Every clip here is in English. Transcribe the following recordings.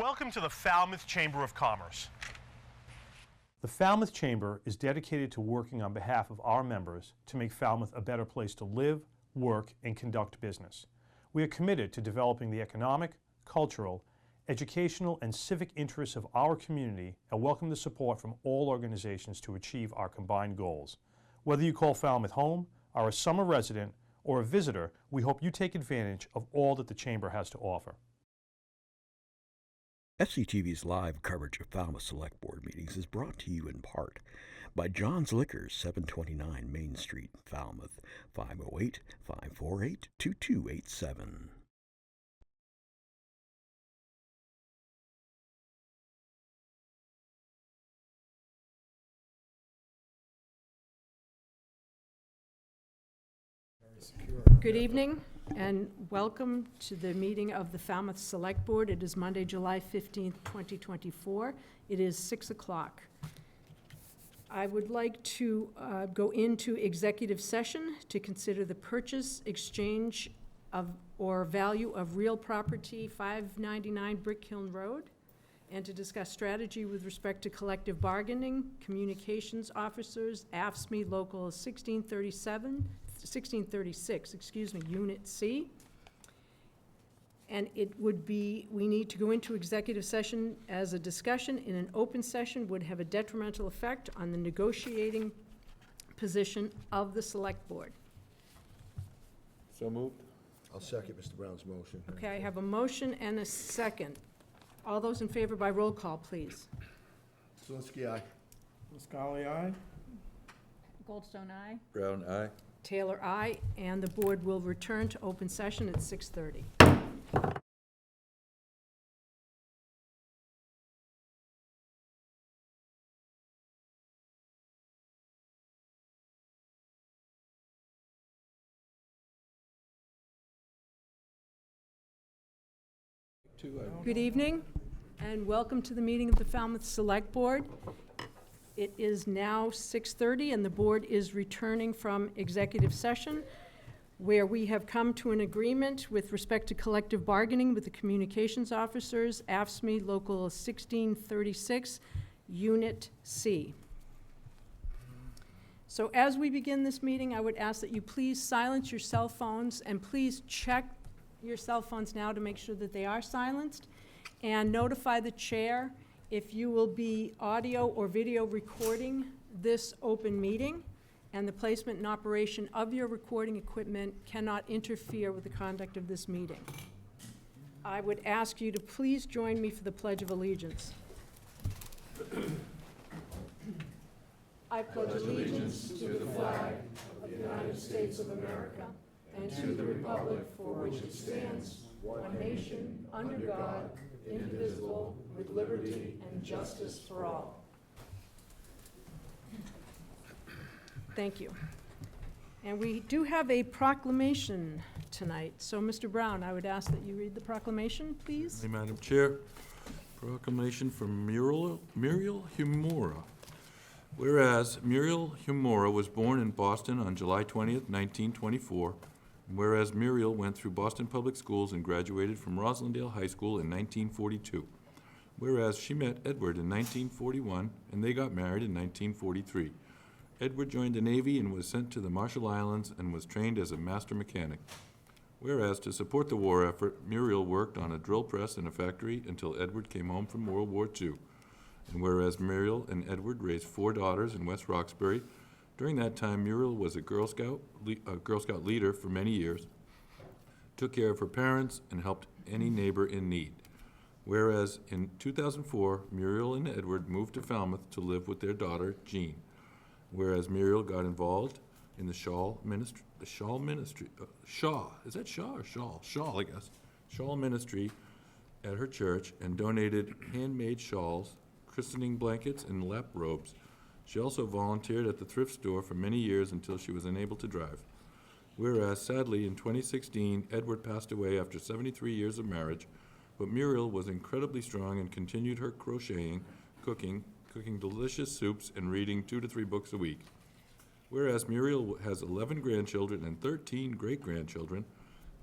Welcome to the Falmouth Chamber of Commerce. The Falmouth Chamber is dedicated to working on behalf of our members to make Falmouth a better place to live, work, and conduct business. We are committed to developing the economic, cultural, educational, and civic interests of our community and welcome the support from all organizations to achieve our combined goals. Whether you call Falmouth home, are a summer resident, or a visitor, we hope you take advantage of all that the Chamber has to offer. FCTV's live coverage of Falmouth Select Board meetings is brought to you in part by John's Liquors, 729 Main Street, Falmouth, 508-548-2287. Good evening and welcome to the meeting of the Falmouth Select Board. It is Monday, July 15th, 2024. It is 6 o'clock. I would like to go into executive session to consider the purchase, exchange of, or value of real property, 599 Brick Hill Road, and to discuss strategy with respect to collective bargaining, communications officers, AFSCME Local 1636, Unit C. And it would be, we need to go into executive session as a discussion in an open session would have a detrimental effect on the negotiating position of the Select Board. So moved. I'll second Mr. Brown's motion. Okay, I have a motion and a second. All those in favor by roll call, please. Zelinski, aye. Muscali, aye. Goldstone, aye. Brown, aye. Taylor, aye, and the board will return to open session at 6:30. Good evening, and welcome to the meeting of the Falmouth Select Board. It is now 6:30, and the board is returning from executive session, where we have come to an agreement with respect to collective bargaining with the communications officers, AFSCME Local 1636, Unit C. So as we begin this meeting, I would ask that you please silence your cell phones, and please check your cell phones now to make sure that they are silenced, and notify the chair if you will be audio or video recording this open meeting, and the placement and operation of your recording equipment cannot interfere with the conduct of this meeting. I would ask you to please join me for the Pledge of Allegiance. I pledge allegiance to the flag of the United States of America and to the republic for which it stands, one nation, under God, indivisible, with liberty and justice for all. Thank you. And we do have a proclamation tonight. So, Mr. Brown, I would ask that you read the proclamation, please. Hey, Madam Chair. Proclamation from Muriel Humora. Whereas Muriel Humora was born in Boston on July 20th, 1924, and whereas Muriel went through Boston Public Schools and graduated from Roslindale High School in 1942. Whereas she met Edward in 1941, and they got married in 1943. Edward joined the Navy and was sent to the Marshall Islands and was trained as a master mechanic. Whereas, to support the war effort, Muriel worked on a drill press in a factory until Edward came home from World War II. And whereas Muriel and Edward raised 4 daughters in West Roxbury, during that time Muriel was a Girl Scout leader for many years, took care of her parents, and helped any neighbor in need. Whereas, in 2004, Muriel and Edward moved to Falmouth to live with their daughter, Jean. Whereas Muriel got involved in the Shawl Ministry, Shaw, is that Shaw or Shawl? Shawl, I guess. Shawl Ministry at her church and donated handmade shawls, christening blankets, and lap robes. She also volunteered at the thrift store for many years until she was unable to drive. Whereas, sadly, in 2016, Edward passed away after 73 years of marriage, but Muriel was incredibly strong and continued her crocheting, cooking delicious soups, and reading 2 to 3 books a week. Whereas Muriel has 11 grandchildren and 13 great-grandchildren,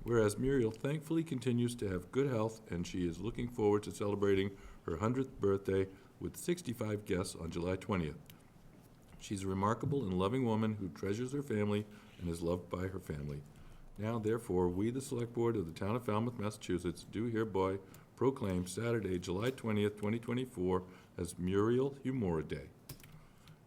Whereas Muriel thankfully continues to have good health, and she is looking forward to celebrating her 100th birthday with 65 guests on July 20th. She's a remarkable and loving woman who treasures her family and is loved by her family. Now, therefore, we, the Select Board of the Town of Falmouth, Massachusetts, do hereby proclaim Saturday, July 20th, 2024, as Muriel Humora Day.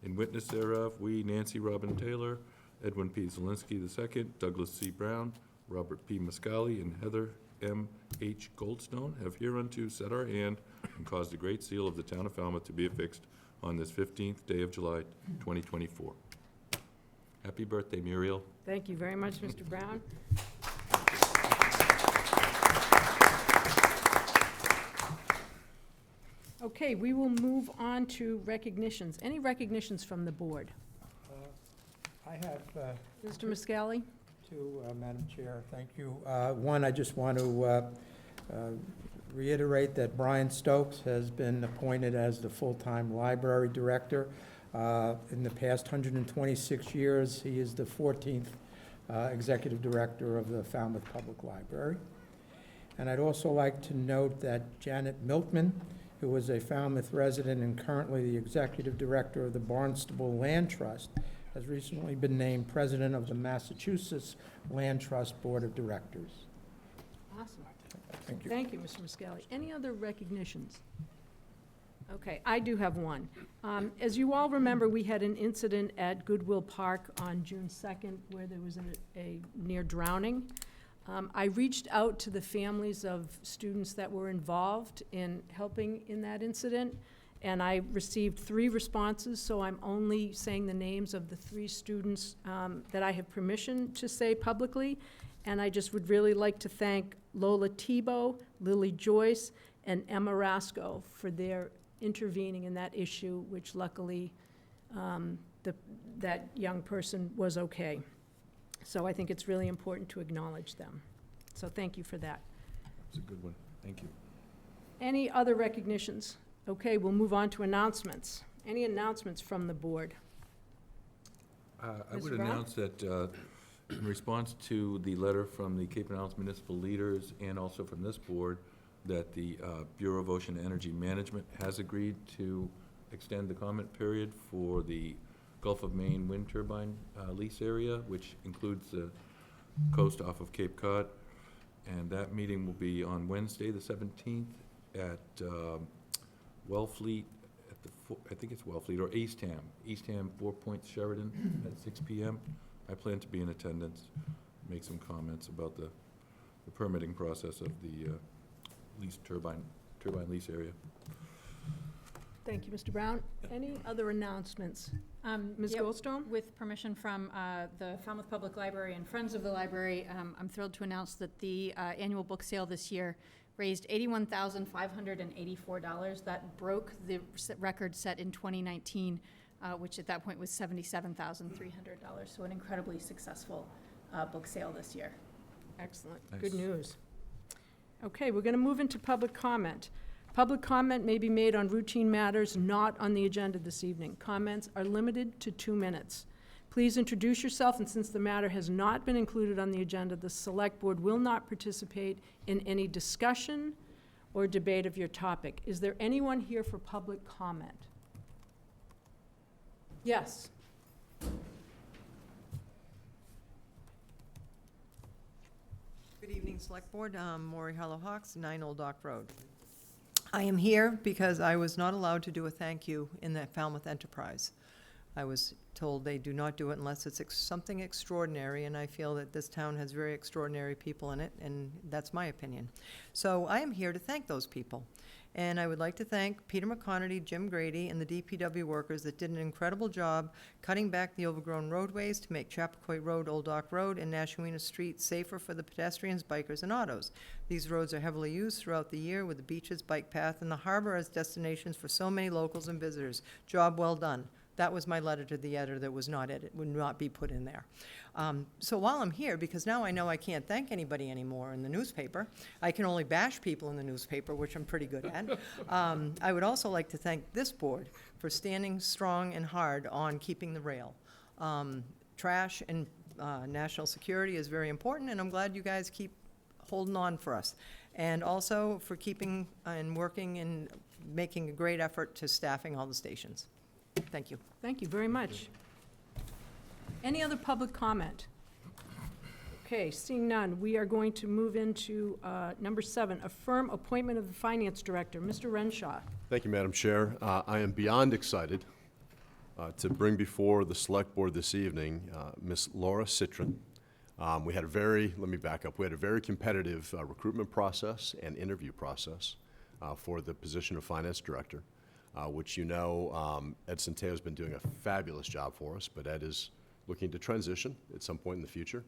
In witness thereof, we, Nancy Robin Taylor, Edwin P. Zielinski II, Douglas C. Brown, Robert P. Muscali, and Heather M. H. Goldstone, have hereunto set our hand and caused the great seal of the Town of Falmouth to be affixed on this 15th day of July, 2024. Happy birthday, Muriel. Thank you very much, Mr. Brown. Okay, we will move on to recognitions. Any recognitions from the board? I have Mr. Muscali? two, Madam Chair, thank you. One, I just want to reiterate that Brian Stokes has been appointed as the full-time library director. In the past 126 years, he is the 14th executive director of the Falmouth Public Library. And I'd also like to note that Janet Milkman, who is a Falmouth resident and currently the executive director of the Barnstable Land Trust, has recently been named president of the Massachusetts Land Trust Board of Directors. Awesome. Thank you. Thank you, Mr. Muscali. Any other recognitions? Okay, I do have one. As you all remember, we had an incident at Goodwill Park on June 2nd where there was a near drowning. I reached out to the families of students that were involved in helping in that incident, and I received 3 responses, so I'm only saying the names of the 3 students that I have permission to say publicly. And I just would really like to thank Lola Tebow, Lily Joyce, and Emma Rasco for their intervening in that issue, which luckily that young person was okay. So I think it's really important to acknowledge them. So thank you for that. It's a good one. Thank you. Any other recognitions? Okay, we'll move on to announcements. Any announcements from the board? I Mr. would Brown? announce that in response to the letter from the Cape and Islands municipal leaders and also from this board, that the Bureau of Ocean Energy Management has agreed to extend the comment period for the Gulf of Maine wind turbine lease area, which includes the coast off of Cape Cod. And that meeting will be on Wednesday, the 17th, at Wellfleet, I think it's Wellfleet, or Eastham 4 Points Sheridan at 6 p.m. I plan to be in attendance, make some comments about the permitting process of the lease turbine lease area. Thank you, Mr. Brown. Any other announcements? Ms. Yep. Goldstone? With permission from the Falmouth Public Library and Friends of the Library, I'm thrilled to announce that the annual book sale this year raised $81,584. That broke the record set in 2019, which at that point was $77,300. So an incredibly successful book sale this year. Excellent. Nice. Good news. Okay, we're going to move into public comment. Public comment may be made on routine matters not on the agenda this evening. Comments are limited to 2 minutes. Please introduce yourself, and since the matter has not been included on the agenda, the Select Board will not participate in any discussion or debate of your topic. Is there anyone here for public comment? Yes. Good evening, Select Board. Maury Harlow Hawks, 9 Old Dock Road. I am here because I was not allowed to do a thank you in the Falmouth Enterprise. I was told they do not do it unless it's something extraordinary, and I feel that this town has very extraordinary people in it, and that's my opinion. So I am here to thank those people. And I would like to thank Peter McConerty, Jim Grady, and the DPW workers that did an incredible job cutting back the overgrown roadways to make Chappaquay Road, Old Dock Road, and Nashawina Street safer for the pedestrians, bikers, and autos. These roads are heavily used throughout the year with the beaches, bike path, and the harbor as destinations for so many locals and visitors. Job well done. That was my letter to the editor that was not would not be put in there. So while I'm here, because now I know I can't thank anybody anymore in the newspaper, I can only bash people in the newspaper, which I'm pretty good at. I would also like to thank this board for standing strong and hard on keeping the rail. Trash and national security is very important, and I'm glad you guys keep holding on for us. And also for keeping and working and making a great effort to staffing all the stations. Thank you. Thank you very much. Any other public comment? Okay, seeing none, we are going to move into number 7, affirm appointment of the finance director. Mr. Renshaw. Thank you, Madam Chair. I am beyond excited to bring before the Select Board this evening Ms. Laura Citron. Let me back up. We had a very competitive recruitment process and interview process for the position of Finance Director, which you know Ed Centeo has been doing a fabulous job for us, but Ed is looking to transition at some point in the future.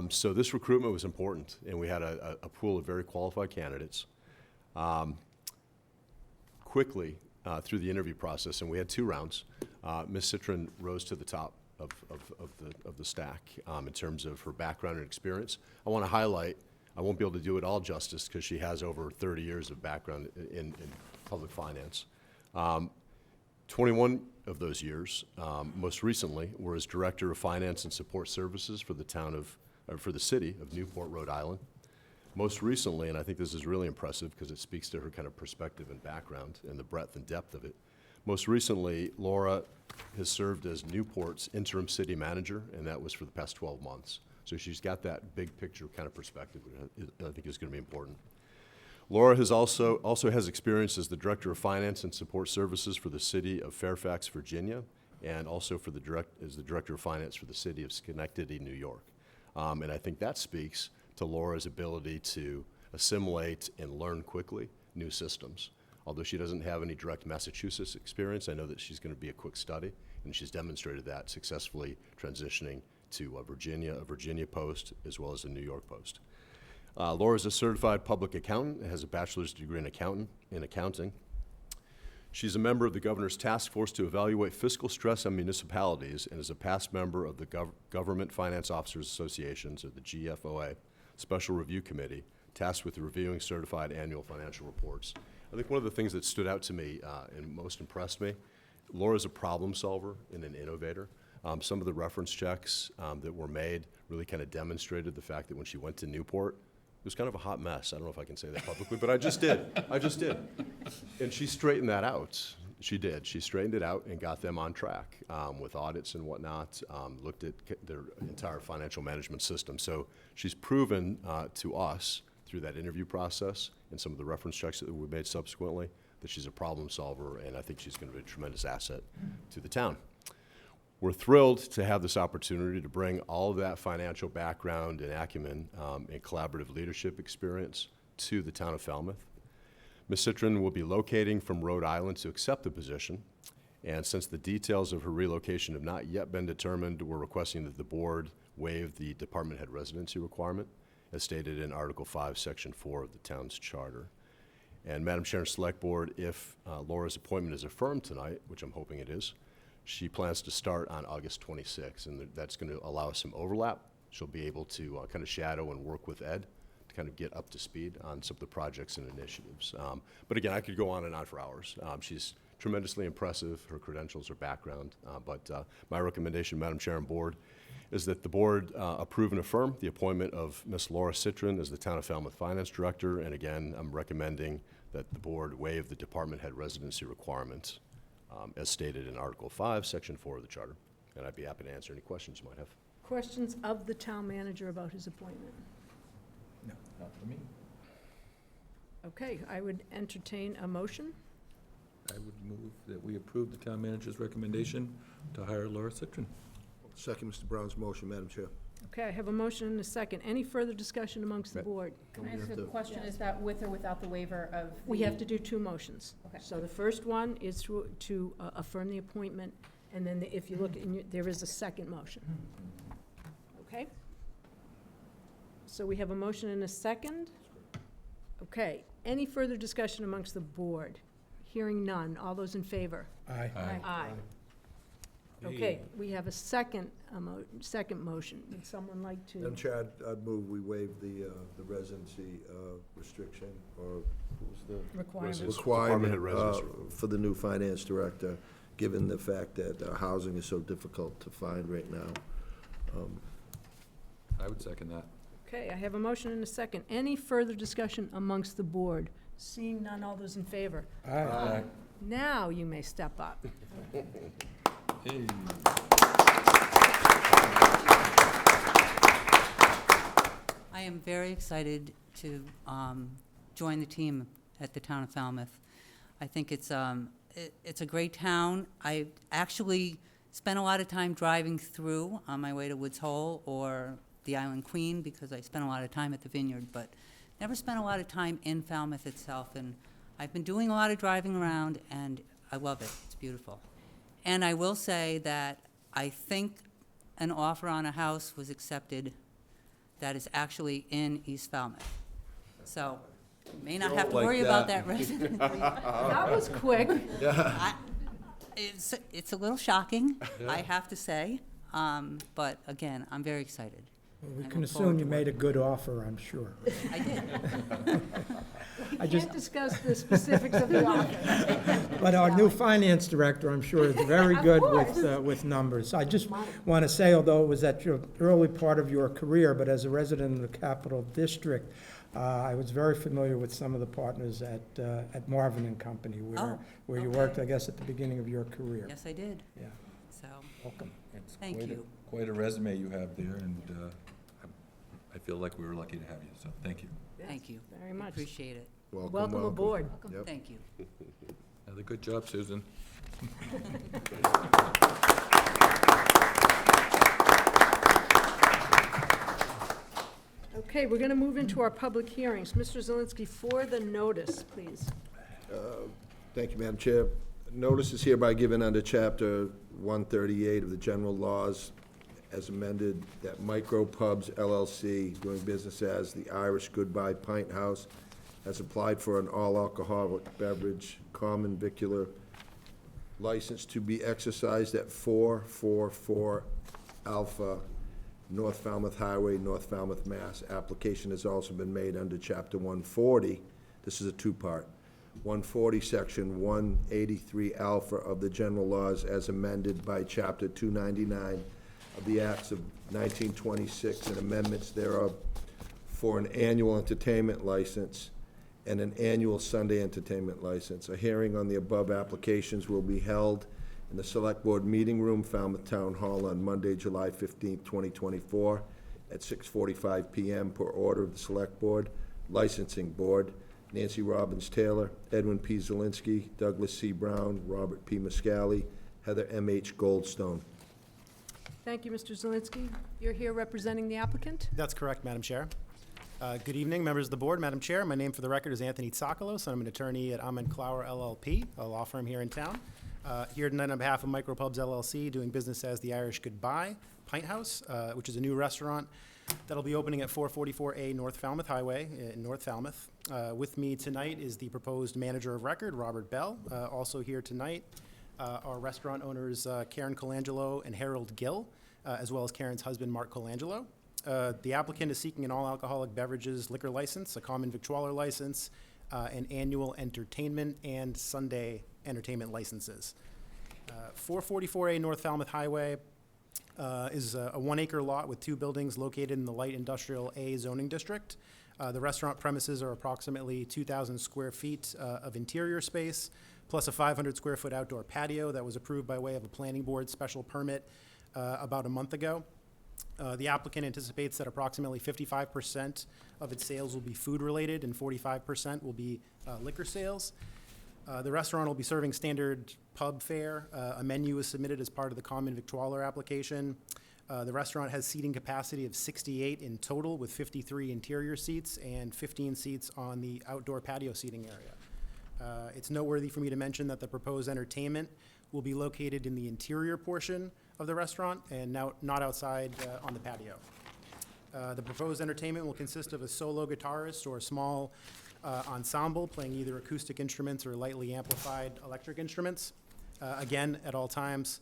So this recruitment was important, and we had a pool of very qualified candidates. Quickly through the interview process, and we had 2 rounds, Ms. Citron rose to the top of the stack in terms of her background and experience. I want to highlight, I won't be able to do it all justice because she has over 30 years of background in public finance. 21 of those years, most recently, were as Director of Finance and Support Services for the city of Newport, Rhode Island. Most recently, and I think this is really impressive because it speaks to her kind of perspective and background and the breadth and depth of it. Most recently, Laura has served as Newport's interim city manager, and that was for the past 12 months. So she's got that big picture kind of perspective, which I think is going to be important. Laura has also has experience as the Director of Finance and Support Services for the city of Fairfax, Virginia, and also as the Director of Finance for the city of Schenectady, New York. And I think that speaks to Laura's ability to assimilate and learn quickly new systems. Although she doesn't have any direct Massachusetts experience, I know that she's going to be a quick study, and she's demonstrated that successfully transitioning to a Virginia post, as well as a New York post. Laura is a certified public accountant and has a bachelor's degree in accounting. She's a member of the Governor's Task Force to evaluate fiscal stress on municipalities and is a past member of the Government Finance Officers Associations, or the GFOA, Special Review Committee, tasked with reviewing certified annual financial reports. I think one of the things that stood out to me and most impressed me, Laura's a problem solver and an innovator. Some of the reference checks that were made really kind of demonstrated the fact that when she went to Newport, it was kind of a hot mess. I don't know if I can say that publicly, but I just did. And she straightened that out. She did. She straightened it out and got them on track with audits and whatnot, looked at their entire financial management system. So she's proven to us through that interview process and some of the reference checks that we made subsequently that she's a problem solver, and I think she's going to be a tremendous asset to the town. We're thrilled to have this opportunity to bring all of that financial background and acumen and collaborative leadership experience to the town of Falmouth. Ms. Citron will be locating from Rhode Island to accept the position, and since the details of her relocation have not yet been determined, we're requesting that the board waive the department head residency requirement as stated in Article 5, Section 4 of the town's charter. And Madam Chair and Select Board, if Laura's appointment is affirmed tonight, which I'm hoping it is, she plans to start on August 26th, and that's going to allow us some overlap. She'll be able to kind of shadow and work with Ed to kind of get up to speed on some of the projects and initiatives. But again, I could go on and on for hours. She's tremendously impressive, her credentials, her background. But my recommendation, Madam Chair and Board, is that the board approve and affirm the appointment of Ms. Laura Citron as the Town of Falmouth Finance Director. And again, I'm recommending that the board waive the department head residency requirements as stated in Article 5, Section 4 of the Charter. And I'd be happy to answer any questions you might have. Questions of the town manager about his appointment? No, not for me. Okay, I would entertain a motion. I would move that we approve the town manager's recommendation to hire Laura Citron. Second Mr. Brown's motion, Madam Chair. Okay, I have a motion and a second. Any further discussion amongst the board? Can I We ask have a to- question? Is that with or without the waiver of the? We have to do 2 motions. Okay. So the first one is to affirm the appointment, and then if you look, there is a second motion. Okay? So we have a motion and a second. Okay, any further discussion amongst the board? Hearing none. All those in favor? Aye. Aye. Okay, we have a second motion. Would someone like Madam to? Chair, I'd move we waive the residency restriction, or what was the Requirement. Department head requirement residency. for the new finance director, given the fact that housing is so difficult to find right now. I would second that. Okay, I have a motion and a second. Any further discussion amongst the board? Seeing none, all those in favor? Aye. Now you may step up. Hey. I am very excited to join the team at the town of Falmouth. I think it's a great town. I actually spent a lot of time driving through on my way to Woods Hole or the Island Queen because I spent a lot of time at the Vineyard, but never spent a lot of time in Falmouth itself. And I've been doing a lot of driving around, and I love it. It's beautiful. And I will say that I think an offer on a house was accepted that is actually in East Falmouth. So you may not have to Don't like worry about that. that residency. That was quick. It's a little shocking, I have to say. But again, I'm very excited. Well, we I can look forward assume to you made a good offer, I'm sure. I did. We just- can't discuss the specifics of the offer. But our new finance director, I'm sure, is very good course. with numbers. I just want to say, although it was at your early part of your career, but as a resident of the Capital District, I was very familiar with some of the partners at Marvin and Company, Oh, where you okay. worked, I guess, at the beginning of your career. Yes, I did. Yeah, So, welcome. It's Thank quite a- you. Quite a resume you have there, and I feel like we were lucky to have you, so thank you. thank you. Very much. Appreciate it. Welcome aboard. Yep. Thank you. Another good job, Susan. Okay, we're going to move into our public hearings. Mr. Zelinski, for the notice, please. Thank you, Madam Chair. Notice is hereby given under Chapter 138 of the General Laws as amended that Micro Pubs LLC, doing business as the Irish Goodbye Pint House, has applied for an all-alcoholic beverage common vicular license to be exercised at 444 Alpha North Falmouth Highway, North Falmouth, Mass. Application has also been made under Chapter 140. This is a two-part. 140, Section 183 Alpha of the General Laws as amended by Chapter 299 of the Acts of 1926 and amendments thereof for an annual entertainment license and an annual Sunday entertainment license. A hearing on the above applications will be held in the Select Board Meeting Room, Falmouth Town Hall, on Monday, July 15th, 2024, at 6:45 PM per order of the Select Board. Licensing Board, Nancy Robbins Taylor, Edwin P. Zelinski, Douglas C. Brown, Robert P. Muscali, Heather M.H. Goldstone. Thank you, Mr. Zelinski. You're here representing the applicant? That's correct, Madam Chair. Good evening, members of the board. Madam Chair, my name for the record is Anthony Tsakalos, and I'm an attorney at Amen Clower LLP, a law firm here in town. Here tonight on behalf of Micropubs LLC, doing business as the Irish Goodbye Pint House, which is a new restaurant that'll be opening at 444A North Falmouth Highway in North Falmouth. With me tonight is the proposed manager of record, Robert Bell. Also here tonight are restaurant owners Karen Colangelo and Harold Gill, as well as Karen's husband, Mark Colangelo. The applicant is seeking an all-alcoholic beverages liquor license, a common victualler license, an annual entertainment and Sunday entertainment licenses. 444A North Falmouth Highway is a 1-acre lot with 2 buildings located in the light industrial A zoning district. The restaurant premises are approximately 2,000 square feet of interior space, plus a 500 square foot outdoor patio that was approved by way of a planning board special permit about a month ago. The applicant anticipates that approximately 55% of its sales will be food-related and 45% will be liquor sales. The restaurant will be serving standard pub fare. A menu is submitted as part of the common victualler application. The restaurant has seating capacity of 68 in total, with 53 interior seats and 15 seats on the outdoor patio seating area. It's noteworthy for me to mention that the proposed entertainment will be located in the interior portion of the restaurant and not outside on the patio. The proposed entertainment will consist of a solo guitarist or a small ensemble playing either acoustic instruments or lightly amplified electric instruments. Again, at all times,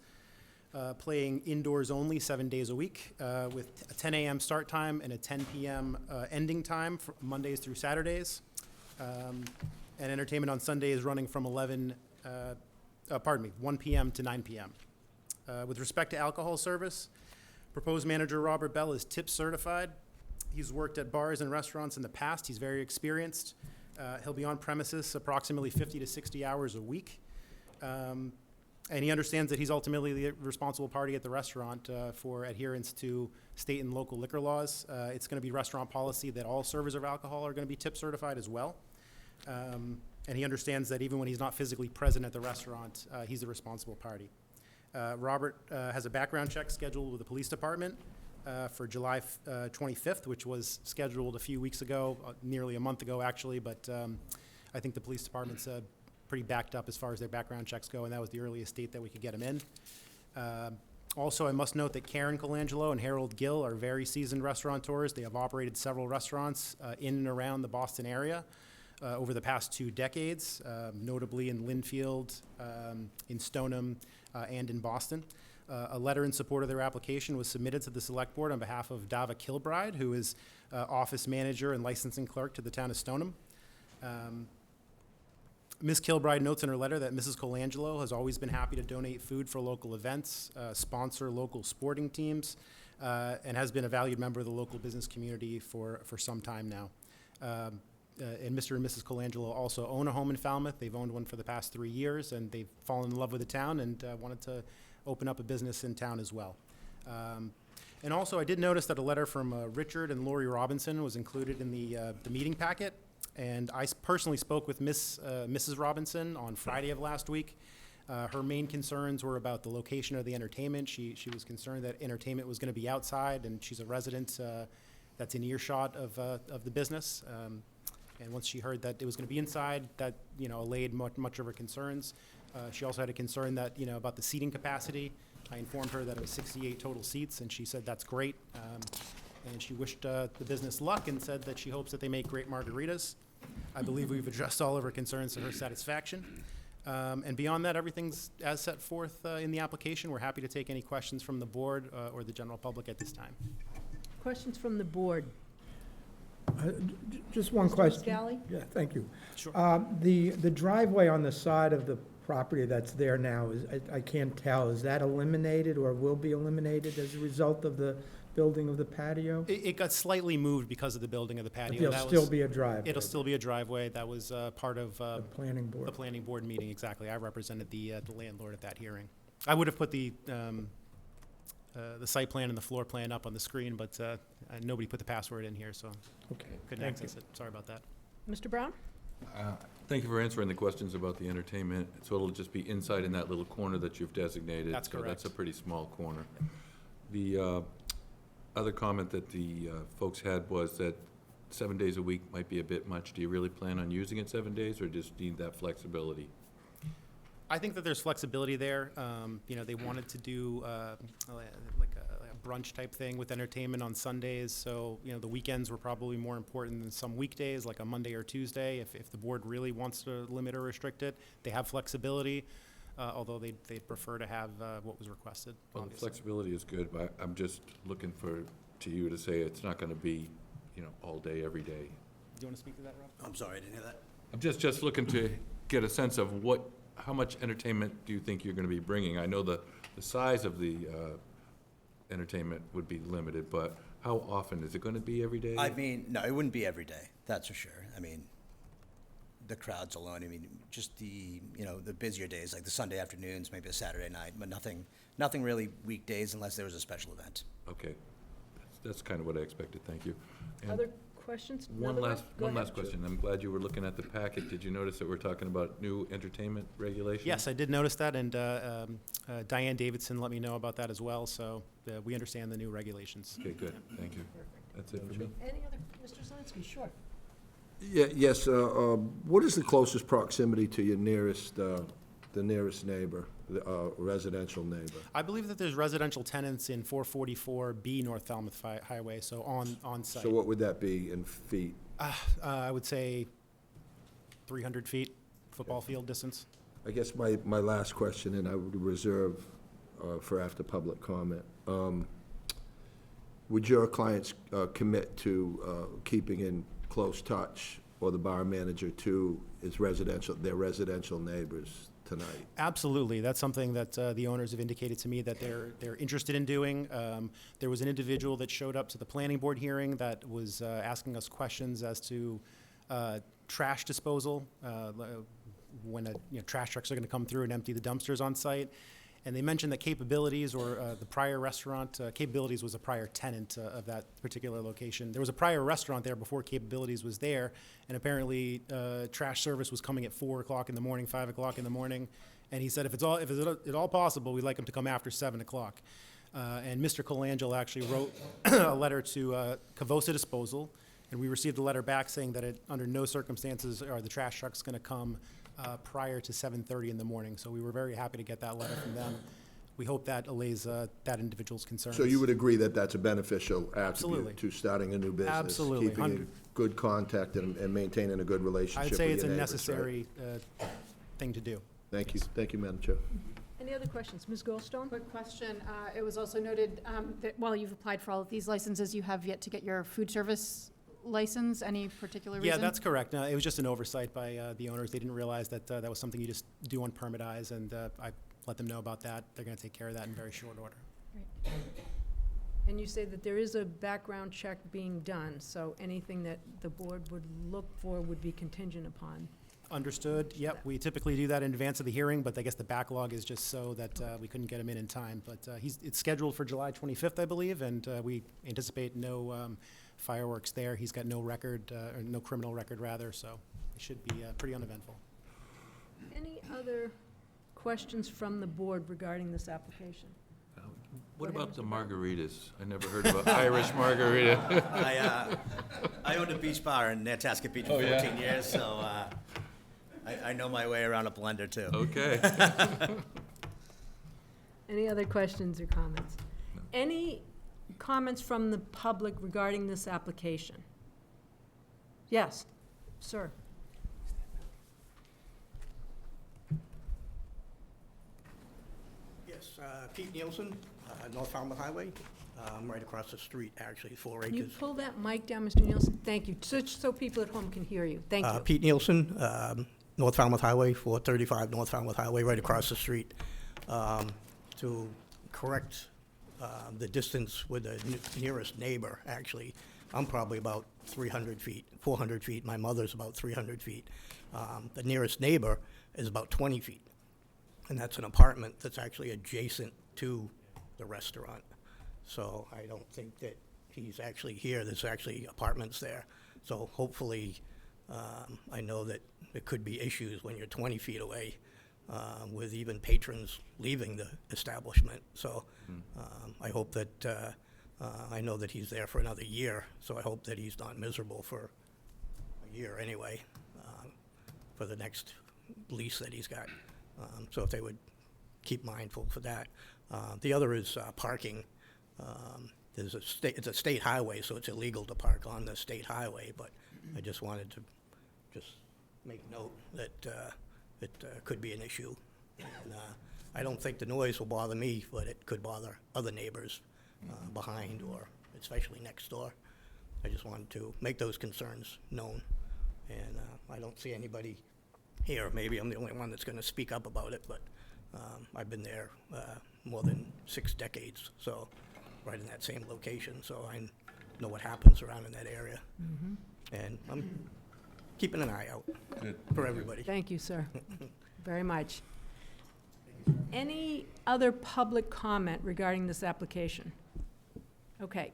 playing indoors only 7 days a week with a 10 a.m. start time and a 10 p.m. Ending time for Mondays through Saturdays. And entertainment on Sundays running from 1 p.m. to 9 p.m. With respect to alcohol service, proposed manager Robert Bell is tip certified He's worked at bars and restaurants in the past. He's very experienced. He'll be on premises approximately 50 to 60 hours a week. And he understands that he's ultimately the responsible party at the restaurant for adherence to state and local liquor laws. It's going to be restaurant policy that all servers of alcohol are going to be tip certified as well. And he understands that even when he's not physically present at the restaurant, he's the responsible party. Robert has a background check scheduled with the police department for July 25th, which was scheduled a few weeks ago, nearly a month ago actually, but I think the police department's pretty backed up as far as their background checks go, and that was the earliest date that we could get him in. Also, I must note that Karen Colangelo and Harold Gill are very seasoned restaurateurs. They have operated several restaurants in and around the Boston area over the past 2 decades, notably in Linfield, in Stoneham, and in Boston. A letter in support of their application was submitted to the Select Board on behalf of Dava Kilbride, who is office manager and licensing clerk to the town of Stoneham. Ms. Kilbride notes in her letter that Mrs. Colangelo has always been happy to donate food for local events, sponsor local sporting teams, and has been a valued member of the local business community for some time now. And Mr. and Mrs. Colangelo also own a home in Falmouth. They've owned one for the past 3 years, and they've fallen in love with the town and wanted to open up a business in town as well. And also, I did notice that a letter from Richard and Lori Robinson was included in the meeting packet. And I personally spoke with Mrs. Robinson on Friday of last week. Her main concerns were about the location of the entertainment. She was concerned that entertainment was going to be outside, and she's a resident that's in earshot of the business. And once she heard that it was going to be inside, that allayed much of her concerns. She also had a concern that about the seating capacity. I informed her that it was 68 total seats, and she said that's great. And she wished the business luck and said that she hopes that they make great margaritas. I believe we've addressed all of her concerns to her satisfaction. And beyond that, everything's as set forth in the application. We're happy to take any questions from the board or the general public at this time. Questions from the board? Just one Mr. question. Scally? Yeah, thank you. Sure. The driveway on the side of the property that's there now, I can't tell, is that eliminated or will be eliminated as a result of the building of the patio? It got slightly moved because of the building of the patio. There'll still be a driveway? It'll still be a driveway. That was part of The planning board? the planning board meeting, exactly. I represented the landlord at that hearing. I would have put the site plan and the floor plan up on the screen, but nobody put the password in here, so Okay, couldn't thank you. access it. Sorry about that. Mr. Brown? Thank you for answering the questions about the entertainment. So it'll just be inside in that little corner that you've designated. That's So that's a correct. pretty small corner. The other comment that the folks had was that 7 days a week might be a bit much. Do you really plan on using it 7 days, or just need that flexibility? I think that there's flexibility there. They wanted to do like a brunch type thing with entertainment on Sundays. So, the weekends were probably more important than some weekdays, like a Monday or Tuesday. If the board really wants to limit or restrict it, they have flexibility, although they'd prefer to have what was requested, Well, the obviously. flexibility is good, but I'm just looking to you to say it's not gonna be, all day, every day. Do you want to speak to that, Rob? I'm sorry, I didn't hear that. I'm just looking to get a sense of how much entertainment do you think you're gonna be bringing? I know the size of the entertainment would be limited, but how often? Is it gonna be every day? I mean, no, it wouldn't be every day, that's for sure. I mean, the crowds alone, just the busier days, like the Sunday afternoons, maybe a Saturday night, but nothing really weekdays unless there was a special event. Okay, that's kind of what I expected, thank you. And Other questions? One Another last, Go one ahead. last question. I'm glad you were looking at the packet. Did you notice that we're talking about new entertainment regulations? Yes, I did notice that, and Diane Davidson let me know about that as well, so we understand the new regulations. Okay, good, thank you. That's it for me. Any other, Mr. Zelinski? Sure. Yes, what is the closest proximity to your nearest, the nearest neighbor, residential neighbor? I believe that there's residential tenants in 444B North Falmouth Highway, so on site. So what would that be in feet? I would say 300 feet, football field distance. I guess my last question, and I would reserve for after public comment. Would your clients commit to keeping in close touch, or the bar manager to their residential neighbors tonight. Absolutely. That's something that the owners have indicated to me that they're interested in doing. There was an individual that showed up to the planning board hearing that was asking us questions as to trash disposal, when trash trucks are going to come through and empty the dumpsters on site. And they mentioned that Capabilities, or the prior restaurant, Capabilities was a prior tenant of that particular location. There was a prior restaurant there before Capabilities was there, and apparently trash service was coming at 4 o'clock in the morning, 5 o'clock in the morning. And he said if it's at all possible, we'd like them to come after 7 o'clock. And Mr. Colangelo actually wrote a letter to Cavosa Disposal, and we received a letter back saying that under no circumstances are the trash trucks going to come prior to 7:30 in the morning. So we were very happy to get that letter from them. We hope that allays that individual's concerns. So you would agree that that's a beneficial Absolutely. attribute to starting a new business? Absolutely. Keeping in good contact and maintaining a good relationship I'd with say your it's a neighbors, right? necessary thing to do. Thank you. Thank you, Madam Chair. Any other questions? Ms. Goldstone? Quick question. It was also noted that while you've applied for all of these licenses, you have yet to get your food service license. Any particular reason? Yeah, that's correct. It was just an oversight by the owners. They didn't realize that that was something you just do on permit eyes, and I let them know about that. They're going to take care of that in very short order. Great. And you say that there is a background check being done, so anything that the board would look for would be contingent upon. Understood. Yep, we typically do that in advance of the hearing, but I guess the backlog is just so that we couldn't get him in time. But it's scheduled for July 25th, I believe, and we anticipate no fireworks there. He's got no record, or no criminal record, rather, so it should be pretty uneventful. Any other questions from the board regarding this application? What Go ahead, about the Mr. Brown. margaritas? I never heard of an Irish margarita. I owned a beach bar in Nantasket Beach for 14 years, so I know my way around a blender, too. Okay. Any other questions or comments? Any comments from the public regarding this application? Yes, sir. Yes, Pete Nielsen, North Falmouth Highway. I'm right across the street, actually, 4 Can you acres. pull that mic down, Mr. Nielsen? Thank you, so people at home can hear you. Thank you. Pete Nielsen, North Falmouth Highway, 435 North Falmouth Highway, right across the street. To correct the distance with the nearest neighbor, actually, I'm probably about 300 feet, 400 feet. My mother's about 300 feet. The nearest neighbor is about 20 feet. And that's an apartment that's actually adjacent to the restaurant. So I don't think that he's actually here. There's actually apartments there. So hopefully, I know that there could be issues when you're 20 feet away with even patrons leaving the establishment. So I hope that, I know that he's there for another year, so I hope that he's not miserable for a year anyway, for the next lease that he's got. So if they would keep mindful for that. The other is parking. It's a state highway, so it's illegal to park on the state highway, but I just wanted to just make note that it could be an issue. And, I don't think the noise will bother me, but it could bother other neighbors behind or especially next door. I just wanted to make those concerns known. And I don't see anybody here. Maybe I'm the only one that's going to speak up about it, but I've been there more than 6 decades, so right in that same location, so I know what happens around in that area. And I'm keeping an eye out for everybody. Thank you, sir, very much. Any other public comment regarding this application? Okay.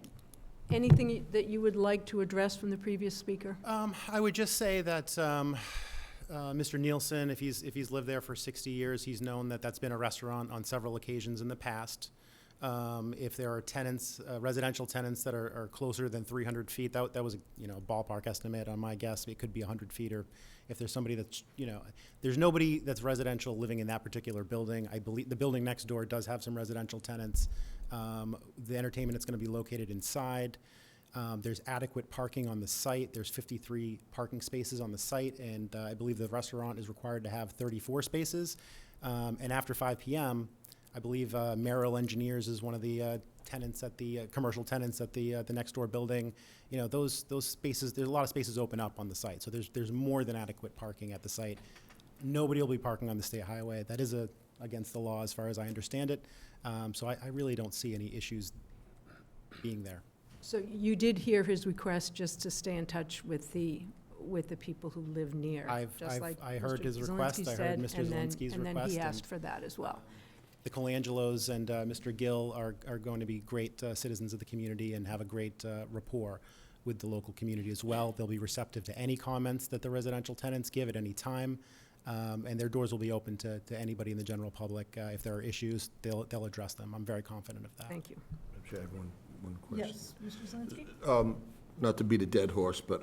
Anything that you would like to address from the previous speaker? I would just say that Mr. Nielsen, if he's lived there for 60 years, he's known that that's been a restaurant on several occasions in the past. If there are tenants, residential tenants that are closer than 300 feet, that was a ballpark estimate on my guess. It could be 100 feet, or if there's somebody that's, there's nobody that's residential living in that particular building. I believe the building next door does have some residential tenants. The entertainment is going to be located inside. There's adequate parking on the site. There's 53 parking spaces on the site, and I believe the restaurant is required to have 34 spaces. And after 5 p.m., I believe Merrill Engineers is one of the tenants at the commercial tenants at the next door building. Those spaces. There's a lot of spaces open up on the site, so there's more than adequate parking at the site. nobody will be parking on the state highway. That is against the law as far as I understand it. So I really don't see any issues being there. So you did hear his request just to stay in touch with the people who live near? I heard Mr. his request. Zelensky I heard said, Mr. and then- Zelensky's And then request, he and- asked for that as well. The Colangelos and Mr. Gill are going to be great citizens of the community and have a great rapport with the local community as well. They'll be receptive to any comments that the residential tenants give at any time, and their doors will be open to anybody in the general public. If there are issues, they'll address them. I'm very confident of that. Thank you. Madam Chair, I have one question. Yes, Mr. Zelensky? Not to beat a dead horse, but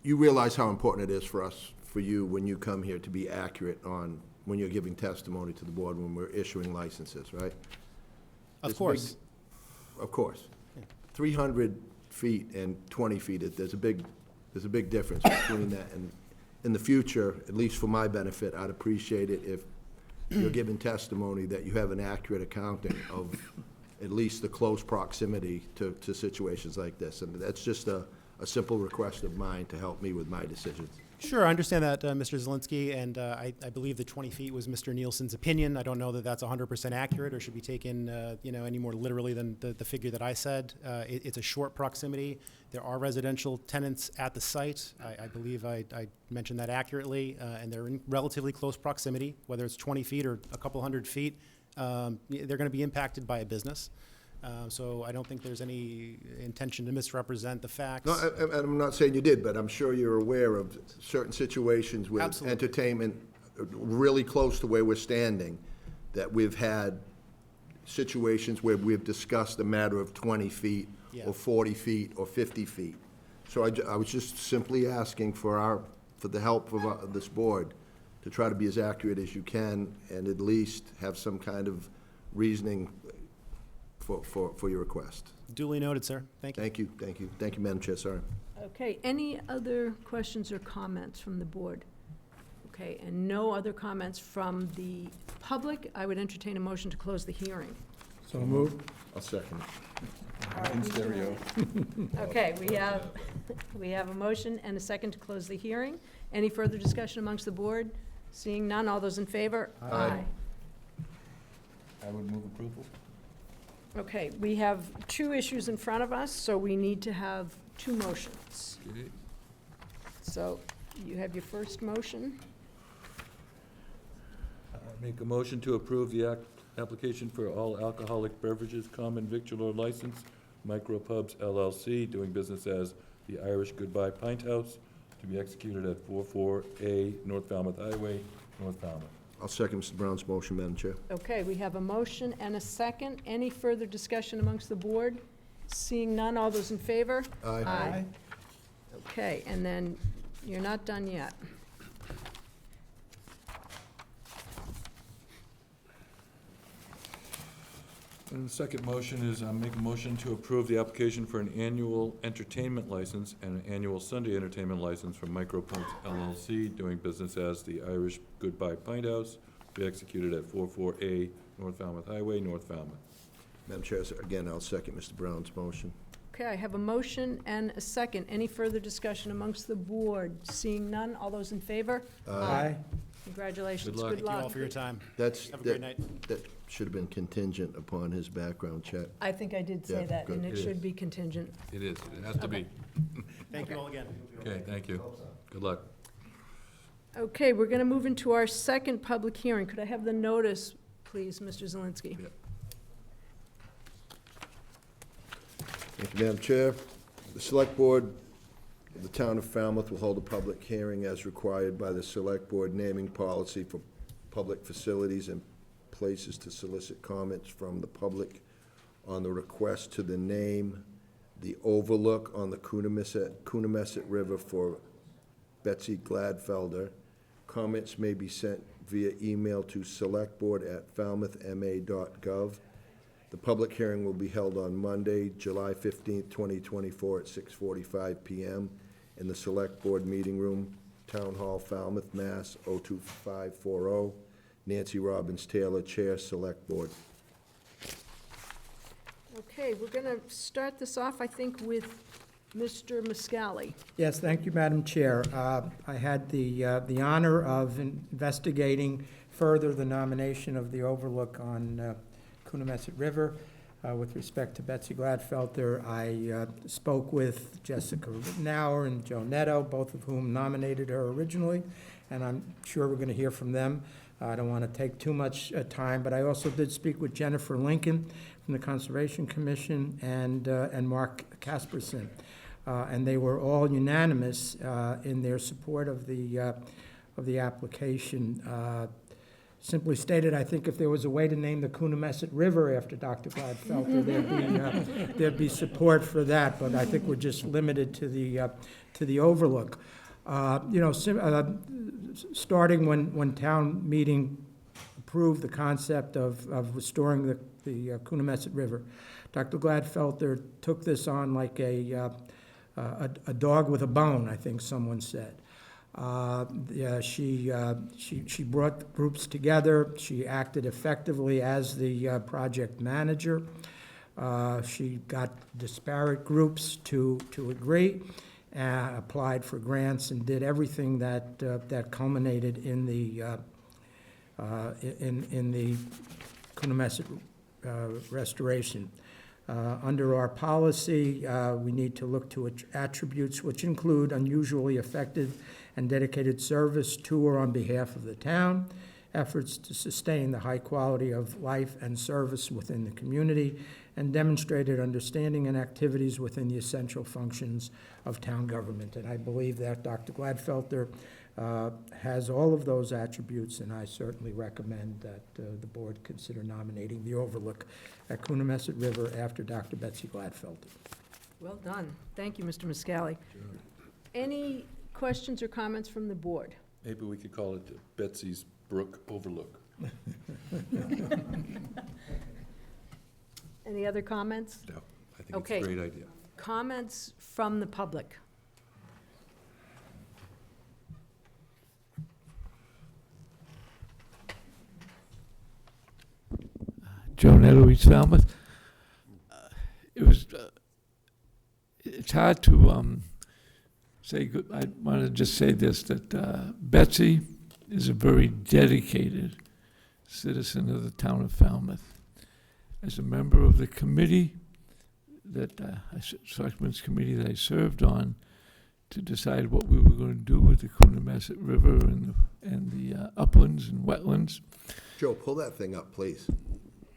you realize how important it is for you, when you come here, to be accurate on, when you're giving testimony to the board, when we're issuing licenses, right? Of course. Of course. 300 feet and 20 feet, there's a big difference between that. And in the future, at least for my benefit, I'd appreciate it if you're giving testimony that you have an accurate accounting of at least the close proximity to situations like this. And that's just a simple request of mine to help me with my decisions. Sure, I understand that, Mr. Zelensky, and I believe the 20 feet was Mr. Nielsen's opinion. I don't know that that's 100% accurate or should be taken, any more literally than the figure that I said. It's a short proximity. There are residential tenants at the site. I believe I mentioned that accurately, and they're in relatively close proximity, whether it's 20 feet or a couple hundred feet. They're going to be impacted by a business. So I don't think there's any intention to misrepresent the facts. No, I'm not saying you did, but I'm sure you're aware of certain situations with Absolutely. entertainment really close to where we're standing, that we've had situations where we've discussed a matter of 20 feet Yeah. or 40 feet or 50 feet. So I was just simply asking for the help of this board to try to be as accurate as you can and at least have some kind of reasoning for your request. Duly noted, sir. Thank you. Thank you, Madam Chair, sorry. Okay, any other questions or comments from the board? Okay, and no other comments from the public. I would entertain a motion to close the hearing. So moved. I'll second. In stereo. Okay, we have a motion and a second to close the hearing. Any further discussion amongst the board? Seeing none, all those in favor? Aye. I would move approval. Okay, we have two issues in front of us, so we need to have two motions. Okay. So you have your first motion. Make a motion to approve the application for all alcoholic beverages common victualler license, Micro Pubs LLC, doing business as the Irish Goodbye Pint House, to be executed at 44A North Falmouth Highway, North Falmouth. I'll second Mr. Brown's motion, Madam Chair. Okay, we have a motion and a second. Any further discussion amongst the board? Seeing none, all those in favor? Aye. Okay, and then you're not done yet. And the second motion is, make a motion to approve the application for an annual entertainment license and an annual Sunday entertainment license from Micro Pubs LLC, doing business as the Irish Goodbye Pint House, to be executed at 44A North Falmouth Highway, North Falmouth. Madam Chair, again, I'll second Mr. Brown's motion. Okay, I have a motion and a second. Any further discussion amongst the board? Seeing none, all those in favor? Aye. Congratulations. Good luck. Good Thank you all luck. for your time. That's, Have a great night. that should have been contingent upon his background check. I think I did say Yeah, that, and good. it It should is. be contingent. It is, it has to be. Thank you all again. Okay, thank you. Good luck. Okay, we're going to move into our second public hearing. Could I have the notice, please, Mr. Zelinski? Yeah. Thank you, Madam Chair. The Select Board of the Town of Falmouth will hold a public hearing as required by the Select Board naming policy for public facilities and places to solicit comments from the public on the request to the name the overlook on the Coonamessett River for Betsy Gladfelder. Comments may be sent via email to selectboard@falmouthma.gov. The public hearing will be held on Monday, July 15th, 2024, at 6:45 PM in the Select Board Meeting Room, Town Hall, Falmouth, Mass. 02540. Nancy Robbins Taylor, Chair, Select Board. Okay, we're going to start this off, I think, with Mr. Muscali. Yes, thank you, Madam Chair. I had the honor of investigating further the nomination of the overlook on Coonamessett River. With respect to Betsy Gladfelter, I spoke with Jessica Rittenauer and Joe Netto, both of whom nominated her originally, and I'm sure we're going to hear from them. I don't want to take too much time, but I also did speak with Jennifer Lincoln from the Conservation Commission and Mark Casperson. And they were all unanimous in their support of the application. Simply stated, I think if there was a way to name the Coonamessett River after Dr. Gladfelter, there'd be support for that. But I think we're just limited to the overlook. Starting when town meeting approved the concept of restoring the Coonamessett River, Dr. Gladfelter took this on like a dog with a bone, I think someone said. She brought groups together. She acted effectively as the project manager. She got disparate groups to agree, applied for grants, and did everything that culminated in the Coonamessett restoration. Under our policy, we need to look to attributes which include unusually effective and dedicated service to or on behalf of the town, efforts to sustain the high quality of life and service within the community, and demonstrated understanding and activities within the essential functions of town government. And I believe that Dr. Gladfelter has all of those attributes, and I certainly recommend that the board consider nominating the overlook at Coonamessett River after Dr. Betsy Gladfelter. Well done. Thank you, Mr. Muscali. Any questions or comments from the board? Maybe we could call it Betsy's Brook Overlook. Any other comments? No, I think Okay. it's a great idea. Comments from the public? Joe Netto, East Falmouth. It's hard to say good. I want to just say this, that Betsy is a very dedicated citizen of the town of Falmouth. As a member of the committee, Selectmen's Committee that I served on, to decide what we were going to do with the Coonamessett River and the uplands and wetlands. Joe, pull that thing up, please.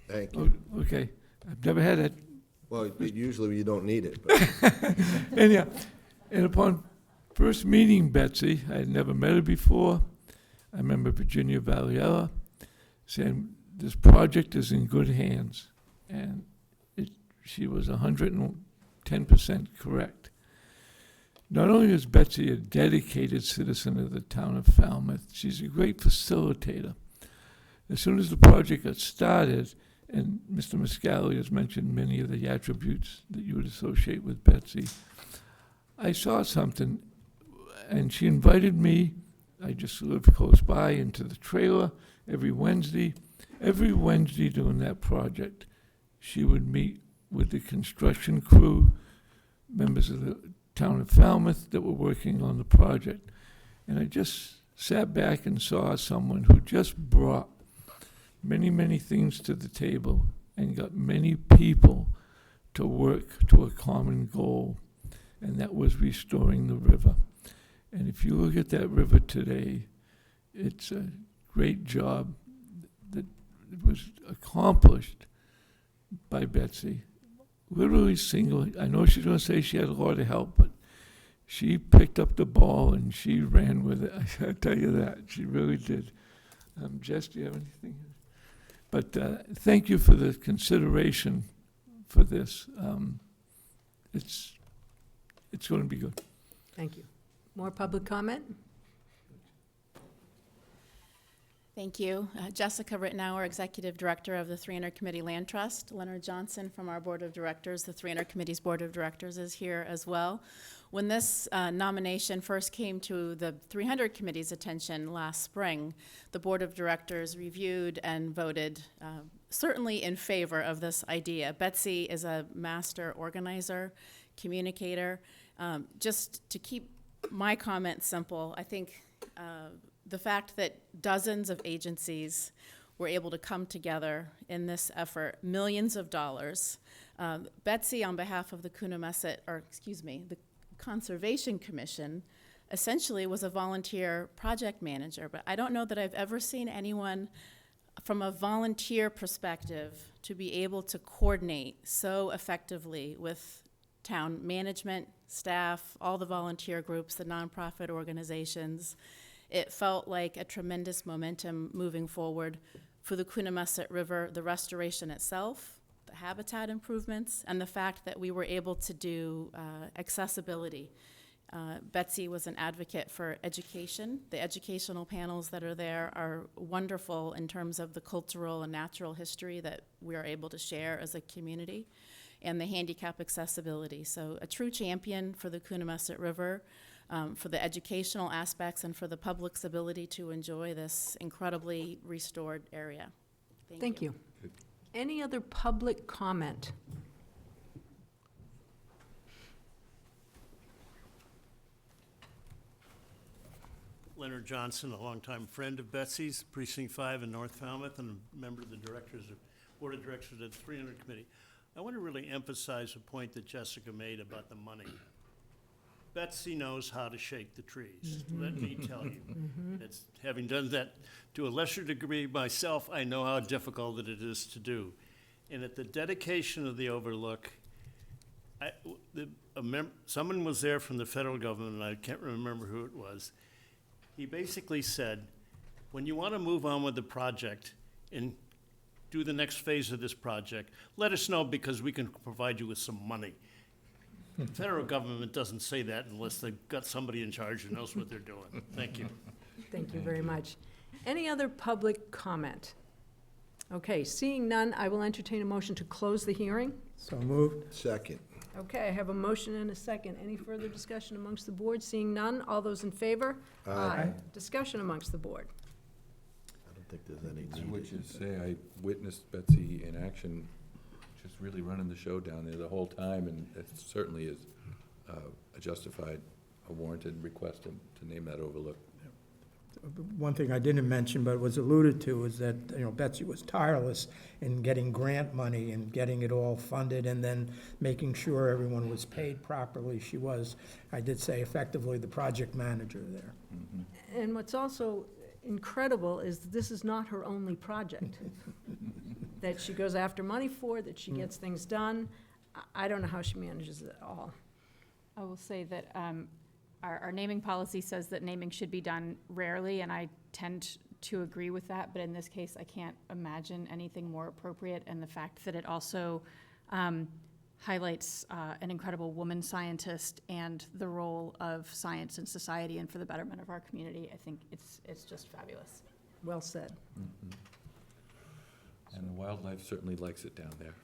Thank you. Oh, okay, I've never had it. Well, usually you don't need it, but Anyhow, and upon first meeting Betsy, I had never met her before. I remember Virginia Valiella saying, this project is in good hands. And she was 110% correct. Not only is Betsy a dedicated citizen of the town of Falmouth, she's a great facilitator. As soon as the project got started, and Mr. Muscali has mentioned many of the attributes that you would associate with Betsy, I saw something, and she invited me. I just lived close by, into the trailer every Wednesday. Every Wednesday during that project, she would meet with the construction crew, members of the town of Falmouth that were working on the project. And I just sat back and saw someone who just brought many, many things to the table and got many people to work to a common goal, and that was restoring the river. And if you look at that river today, it's a great job that was accomplished by Betsy. Literally I know she's going to say she had a lot of help, but she picked up the ball and she ran with it. I tell you that. She really did. Jess, do you have anything? But thank you for the consideration for this. It's going to be good. Thank you. More public comment? Thank you. Jessica Rittenauer, Executive Director of the 300 Committee Land Trust. Leonard Johnson from our Board of Directors, the 300 Committee's Board of Directors, is here as well. When this nomination first came to the 300 Committee's attention last spring, the Board of Directors reviewed and voted certainly in favor of this idea. Betsy is a master organizer, communicator. Just to keep my comments simple, I think the fact that dozens of agencies were able to come together in this effort, millions of dollars. Betsy, on behalf of the the Conservation Commission, essentially was a volunteer project manager, but I don't know that I've ever seen anyone from a volunteer perspective to be able to coordinate so effectively with town management, staff, all the volunteer groups, the nonprofit organizations. It felt like a tremendous momentum moving forward for the Coonamessett River, the restoration itself, the habitat improvements, and the fact that we were able to do accessibility. Betsy was an advocate for education. The educational panels that are there are wonderful in terms of the cultural and natural history that we are able to share as a community, and the handicap accessibility. So a true champion for the Coonamessett River, for the educational aspects and for the public's ability to enjoy this incredibly restored area. Thank you. Any other public comment? Leonard Johnson, a longtime friend of Betsy's, Precinct 5 in North Falmouth, and a member of the Board of Directors of the 300 Committee. I want to really emphasize a point that Jessica made about the money. Betsy knows how to shake the trees, let me tell you. It's, having done that to a lesser degree myself, I know how difficult it is to do. And at the dedication of the Overlook, someone was there from the federal government, and I can't remember who it was. He basically said, when you want to move on with the project and do the next phase of this project, let us know because we can provide you with some money. The federal government doesn't say that unless they've got somebody in charge who knows what they're doing. Thank you. Thank you very much. Any other public comment? Okay, seeing none, I will entertain a motion to close the hearing. So moved. Second. Okay, I have a motion and a second. Any further discussion amongst the board? Seeing none, all those in favor? Aye. Discussion amongst the board. I don't think there's any I need. would just say I witnessed Betsy in action, just really running the show down there the whole time, and it certainly is a justified, a warranted request to name that overlook. One thing I didn't mention, but was alluded to, is that, you know, Betsy was tireless in getting grant money and getting it all funded and then making sure everyone was paid properly. She was, I did say, effectively the project manager there. And what's also incredible is that this is not her only project that she goes after money for, that she gets things done. I don't know how she manages it all. I will say that our naming policy says that naming should be done rarely, and I tend to agree with that, but in this case, I can't imagine anything more appropriate, and the fact that it also highlights an incredible woman scientist and the role of science in society and for the betterment of our community, I think it's just fabulous. Well said. And the wildlife certainly likes it down there.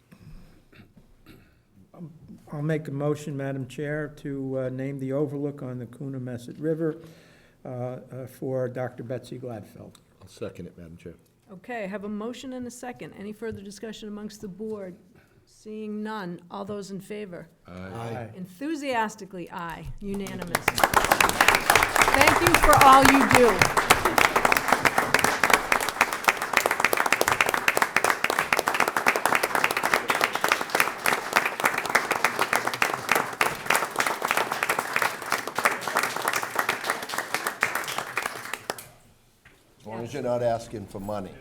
I'll make a motion, Madam Chair, to name the overlook on the Coonamessett River for Dr. Betsy Gladfeld. I'll second it, Madam Chair. Okay, I have a motion and a second. Any further discussion amongst the board? Seeing none, all those in favor? Aye. Enthusiastically, aye. Unanimous. Thank you for all you do. As long as you're not asking for money.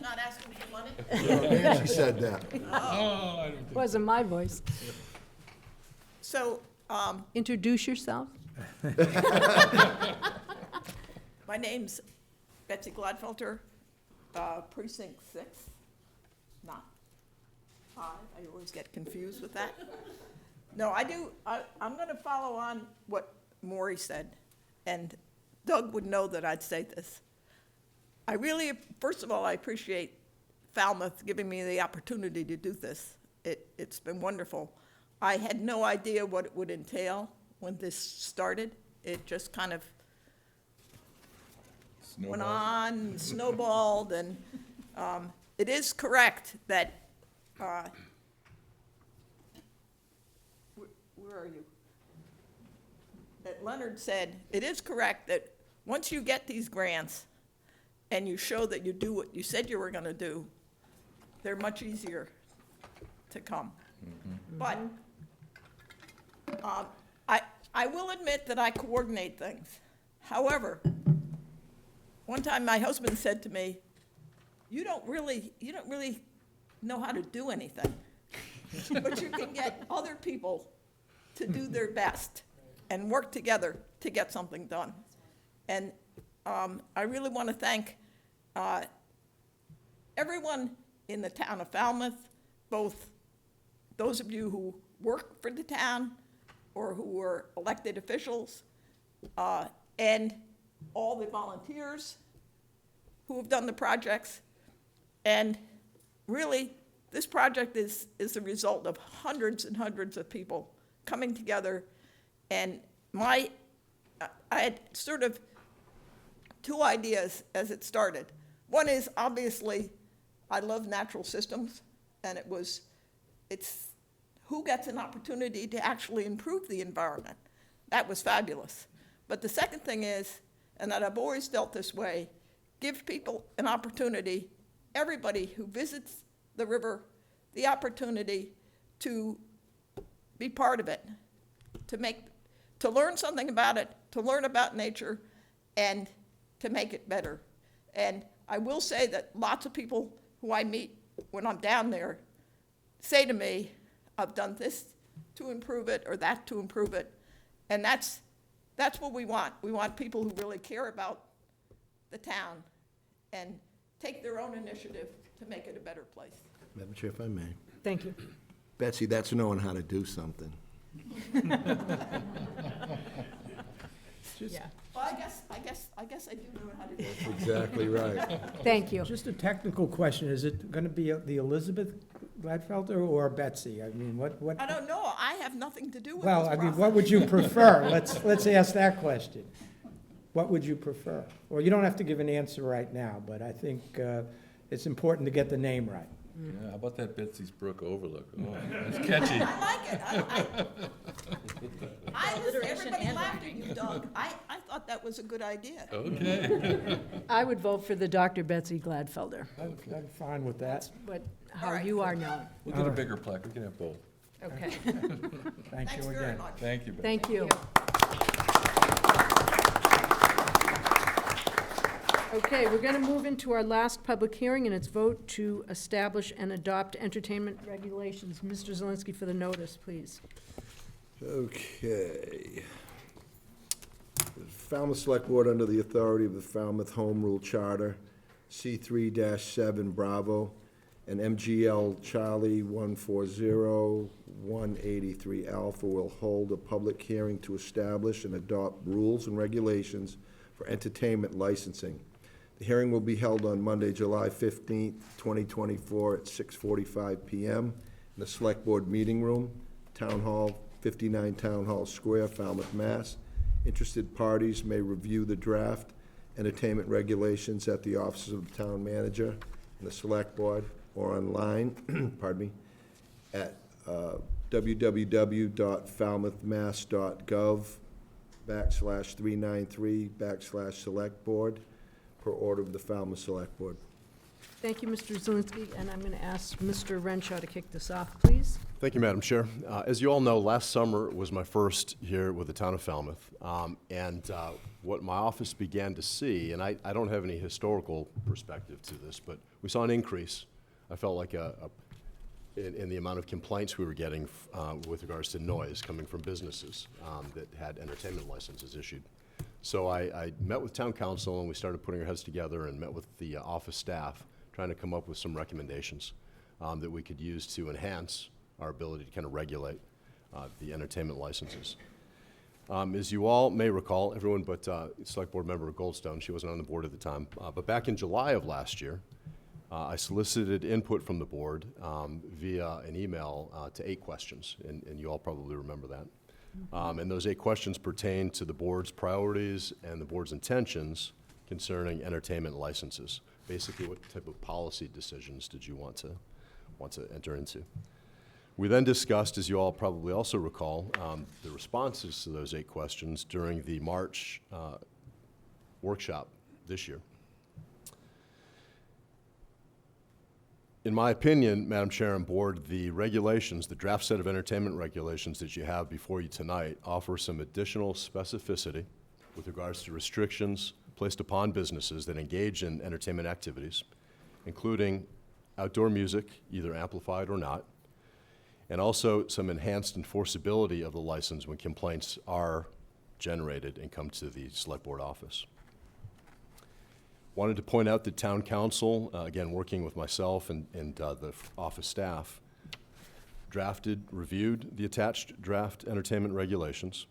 Not asking for money? Nancy said that. Wasn't my voice. So, Introduce yourself. my name's Betsy Gladfelter, Precinct 6, not 5. I always get confused with that. No, I'm going to follow on what Maury said, and Doug would know that I'd say this. First of all, I appreciate Falmouth giving me the opportunity to do this. It's been wonderful. I had no idea what it would entail when this started. It just kind of went on, snowballed, and it is correct that, where are you? That Leonard said, it is correct that once you get these grants and you show that you do what you said you were going to do, they're much easier to come. But I will admit that I coordinate things. However, one time my husband said to me, you don't really know how to do anything, but you can get other people to do their best and work together to get something done. And I really want to thank everyone in the town of Falmouth, both those of you who work for the town or who were elected officials, and all the volunteers who have done the projects. And really, this project is the result of hundreds and hundreds of people coming together. And I had sort of two ideas as it started. One is, obviously, I love natural systems, and it's who gets an opportunity to actually improve the environment. That was fabulous. But the second thing is, and that I've always dealt this way, give people an opportunity, everybody who visits the river, the opportunity to be part of it, to learn something about it, to learn about nature, and to make it better. And I will say that lots of people who I meet when I'm down there say to me, I've done this to improve it or that to improve it. And that's what we want. We want people who really care about the town and take their own initiative to make it a better place. Madam Chair, if I may. Thank you. Betsy, that's knowing how to do something. Yeah. Well, I guess I do know how to do it. Exactly right. Thank you. Just a technical question, is it going to be the Elizabeth Gladfelder or Betsy? I mean, what? I don't know. I have nothing to do with Well, this I mean, process. what would you prefer? Let's ask that question. What would you prefer? Well, you don't have to give an answer right now, but I think it's important to get the name right. Yeah, how about that Betsy's Brook overlook? Oh, that's catchy. I like it. Everybody laughed at you, Doug. I thought that was a good idea. Okay. I would vote for the Dr. Betsy Gladfelder. I'm fine with that. How All right. you are known. We'll get a bigger plaque. We can have both. Okay. Thank Thanks you very again. much. Thank you, Betsy. Thank you. Okay, we're going to move into our last public hearing, and it's vote to establish and adopt entertainment regulations. Mr. Zelinski for the notice, please. Okay. The Falmouth Select Board, under the authority of the Falmouth Home Rule Charter, C3-7 Bravo, and MGL Charlie 140-183 Alpha, will hold a public hearing to establish and adopt rules and regulations for entertainment licensing. The hearing will be held on Monday, July 15th, 2024, at 6:45 p.m. in the Select Board Meeting Room, Town Hall, 59 Town Hall Square, Falmouth, Mass. Interested parties may review the draft entertainment regulations at the offices of the Town Manager and the Select Board, or online, pardon me, at www.falmouthmass.gov/393/Select Board, per order of the Falmouth Select Board. Thank you, Mr. Zelinski, and I'm going to ask Mr. Renshaw to kick this off, please. Thank you, Madam Chair. As you all know, last summer was my first here with the town of Falmouth. What my office began to see, and I don't have any historical perspective to this, but we saw an increase. I felt like in the amount of complaints we were getting with regards to noise coming from businesses that had entertainment licenses issued. So I met with town council, and we started putting our heads together and met with the office staff, trying to come up with some recommendations that we could use to enhance our ability to kind of regulate the entertainment licenses. As you all may recall, everyone but Select Board Member Goldstone, she wasn't on the board at the time, but back in July of last year, I solicited input from the board via an email to 8 questions, and you all probably remember that. And those 8 questions pertain to the board's priorities and the board's intentions concerning entertainment licenses. Basically, what type of policy decisions did you want to enter into? We then discussed, as you all probably also recall, the responses to those 8 questions during the March workshop this year. In my opinion, Madam Chair and Board, the regulations, the draft set of entertainment regulations that you have before you tonight offer some additional specificity with regards to restrictions placed upon businesses that engage in entertainment activities, including outdoor music, either amplified or not, and also some enhanced enforceability of the license when complaints are generated and come to the Select Board office. Wanted to point out that Town Council, again, working with myself and the office staff, reviewed the attached draft entertainment regulations.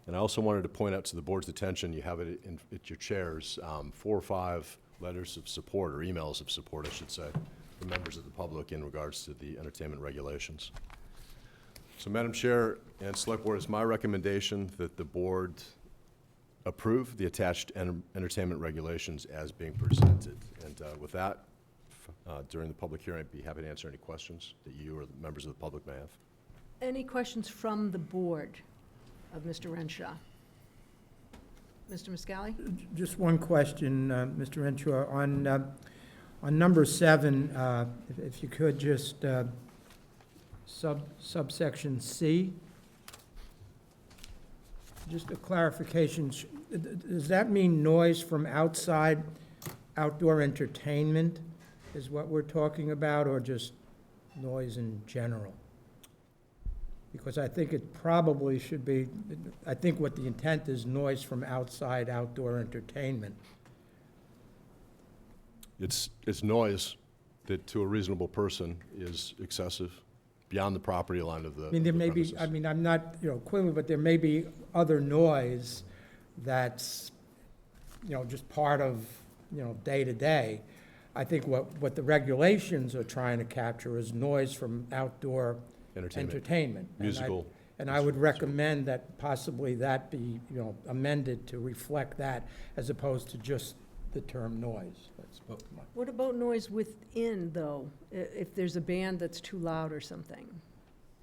And I also wanted to point out to the board's attention, you have it at your chairs, 4 or 5 letters of support, or emails of support, I should say, from members of the public in regards to the entertainment regulations. So, Madam Chair and Select Board, it's my recommendation that the board approve the attached entertainment regulations as being presented. And with that, during the public hearing, I'd be happy to answer any questions that you or the members of the public may have. Any questions from the board of Mr. Renshaw? Mr. Muscali? Just one question, Mr. Renshaw. On number 7, if you could just subsection C, just a clarification. Does that mean noise from outside outdoor entertainment is what we're talking about, or just noise in general? Because I think it probably should be, I think what the intent is noise from outside outdoor entertainment. It's noise that to a reasonable person is excessive, beyond the property line of the I mean, there may be, premises. I mean, I'm not, quibbling, but there may be other noise that's, just part of, day to day. I think what the regulations are trying to capture is noise from outdoor entertainment. Musical. And I would recommend that possibly that be, amended to reflect that as opposed to just the term noise. What about noise within, though, if there's a band that's too loud or something?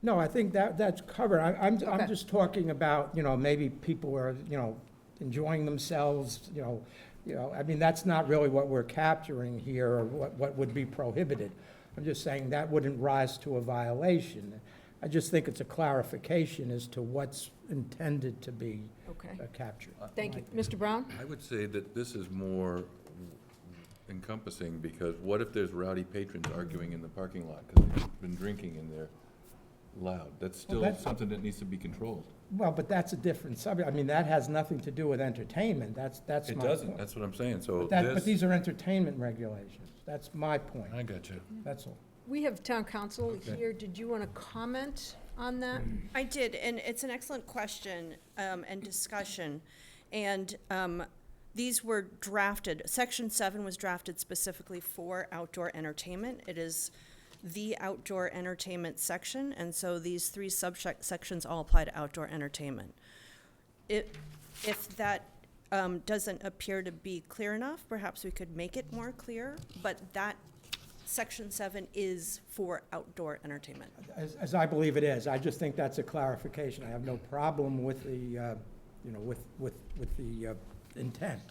No, I think that's covered. I'm Okay. just talking about, maybe people are, enjoying themselves, I mean, that's not really what we're capturing here, or what would be prohibited. I'm just saying that wouldn't rise to a violation. I just think it's a clarification as to what's intended to be Okay. captured. Thank you. Mr. Brown? I would say that this is more encompassing, because what if there's rowdy patrons arguing in the parking lot because they've been drinking and they're loud? That's still something that needs to be controlled. Well, but that's a different subject. I mean, that has nothing to do with entertainment. That's my point. It doesn't, that's what I'm saying, so But these are entertainment regulations. That's my point. I got you. That's all. We have town council here. Did you want to comment on that? I did, and it's an excellent question and discussion. And these were drafted, Section 7 was drafted specifically for outdoor entertainment. It is the outdoor entertainment section, and so these 3 subsections all apply to outdoor entertainment. If that doesn't appear to be clear enough, perhaps we could make it more clear, but that Section 7 is for outdoor entertainment. As I believe it is. I just think that's a clarification. I have no problem with the, with the intent.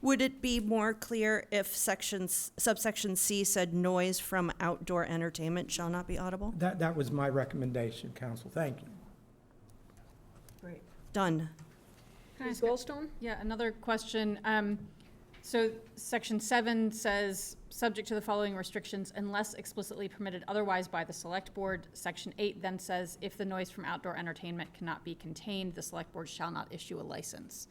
Would it be more clear if subsection C said noise from outdoor entertainment shall not be audible? That was my recommendation, counsel. Thank you. Great. Done. Can I Ms. ask Goldstone? Yeah, another question. So Section 7 says, subject to the following restrictions unless explicitly permitted otherwise by the Select Board. Section 8 then says, if the noise from outdoor entertainment cannot be contained, the Select Board shall not issue a license.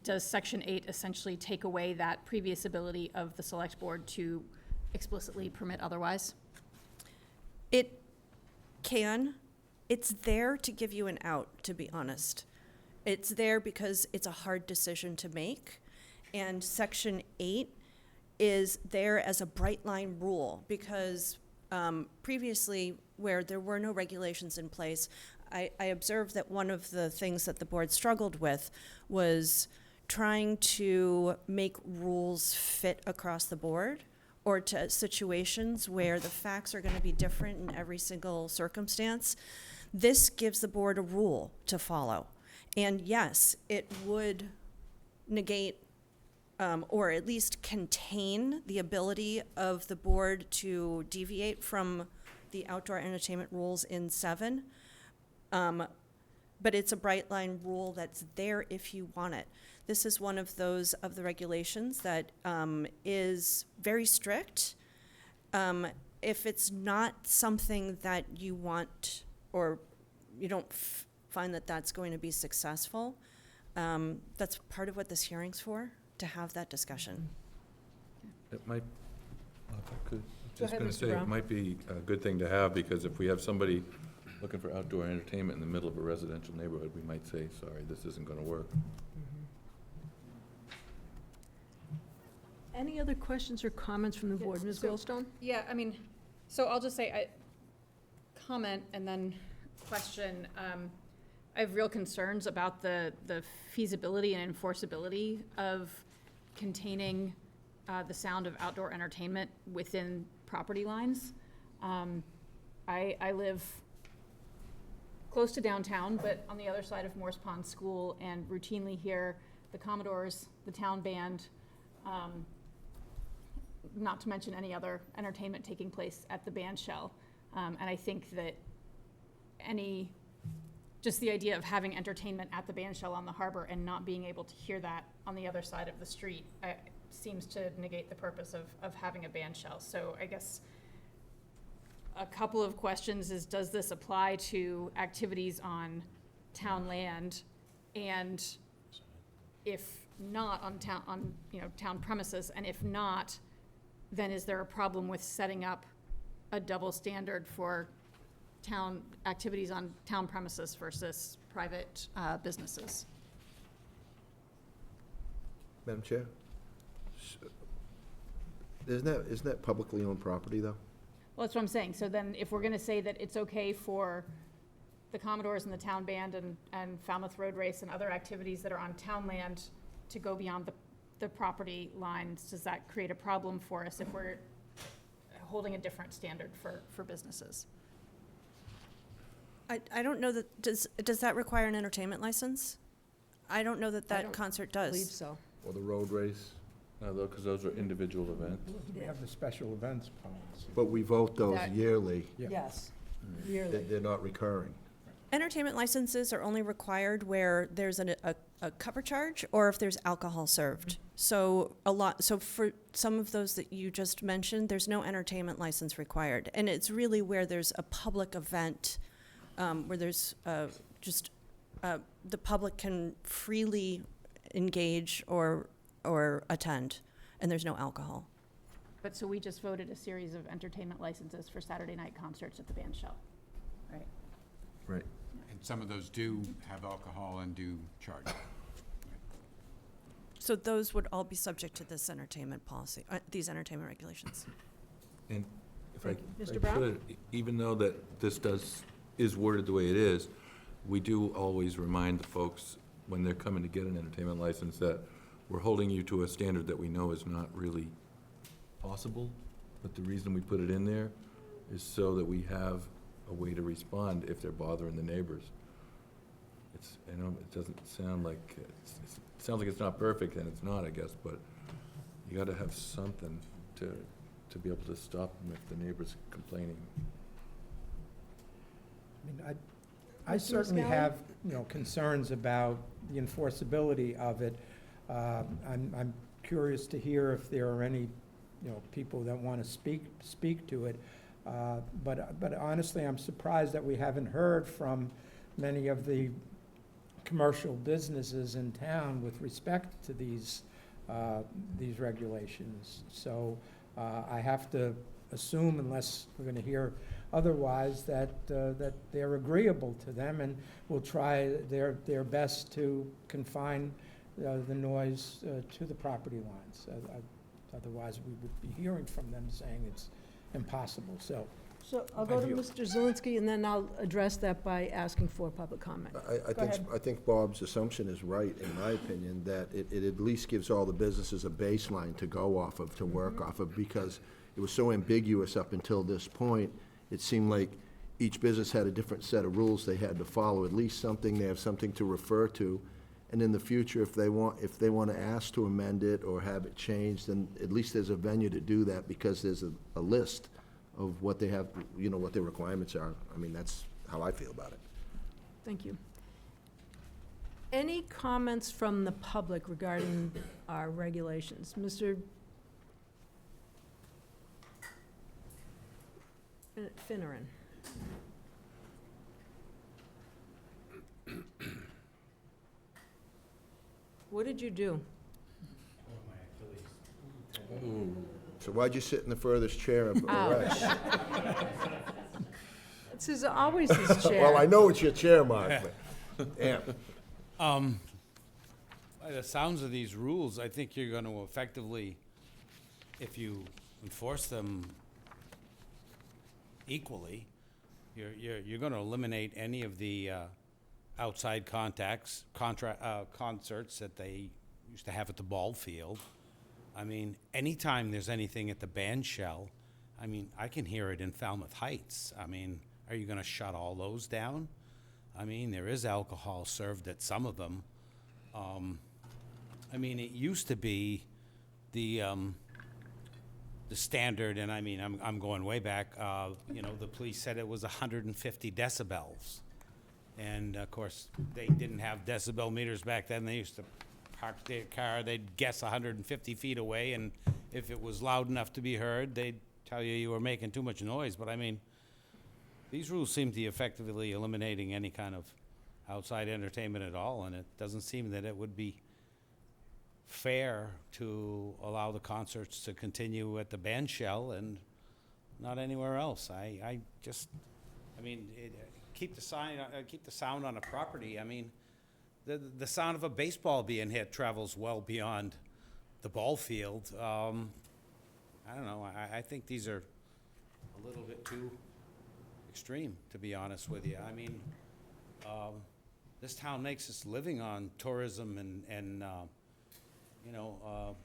Does Section 8 essentially take away that previous ability of the Select Board to explicitly permit otherwise? It can. It's there to give you an out, to be honest. It's there because it's a hard decision to make. And Section 8 is there as a bright line rule because previously, where there were no regulations in place, I observed that one of the things that the board struggled with was trying to make rules fit across the board or to situations where the facts are going to be different in every single circumstance. This gives the board a rule to follow. And yes, it would negate or at least contain the ability of the board to deviate from the outdoor entertainment rules in 7. But it's a bright line rule that's there if you want it. This is one of those of the regulations that is very strict. If it's not something that you want or you don't find that that's going to be successful, that's part of what this hearing's for, to have that discussion. It might, if I could, Go just ahead, gonna Mr. say, it Brown. might be a good thing to have, because if we have somebody looking for outdoor entertainment in the middle of a residential neighborhood, we might say, sorry, this isn't gonna work. Any other questions or comments from the board? Ms. so- Goldstone? Yeah, I mean, so I'll just say, comment and then question. I have real concerns about the feasibility and enforceability of containing the sound of outdoor entertainment within property lines. I live close to downtown, but on the other side of Morse Pond School, and routinely hear the Commodores, the town band, not to mention any other entertainment taking place at the band shell. And I think that just the idea of having entertainment at the band shell on the harbor and not being able to hear that on the other side of the street seems to negate the purpose of having a band shell. So I guess a couple of questions is, does this apply to activities on town land? And if not on town premises, and if not, then is there a problem with setting up a double standard for town activities on town premises versus private businesses? Madam Chair? Isn't that publicly owned property, though? Well, that's what I'm saying. So then if we're gonna say that it's okay for the Commodores and the town band and Falmouth Road Race and other activities that are on town land to go beyond the property lines, does that create a problem for us if we're holding a different standard for businesses? I don't know that, does that require an entertainment license? I don't know that I that don't concert does. believe so. Or the road race? No, though, because those are individual events. We have the special events policy. But we vote those That- yearly. Yeah. Yes, They're yearly. they're not recurring. Entertainment licenses are only required where there's a cover charge or if there's alcohol served. So for some of those that you just mentioned, there's no entertainment license required. And it's really where there's a public event, where there's the public can freely engage or attend, and there's no alcohol. But so we just voted a series of entertainment licenses for Saturday night concerts at the band shell, right? Right. And some of those do have alcohol and do charge. So those would all be subject to this entertainment policy, these entertainment regulations. And if I Mr. Brown? could, even though that this is worded the way it is, we do always remind the folks when they're coming to get an entertainment license that we're holding you to a standard that we know is not really possible, but the reason we put it in there is so that we have a way to respond if they're bothering the neighbors. It doesn't sound like, it sounds like it's not perfect, and it's not, I guess, but you gotta have something to be able to stop them if the neighbor's complaining. I mean, I certainly Scally? have, concerns about the enforceability of it. I'm curious to hear if there are any, people that want to speak to it. But honestly, I'm surprised that we haven't heard from many of the commercial businesses in town with respect to these regulations. So I have to assume, unless we're going to hear otherwise, that they're agreeable to them, and will try their best to confine the noise to the property lines. Otherwise, we would be hearing from them saying it's impossible. So So I'll go to Mr. Zelinski, and then I'll address that by asking for public comment. I think Bob's assumption is right, in my opinion, that it at least gives all the businesses a baseline to go off of, to work off of, because it was so ambiguous up until this point. It seemed like each business had a different set of rules they had to follow, at least something, they have something to refer to. And in the future, if they want to ask to amend it or have it changed, then at least there's a venue to do that, because there's a list of what they have, you know, what their requirements are. I mean, that's how I feel about it. Thank you. Any comments from the public regarding our regulations? Mr. Finneran. What did you do? So why'd you sit in the furthest chair of the rest? This is always his chair. Well, I know it's your chair, Mark, but, yeah. By the sounds of these rules, I think you're going to effectively, if you enforce them equally, you're going to eliminate any of the outside concerts that they used to have at the ball field. I mean, anytime there's anything at the band shell, I mean, I can hear it in Falmouth Heights. I mean, are you going to shut all those down? I mean, there is alcohol served at some of them. I mean, it used to be the standard, and I mean, I'm going way back, you know, the police said it was 150 decibels. And of course, they didn't have decibel meters back then. They used to park their car, they'd guess 150 feet away, and if it was loud enough to be heard, they'd tell you you were making too much noise. But I mean, these rules seem to be effectively eliminating any kind of outside entertainment at all, and it doesn't seem that it would be fair to allow the concerts to continue at the band shell and not anywhere else. I mean, keep the sound on a property. I mean, the sound of a baseball being hit travels well beyond the ball field. I don't know. I think these are a little bit too extreme, to be honest with you. I mean, this town makes its living on tourism and you know,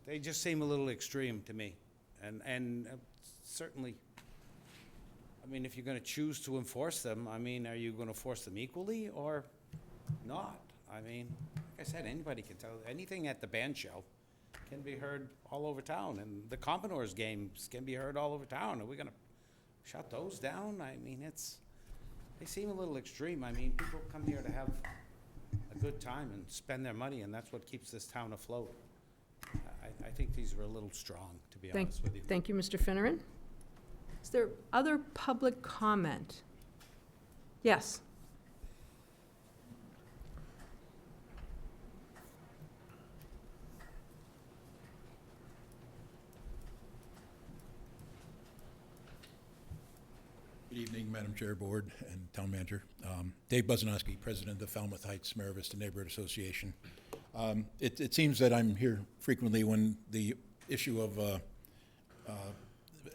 they just seem a little extreme to me. And certainly, I mean, if you're going to choose to enforce them, I mean, are you going to force them equally or not? I mean, like I said, anybody can tell. Anything at the band shell can be heard all over town, and the Commodores games can be heard all over town. Are we going to shut those down? I mean, they seem a little extreme. I mean, people come here to have a good time and spend their money, and that's what keeps this town afloat. I think these are a little strong, to be honest with you. Thank you, Mr. Finneran. Is there other public comment? Yes. Good evening, Madam Chair, Board, and Town Manager. Dave Buzanowski, President of the Falmouth Heights Mayor Vista Neighborhood Association. It seems that I'm here frequently when the issue of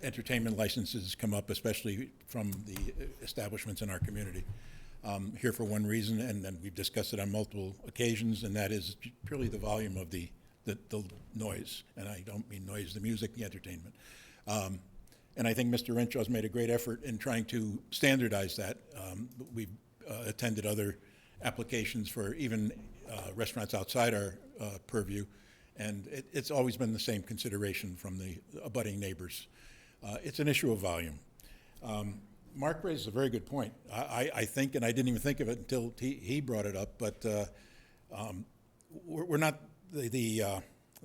entertainment licenses come up, especially from the establishments in our community. Here for one reason, and then we've discussed it on multiple occasions, and that is purely the volume of the noise. And I don't mean noise, the music, the entertainment. And I think Mr. Renshaw's made a great effort in trying to standardize that. We've attended other applications for even restaurants outside our purview, and it's always been the same consideration from the abutting neighbors. It's an issue of volume. Mark raises a very good point. I think, and I didn't even think of it until he brought it up, but we're not the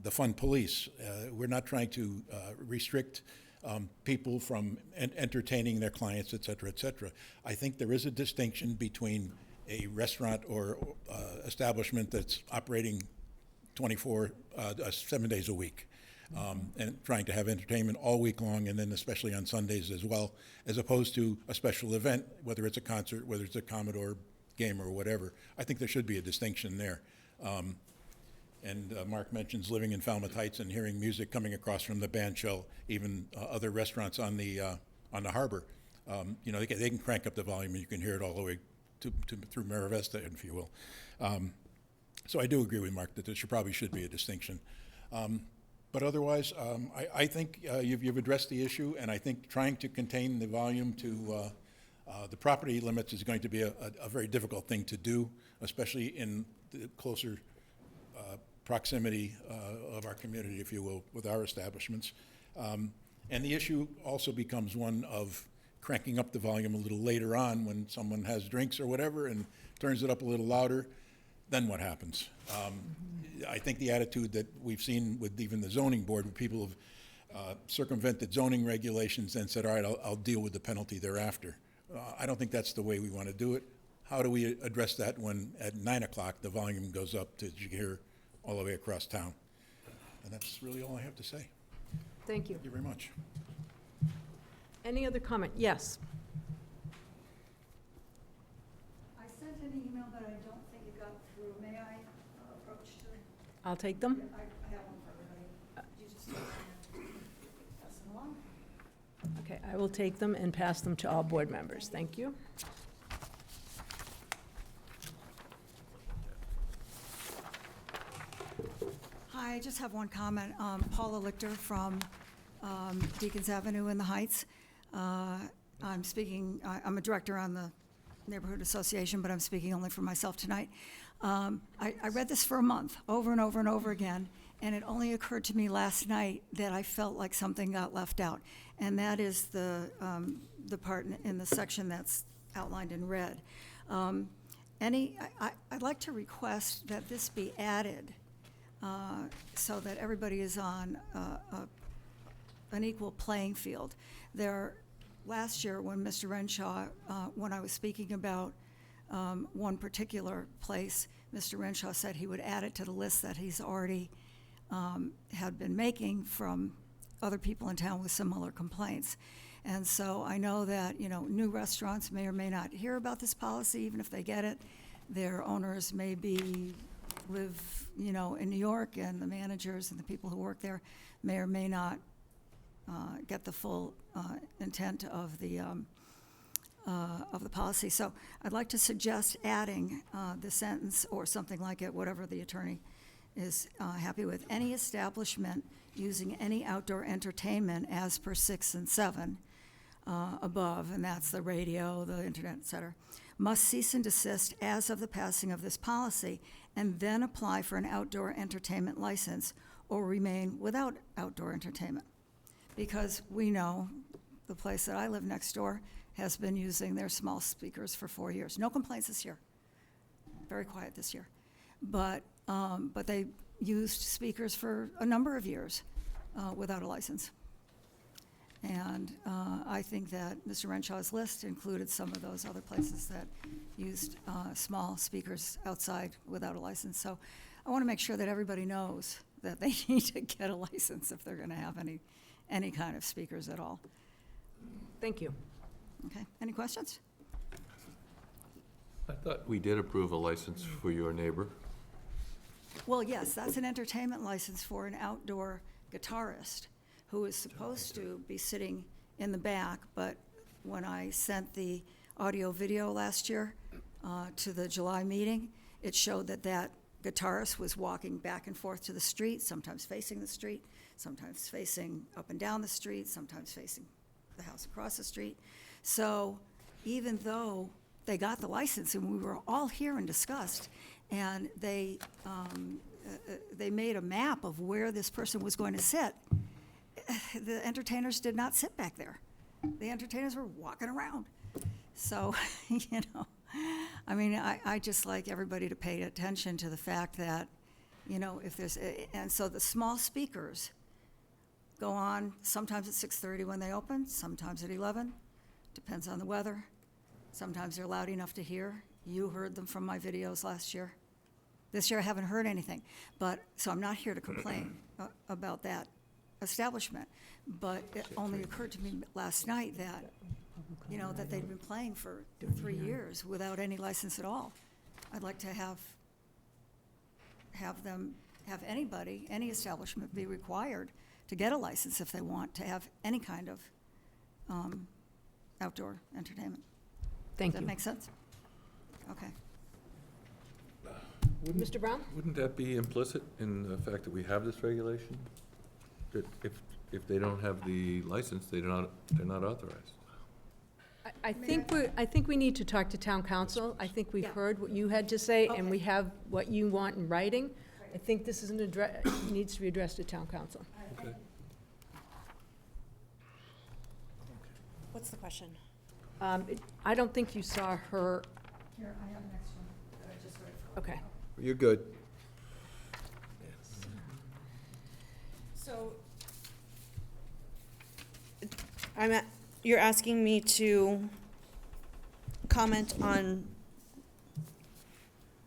fun police. We're not trying to restrict people from entertaining their clients, et cetera, et cetera. I think there is a distinction between a restaurant or establishment that's operating 7 days a week, and trying to have entertainment all week long, and then especially on Sundays as well, as opposed to a special event, whether it's a concert, whether it's a Commodore game or whatever. I think there should be a distinction there. And Mark mentions living in Falmouth Heights and hearing music coming across from the band shell, even other restaurants on the harbor. You know, they can crank up the volume and you can hear it all the way through Mara Vesta, if you will. So I do agree with Mark that there probably should be a distinction. But otherwise, I think you've addressed the issue, and I think trying to contain the volume to the property limits is going to be a very difficult thing to do, especially in the closer proximity of our community, if you will, with our establishments. And the issue also becomes one of cranking up the volume a little later on when someone has drinks or whatever and turns it up a little louder. Then what happens? I think the attitude that we've seen with even the zoning board, where people have circumvented zoning regulations and said, all right, I'll deal with the penalty thereafter. I don't think that's the way we want to do it. How do we address that when at 9 o'clock the volume goes up to, you hear, all the way across town? And that's really all I have to say. Thank you. Thank you very much. Any other comment? Yes. I sent an email that I don't think it got through. May I approach to? I'll take them. I have one for everybody. You just pass them along. Okay, I will take them and pass them to all board members. Thank you. Hi, I just have one comment. Paula Lichter from Deacons Avenue in the Heights. I'm speaking, I'm a director on the Neighborhood Association, but I'm speaking only for myself tonight. I read this for a month, over and over and over again, and it only occurred to me last night that I felt like something got left out, and that is the part in the section that's outlined in red. I'd like to request that this be added so that everybody is on an equal playing field. Last year, when Mr. Renshaw, when I was speaking about one particular place, Mr. Renshaw said he would add it to the list that he's already had been making from other people in town with similar complaints. And so I know that, you know, new restaurants may or may not hear about this policy, even if they get it. Their owners may live, you know, in New York, and the managers and the people who work there may or may not get the full intent of the policy. So I'd like to suggest adding the sentence or something like it, whatever the attorney is happy with. Any establishment using any outdoor entertainment as per 6 and 7 above, and that's the radio, the internet, et cetera, must cease and desist as of the passing of this policy, and then apply for an outdoor entertainment license or remain without outdoor entertainment. Because we know the place that I live next door has been using their small speakers for 4 years. No complaints this year. Very quiet this year. But they used speakers for a number of years without a license. And I think that Mr. Renshaw's list included some of those other places that used small speakers outside without a license. So I want to make sure that everybody knows that they need to get a license if they're going to have any kind of speakers at all. Thank you. Okay, any questions? I thought we did approve a license for your neighbor. Well, yes, that's an entertainment license for an outdoor guitarist who is supposed to be sitting in the back, but when I sent the audio video last year to the July meeting, it showed that guitarist was walking back and forth to the street, sometimes facing the street, sometimes facing up and down the street, sometimes facing the house across the street. So even though they got the license and we were all here and discussed, and they made a map of where this person was going to sit, the entertainers did not sit back there. The entertainers were walking around. So, you know, I mean, I just like everybody to pay attention to the fact that, you know, if there's, and so the small speakers go on sometimes at 6:30 when they open, sometimes at 11, depends on the weather. Sometimes they're loud enough to hear. You heard them from my videos last year. This year I haven't heard anything, but, so I'm not here to complain about that establishment, but it only occurred to me last night that, you know, that they'd been playing for 3 years without any license at all. I'd like to have them have anybody, any establishment be required to get a license if they want to have any kind of outdoor entertainment. Thank Does you. that make sense? Okay. Mr. Brown? Wouldn't that be implicit in the fact that we have this regulation? That if they don't have the license, they're not authorized? I think we need to talk to town council. I think we've Yeah. heard what you had to say, and Okay. we have what you want in writing. I think this is needs to be addressed to town council. Okay. What's the question? I don't think you saw her, Here, I have an extra one that I just read. okay. You're good. So, you're asking me to comment on,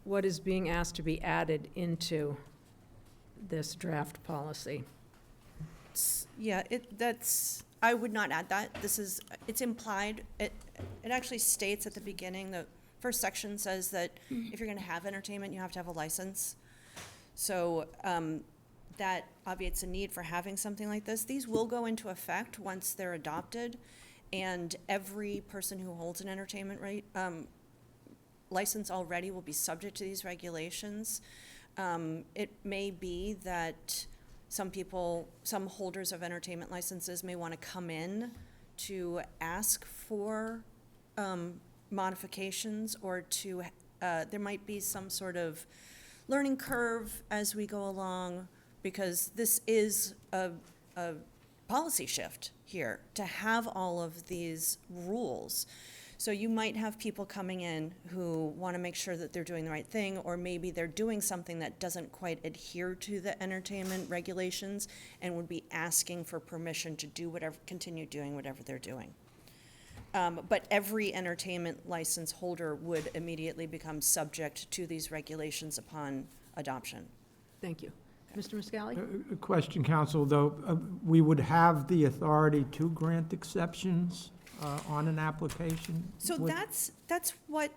What is being asked to be added into this draft policy? yeah, I would not add that. It's implied. It actually states at the beginning, the first section says that if you're gonna have entertainment, you have to have a license. So, that obviates a need for having something like this. These will go into effect once they're adopted, and every person who holds an entertainment license already will be subject to these regulations. It may be that some holders of entertainment licenses may want to come in to ask for modifications, or there might be some sort of learning curve as we go along, because this is a policy shift here, to have all of these rules. So you might have people coming in who want to make sure that they're doing the right thing, or maybe they're doing something that doesn't quite adhere to the entertainment regulations and would be asking for permission to continue doing whatever they're doing. But every entertainment license holder would immediately become subject to these regulations upon adoption. Thank you. Mr. Muscally? A question, counsel, though, we would have the authority to grant exceptions on an application? So that's what,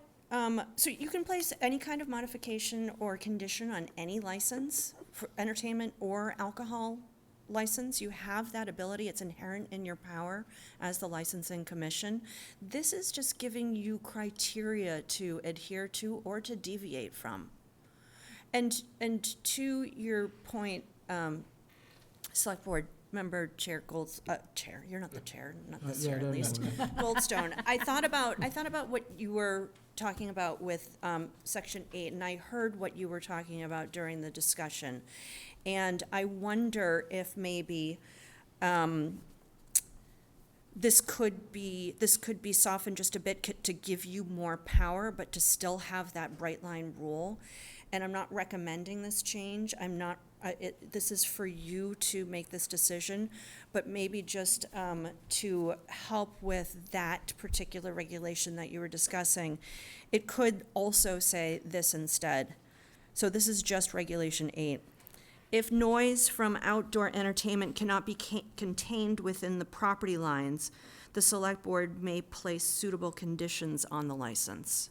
so you can place any kind of modification or condition on any license, for entertainment or alcohol license. You have that ability. It's inherent in your power as the licensing commission. This is just giving you criteria to adhere to or to deviate from. And to your point, Select Board Member Chair Chair, you're not the chair, not this year at least, Goldstone. I thought about what you were talking about with Section 8, and I heard what you were talking about during the discussion. And I wonder if maybe this could be softened just a bit to give you more power, but to still have that bright line rule. And I'm not recommending this change. This is for you to make this decision, but maybe just to help with that particular regulation that you were discussing, it could also say this instead. So this is just Regulation 8. If noise from outdoor entertainment cannot be contained within the property lines, the Select Board may place suitable conditions on the license.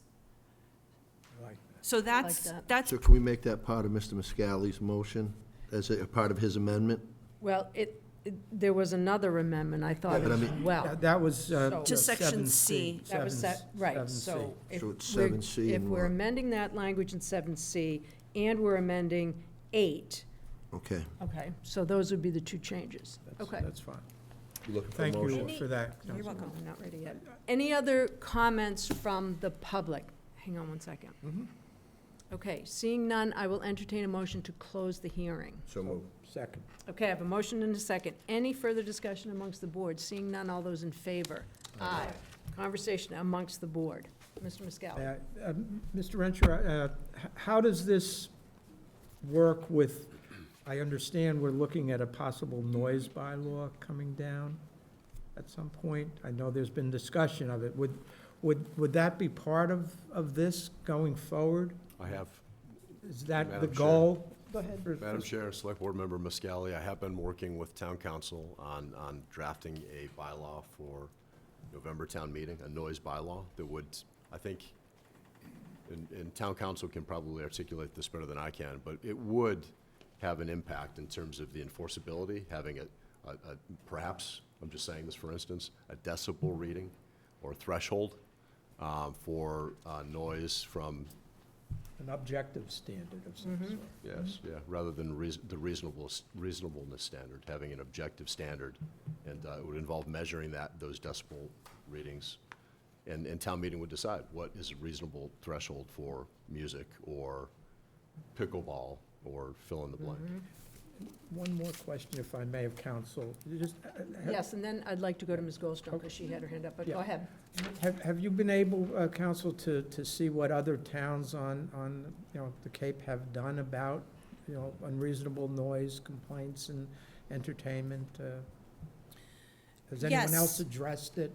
So that's. So can we make that part of Mr. Muscally's motion as a part of his amendment? Well, there was another amendment, I thought, but I as mean- well. That was To Section C. That was right, so if So it's we're, 7C if and we're what? amending that language in 7C, and we're amending 8, Okay. okay, so those would be the two changes. Okay. That's fine. You looking for a Thank motion? you for that. You're Counsel. welcome. I'm not ready yet. Any other comments from the public? Hang on one second. Okay, seeing none, I will entertain a motion to close the hearing. So move. Second. Okay, I have a motion and a second. Any further discussion amongst the board? Seeing none, all those in favor? Aye. Conversation amongst the board. Mr. Muscally? Mr. Renshaw, how does this work with, I understand we're looking at a possible noise bylaw coming down at some point. I know there's been discussion of it. Would that be part of this going forward? I have, Is that the Madam Chair. goal? Go ahead. Madam Chair, Select Board Member Muscally, I have been working with Town Council on drafting a bylaw for November town meeting, a noise bylaw that would, I think, and Town Council can probably articulate this better than I can, but it would have an impact in terms of the enforceability, having perhaps, I'm just saying this for instance, a decibel reading or threshold for noise from, An objective standard of some sort. yes, yeah, rather than the reasonableness standard, having an objective standard. And it would involve measuring those decibel readings. And town meeting would decide what is a reasonable threshold for music or pickleball or fill in the blank. One more question, if I may, of council. Yes, and then I'd like to go to Ms. Goldstone, because she had her hand up, but go Yeah. ahead. Have you been able, council, to see what other towns on, the Cape have done about, unreasonable noise complaints and entertainment? Has anyone Yes. else addressed it?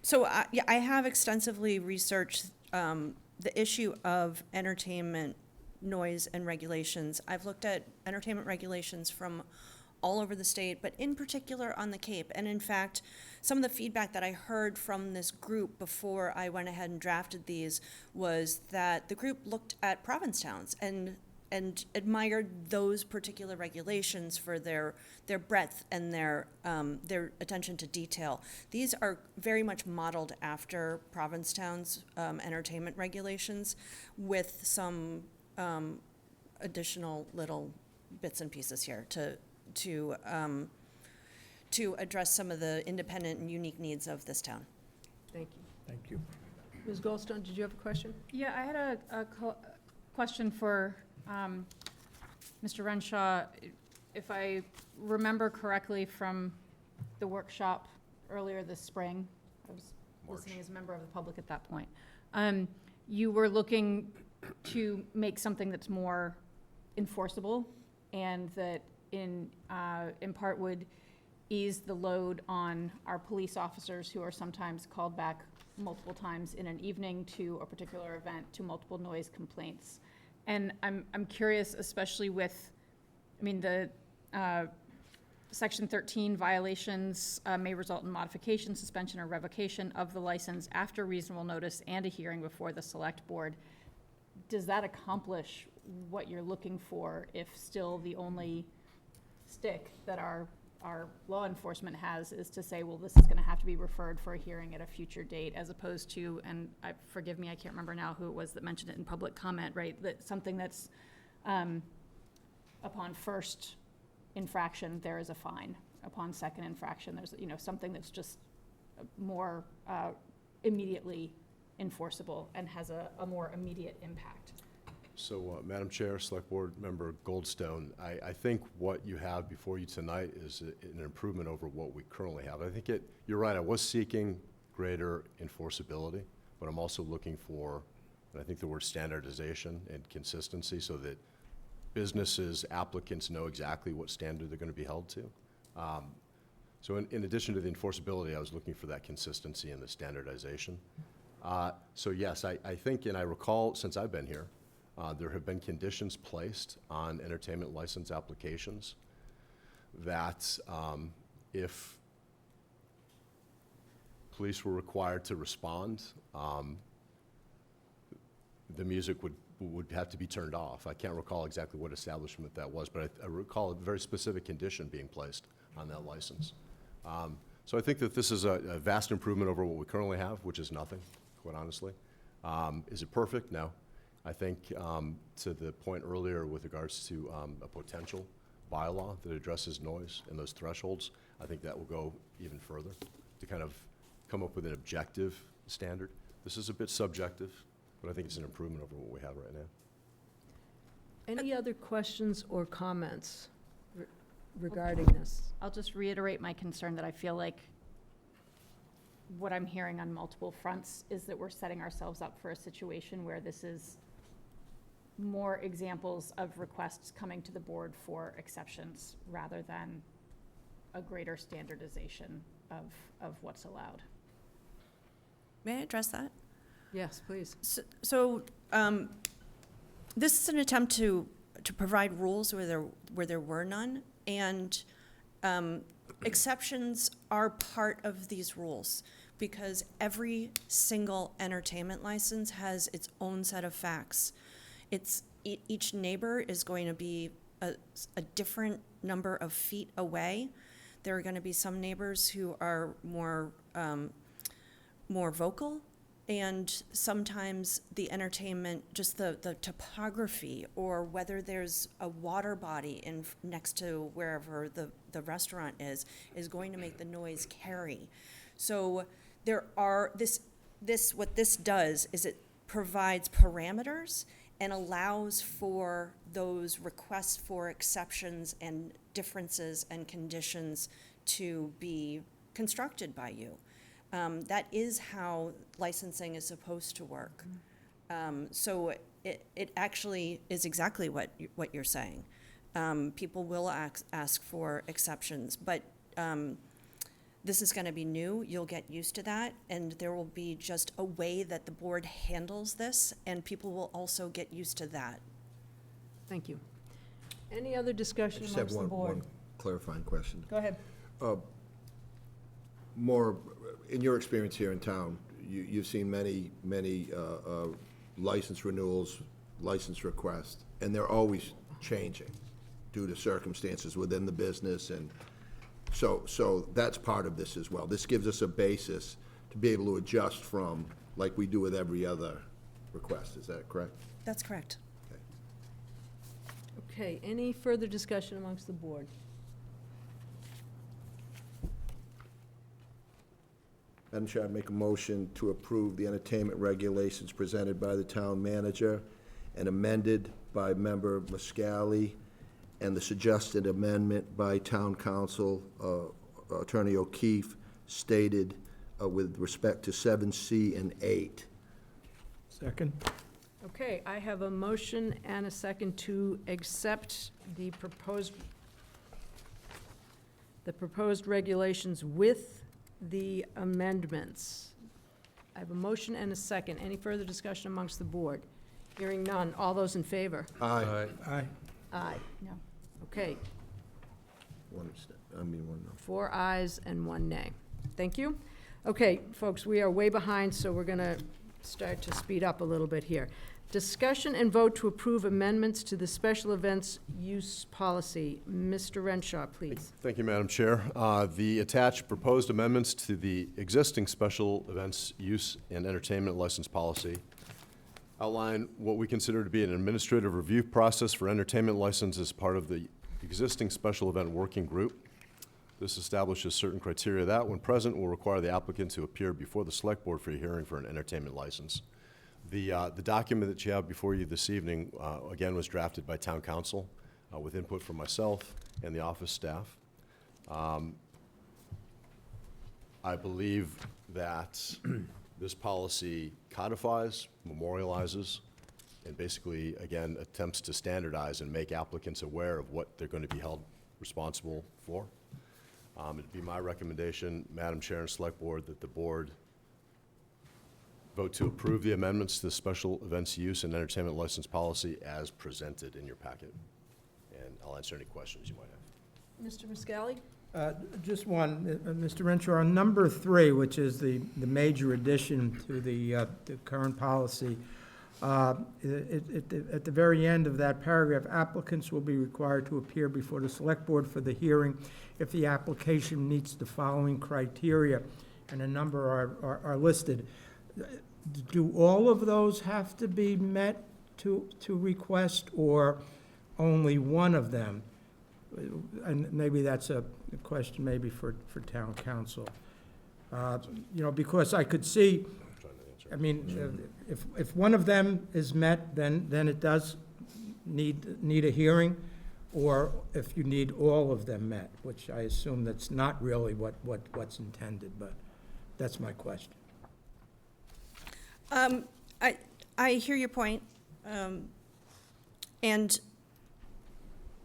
So, yeah, I have extensively researched the issue of entertainment noise and regulations. I've looked at entertainment regulations from all over the state, but in particular on the Cape. And in fact, some of the feedback that I heard from this group before I went ahead and drafted these was that the group looked at province towns and admired those particular regulations for their breadth and their attention to detail. These are very much modeled after Provincetown's entertainment regulations, with some additional little bits and pieces here to address some of the independent and unique needs of this town. Thank you. Thank you. Ms. Goldstone, did you have a question? Yeah, I had a question for Mr. Renshaw. If I remember correctly from the workshop earlier this spring, I was listening as a member of the public at that point, you were looking to make something that's more enforceable, and that in part would ease the load on our police officers, who are sometimes called back multiple times in an evening to a particular event, to multiple noise complaints. And I'm curious, especially with, the Section 13 violations may result in modification, suspension, or revocation of the license after reasonable notice and a hearing before the select board. Does that accomplish what you're looking for if still the only stick that our law enforcement has is to say, well, this is gonna have to be referred for a hearing at a future date, as opposed to, and forgive me, I can't remember now who it was that mentioned it in public comment, right? That something that's, upon first infraction, there is a fine. Upon second infraction, there's, something that's just more immediately enforceable and has a more immediate impact. So, Madam Chair, Select Board Member Goldstone, I think what you have before you tonight is an improvement over what we currently have. I think you're right, I was seeking greater enforceability, but I'm also looking for, and I think the word standardization and consistency, so that businesses, applicants know exactly what standard they're going to be held to. So in addition to the enforceability, I was looking for that consistency and the standardization. So yes, I think, and I recall since I've been here, there have been conditions placed on entertainment license applications that if police were required to respond, the music would have to be turned off. I can't recall exactly what establishment that was, but I recall a very specific condition being placed on that license. So I think that this is a vast improvement over what we currently have, which is nothing, quite honestly. Is it perfect? No. I think to the point earlier with regards to a potential bylaw that addresses noise and those thresholds, I think that will go even further to kind of come up with an objective standard. This is a bit subjective, but I think it's an improvement over what we have right now. Any other questions or comments regarding this? I'll just reiterate my concern that I feel like what I'm hearing on multiple fronts is that we're setting ourselves up for a situation where this is more examples of requests coming to the board for exceptions rather than a greater standardization of what's allowed. May I address that? Yes, please. So this is an attempt to provide rules where there were none, and exceptions are part of these rules, because every single entertainment license has its own set of facts. Each neighbor is going to be a different number of feet away. There are going to be some neighbors who are more vocal, and sometimes the entertainment, just the topography, or whether there's a water body next to wherever the restaurant is going to make the noise carry. So there are, what this does is it provides parameters and allows for those requests for exceptions and differences and conditions to be constructed by you. That is how licensing is supposed to work. So it actually is exactly what you're saying. People will ask for exceptions, but this is going to be new. You'll get used to that, and there will be just a way that the board handles this, and people will also get used to that. Thank you. Any other discussion I just have amongst the board? one clarifying question. Go ahead. More, in your experience here in town, you've seen many license renewals, license requests, and they're always changing due to circumstances within the business, and so that's part of this as well. This gives us a basis to be able to adjust from, like we do with every other request. Is that correct? That's correct. Okay, any further discussion amongst the board? Madam Chair, I make a motion to approve the entertainment regulations presented by the town manager and amended by member Muscali, and the suggested amendment by town council, Attorney O'Keefe, stated with respect to 7C and 8. Second? Okay, I have a motion and a second to accept the proposed regulations with the amendments. I have a motion and a second. Any further discussion amongst the board? Hearing none. All those in favor? Aye. Aye. Aye. No. Okay, One no. 4 ayes and 1 nay. Thank you. Okay, folks, we are way behind, so we're going to start to speed up a little bit here. Discussion and vote to approve amendments to the special events use policy. Mr. Renshaw, please. Thank you, Madam Chair. The attached proposed amendments to the existing special events use and entertainment license policy outline what we consider to be an administrative review process for entertainment license as part of the existing special event working group. This establishes certain criteria that, when present, will require the applicant to appear before the select board for a hearing for an entertainment license. The document that you have before you this evening, again, was drafted by town council with input from myself and the office staff. I believe that this policy codifies, memorializes, and basically, again, attempts to standardize and make applicants aware of what they're going to be held responsible for. It'd be my recommendation, Madam Chair and Select Board, that the board vote to approve the amendments to the special events use and entertainment license policy as presented in your packet. And I'll answer any questions you might have. Mr. Muscali? Just one, Mr. Renshaw, on number 3, which is the major addition to the current policy, at the very end of that paragraph, applicants will be required to appear before the select board for the hearing if the application meets the following criteria, and a number are listed. Do all of those have to be met to request, or only one of them? And maybe that's a question maybe for town council. You know, because I could see, I mean, if one of them is met, then it does need a hearing, or if you need all of them met, which I assume that's not really what's intended, but that's my question. I hear your point. And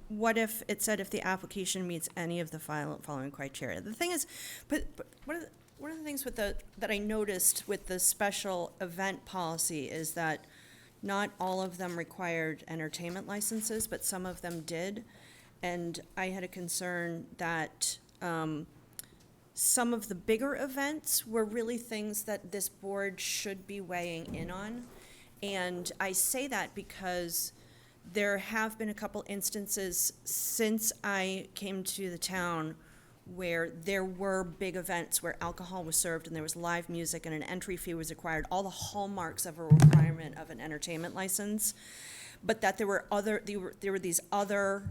what if it said if the application meets any of the following criteria? The thing is, but one of the things that I noticed with the special event policy is that not all of them required entertainment licenses, but some of them did. And I had a concern that some of the bigger events were really things that this board should be weighing in on. And I say that because There have been a couple instances since I came to the town where there were big events where alcohol was served and there was live music and an entry fee was required, all the hallmarks of a requirement of an entertainment license, but that there were these other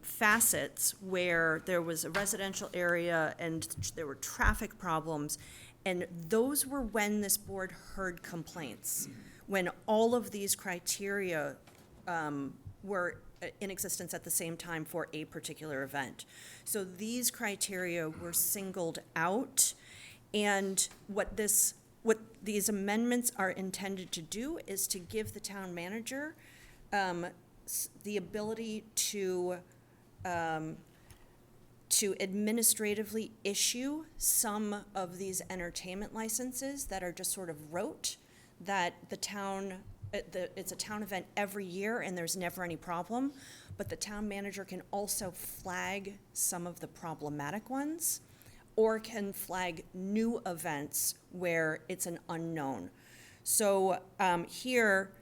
facets where there was a residential area and there were traffic problems, and those were when this board heard complaints, when all of these criteria were in existence at the same time for a particular event. So these criteria were singled out, and what these amendments are intended to do is to give the town manager the ability to administratively issue some of these entertainment licenses that are just sort of rote, that the town, it's a town event every year and there's never any problem, but the town manager can also flag some of the problematic ones, or can flag new events where it's an unknown. So here,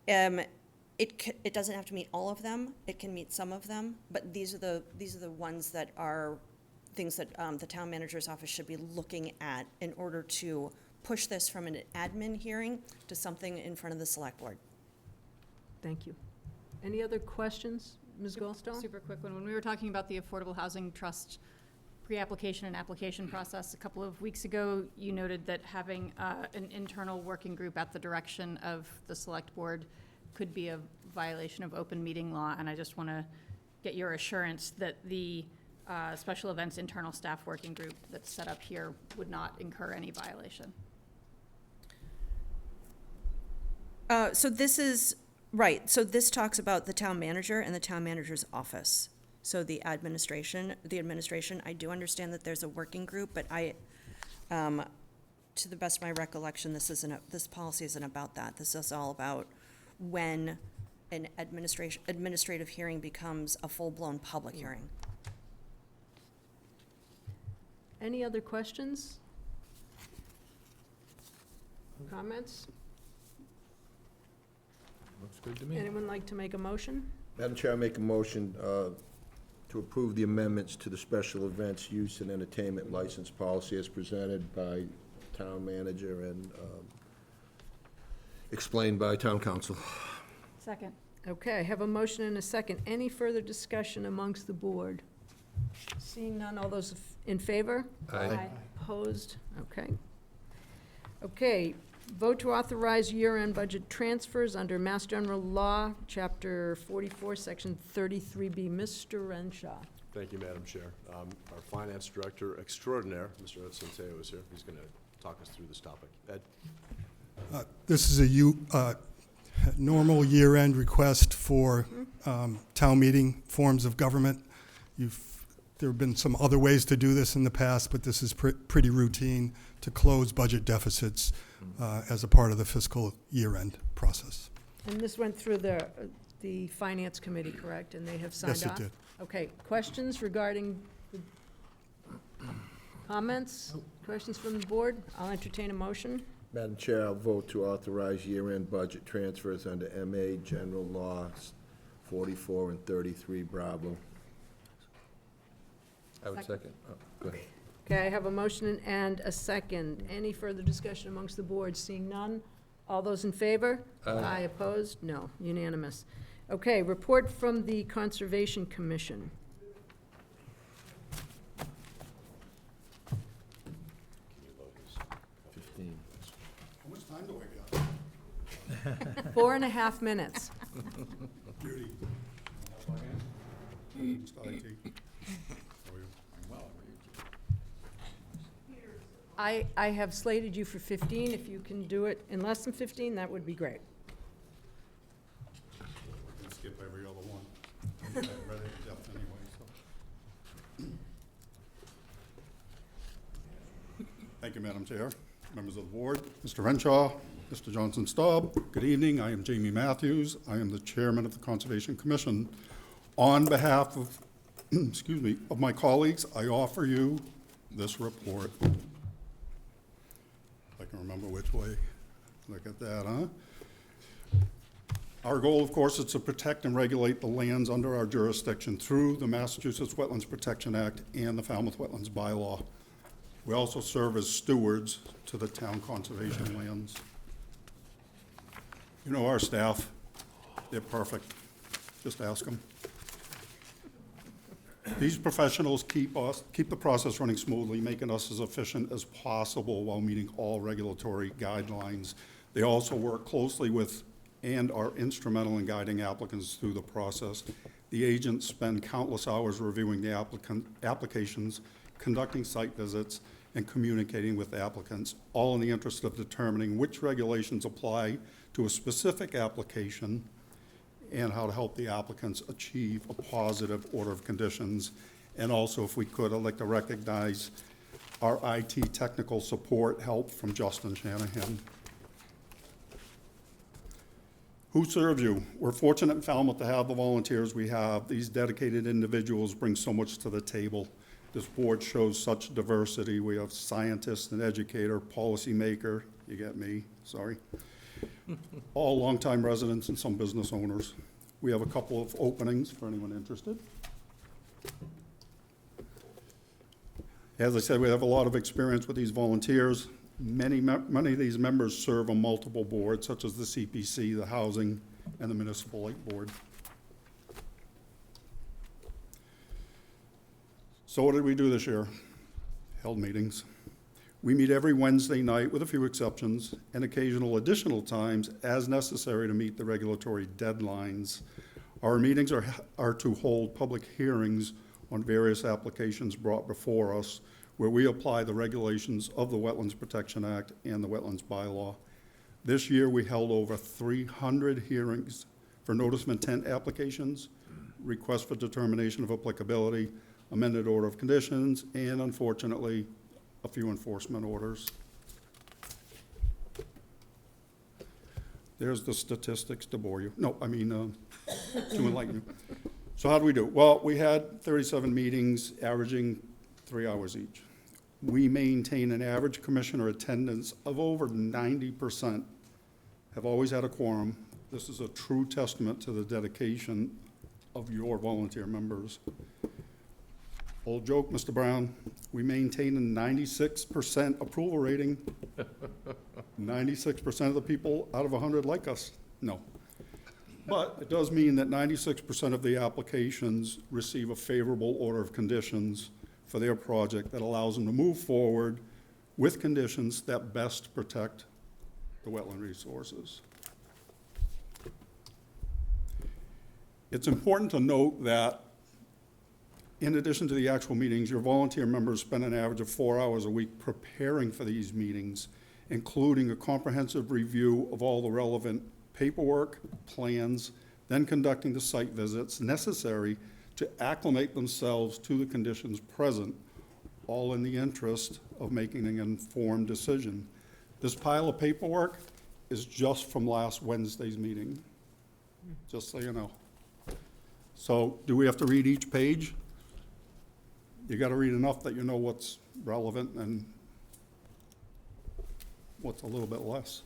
it doesn't have to meet all of them. It can meet some of them, but these are the ones that are things that the town manager's office should be looking at in order to push this from an admin hearing to something in front of the select board. Thank you. Any other questions, Ms. Goldstone? Super quick one. When we were talking about the Affordable Housing Trust pre-application and application process a couple of weeks ago, you noted that having an internal working group at the direction of the select board could be a violation of open meeting law, and I just want to get your assurance that the special events internal staff working group that's set up here would not incur any violation. So this is, right, so this talks about the town manager and the town manager's office. So the administration, I do understand that there's a working group, but to the best of my recollection, this policy isn't about that. This is all about when an administrative hearing becomes a full-blown public hearing. Any other questions? Comments? Looks good to me. Anyone like to make a motion? Madam Chair, I make a motion to approve the amendments to the special events use and entertainment license policy as presented by town manager and explained by town council. Second. Okay, I have a motion and a second. Any further discussion amongst the board? Seeing none, all those in favor? Aye. Opposed? Okay. Okay, vote to authorize year-end budget transfers under Mass General Law, Chapter 44, Section 33B. Mr. Renshaw. Thank you, Madam Chair. Our Finance Director Extraordinaire, Mr. Ed Centeo, is here. He's going to talk us through this topic. Ed? This is a normal year-end request for town meeting forms of government. There have been some other ways to do this in the past, but this is pretty routine to close budget deficits as a part of the fiscal year-end process. And this went through the Finance Committee, correct? And they have signed off? Yes, it did. Okay, questions regarding, comments? Questions from the board? I'll entertain a motion. Madam Chair, I'll vote to authorize year-end budget transfers under MA General Laws 44 and 33 Bravo. I would second. Oh, go ahead. Okay, I have a motion and a second. Any further discussion amongst the board? Seeing none? All those in favor? Aye. Opposed? No. Unanimous. Okay, report from the Conservation Commission. How much time do I got? 4.5 minutes. Judy. I have slated you for 15. If you can do it in less than 15, that would be great. I can skip every other one. I've read it to death anyway, so. Thank you, Madam Chair, members of the board, Mr. Renshaw, Mr. Johnson Staub. Good evening. I am Jamie Matthews. I am the chairman of the Conservation Commission. On behalf of, excuse me, of my colleagues, I offer you this report. I can remember which way. Look at that, huh? Our goal, of course, is to protect and regulate the lands under our jurisdiction through the Massachusetts Wetlands Protection Act and the Falmouth Wetlands Bylaw. We also serve as stewards to the town conservation lands. You know our staff, they're perfect. Just ask them. These professionals keep the process running smoothly, making us as efficient as possible while meeting all regulatory guidelines. They also work closely with and are instrumental in guiding applicants through the process. The agents spend countless hours reviewing the applications, conducting site visits, and communicating with the applicants, all in the interest of determining which regulations apply to a specific application and how to help the applicants achieve a positive order of conditions. And also, if we could, I'd like to recognize our IT technical support help from Justin Shanahan. Who serves you? We're fortunate in Falmouth to have the volunteers we have. These dedicated individuals bring so much to the table. This board shows such diversity. We have scientists, an educator, policymaker, you get me, sorry. All longtime residents and some business owners. We have a couple of openings for anyone interested. As I said, we have a lot of experience with these volunteers. Many of these members serve on multiple boards, such as the CPC, the Housing, and the Municipal Lake Board. So what did we do this year? Held meetings. We meet every Wednesday night, with a few exceptions, and occasional additional times as necessary to meet the regulatory deadlines. Our meetings are to hold public hearings on various applications brought before us, where we apply the regulations of the Wetlands Protection Act and the Wetlands Bylaw. This year, we held over 300 hearings for notice of intent applications, requests for determination of applicability, amended order of conditions, and unfortunately, a few enforcement orders. There's the statistics to bore you. No, I mean, to enlighten you. So how do we do? Well, we had 37 meetings, averaging 3 hours each. We maintain an average commissioner attendance of over 90%, have always had a quorum. This is a true testament to the dedication of your volunteer members. Old joke, Mr. Brown, we maintain a 96% approval rating. 96% of the people out of 100 like us? No. But it does mean that 96% of the applications receive a favorable order of conditions for their project that allows them to move forward with conditions that best protect the wetland resources. It's important to note that in addition to the actual meetings, your volunteer members spend an average of 4 hours a week preparing for these meetings, including a comprehensive review of all the relevant paperwork, plans, then conducting the site visits necessary to acclimate themselves to the conditions present, all in the interest of making an informed decision. This pile of paperwork is just from last Wednesday's meeting, just so you know. So do we have to read each page? You got to read enough that you know what's relevant and what's a little bit less.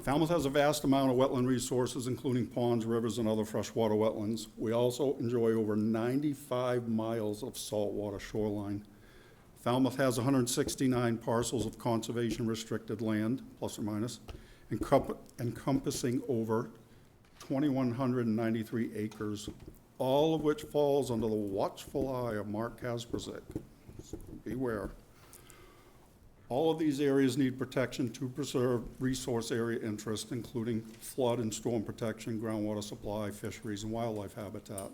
Falmouth has a vast amount of wetland resources, including ponds, rivers, and other freshwater wetlands. We also enjoy over 95 miles of saltwater shoreline. Falmouth has 169 parcels of conservation restricted land, plus or minus, encompassing over 2,193 acres, all of which falls under the watchful eye of Mark Kaspersick. Beware. All of these areas need protection to preserve resource area interest, including flood and storm protection, groundwater supply, fisheries, and wildlife habitat.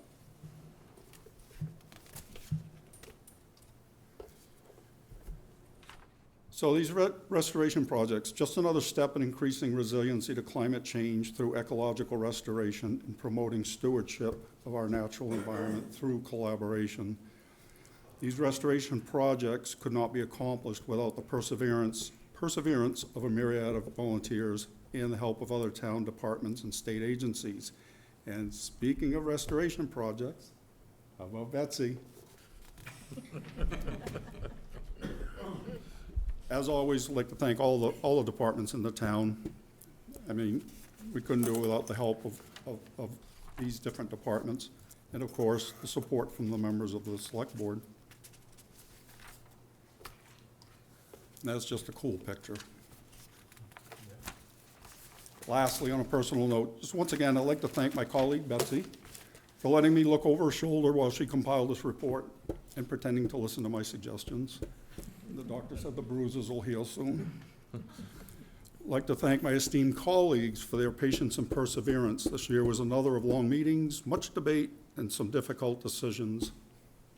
So these restoration projects, just another step in increasing resiliency to climate change through ecological restoration and promoting stewardship of our natural environment through collaboration. These restoration projects could not be accomplished without the perseverance of a myriad of volunteers and the help of other town departments and state agencies. And speaking of restoration projects, how about Betsy? As always, I'd like to thank all the departments in the town. I mean, we couldn't do it without the help of these different departments, and of course, the support from the members of the select board. And that's just a cool picture. Lastly, on a personal note, just once again, I'd like to thank my colleague Betsy for letting me look over her shoulder while she compiled this report and pretending to listen to my suggestions. The doctor said the bruises will heal soon. I'd like to thank my esteemed colleagues for their patience and perseverance. This year was another of long meetings, much debate, and some difficult decisions.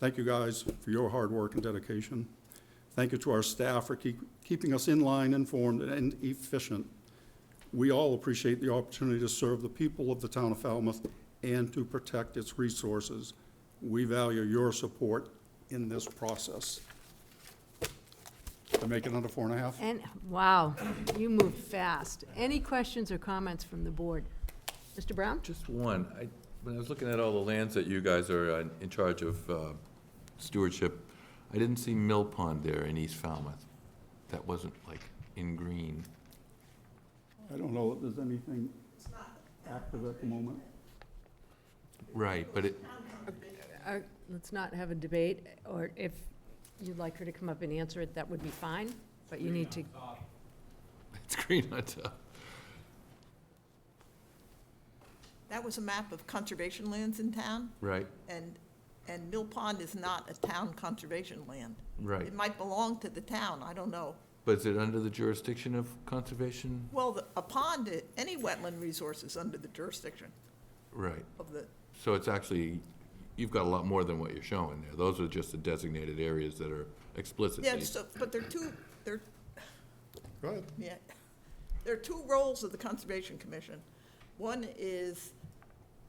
Thank you guys for your hard work and dedication. Thank you to our staff for keeping us in line, informed, and efficient. We all appreciate the opportunity to serve the people of the town of Falmouth and to protect its resources. We value your support in this process. Did I make it under 4.5? And, wow, you moved fast. Any questions or comments from the board? Mr. Brown? Just one. When I was looking at all the lands that you guys are in charge of stewardship, I didn't see Mill Pond there in East Falmouth. That wasn't like in green. I don't know if there's anything active at the moment. Right, but it, Let's not have a debate, or if you'd like her to come up and answer it, that would be fine, but you need to. it's green on top. That was a map of conservation lands in town. Right, And Mill Pond is not a town conservation land. right. It might belong to the town, I don't know. But is it under the jurisdiction of conservation? Well, a pond, any wetland resource is under the jurisdiction Right. of the, So it's actually, you've got a lot more than what you're showing there. Those are just the designated areas that are explicitly. yeah, so, but there are Go ahead. yeah, there are two roles of the Conservation Commission. One is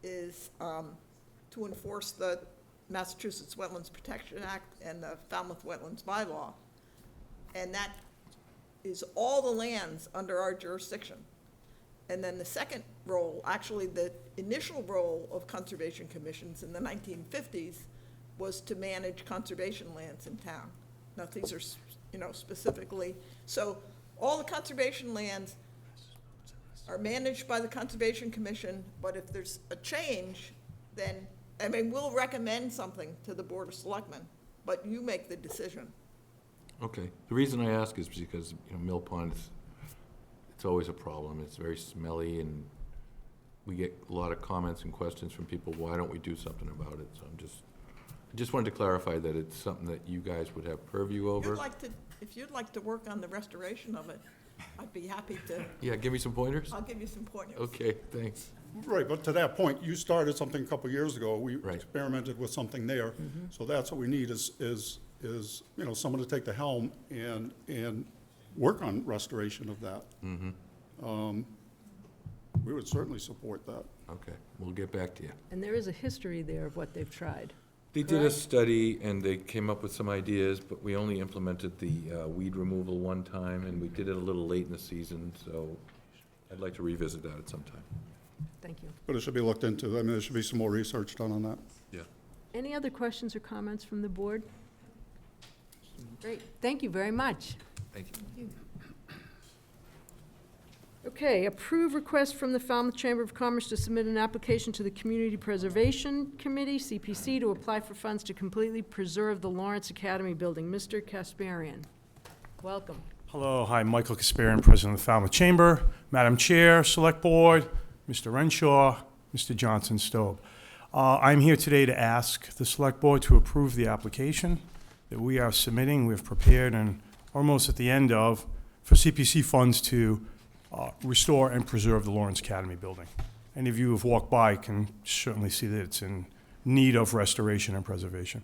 to enforce the Massachusetts Wetlands Protection Act and the Falmouth Wetlands Bylaw. And that is all the lands under our jurisdiction. And then the second role, actually the initial role of conservation commissions in the 1950s was to manage conservation lands in town. Now, these are, specifically, so all the conservation lands are managed by the Conservation Commission, but if there's a change, then, we'll recommend something to the Board of Selectmen, but you make the decision. Okay. The reason I ask is because, Mill Pond, it's always a problem. It's very smelly, and we get a lot of comments and questions from people, why don't we do something about it? So I just wanted to clarify that it's something that you guys would have purview over. If you'd like to work on the restoration of it, I'd be happy to. Yeah, give me some pointers? I'll give you some pointers. Okay, thanks. Right, but to that point, you started something a couple years ago. We Right. experimented with something there. So that's what we need is someone to take the helm and work on restoration of that. We would certainly support that. Okay, we'll get back to you. And there is a history there of what they've tried. They did a Correct. study, and they came up with some ideas, but we only implemented the weed removal one time, and we did it a little late in the season, so I'd like to revisit that at some time. Thank you. But it should be looked into. There should be some more research done on that. Yeah. Any other questions or comments from the board? Great, thank you very much. Thank you. Okay, approve request from the Falmouth Chamber of Commerce to submit an application to the Community Preservation Committee, CPC, to apply for funds to completely preserve the Lawrence Academy building. Mr. Kasparian, welcome. Hello, hi, Michael Kasparian, President of the Falmouth Chamber, Madam Chair, Select Board, Mr. Renshaw, Mr. Johnson Stobe. I'm here today to ask the Select Board to approve the application that we are submitting. We have prepared and almost at the end of, for CPC funds to restore and preserve the Lawrence Academy building. Any of you who have walked by can certainly see that it's in need of restoration and preservation.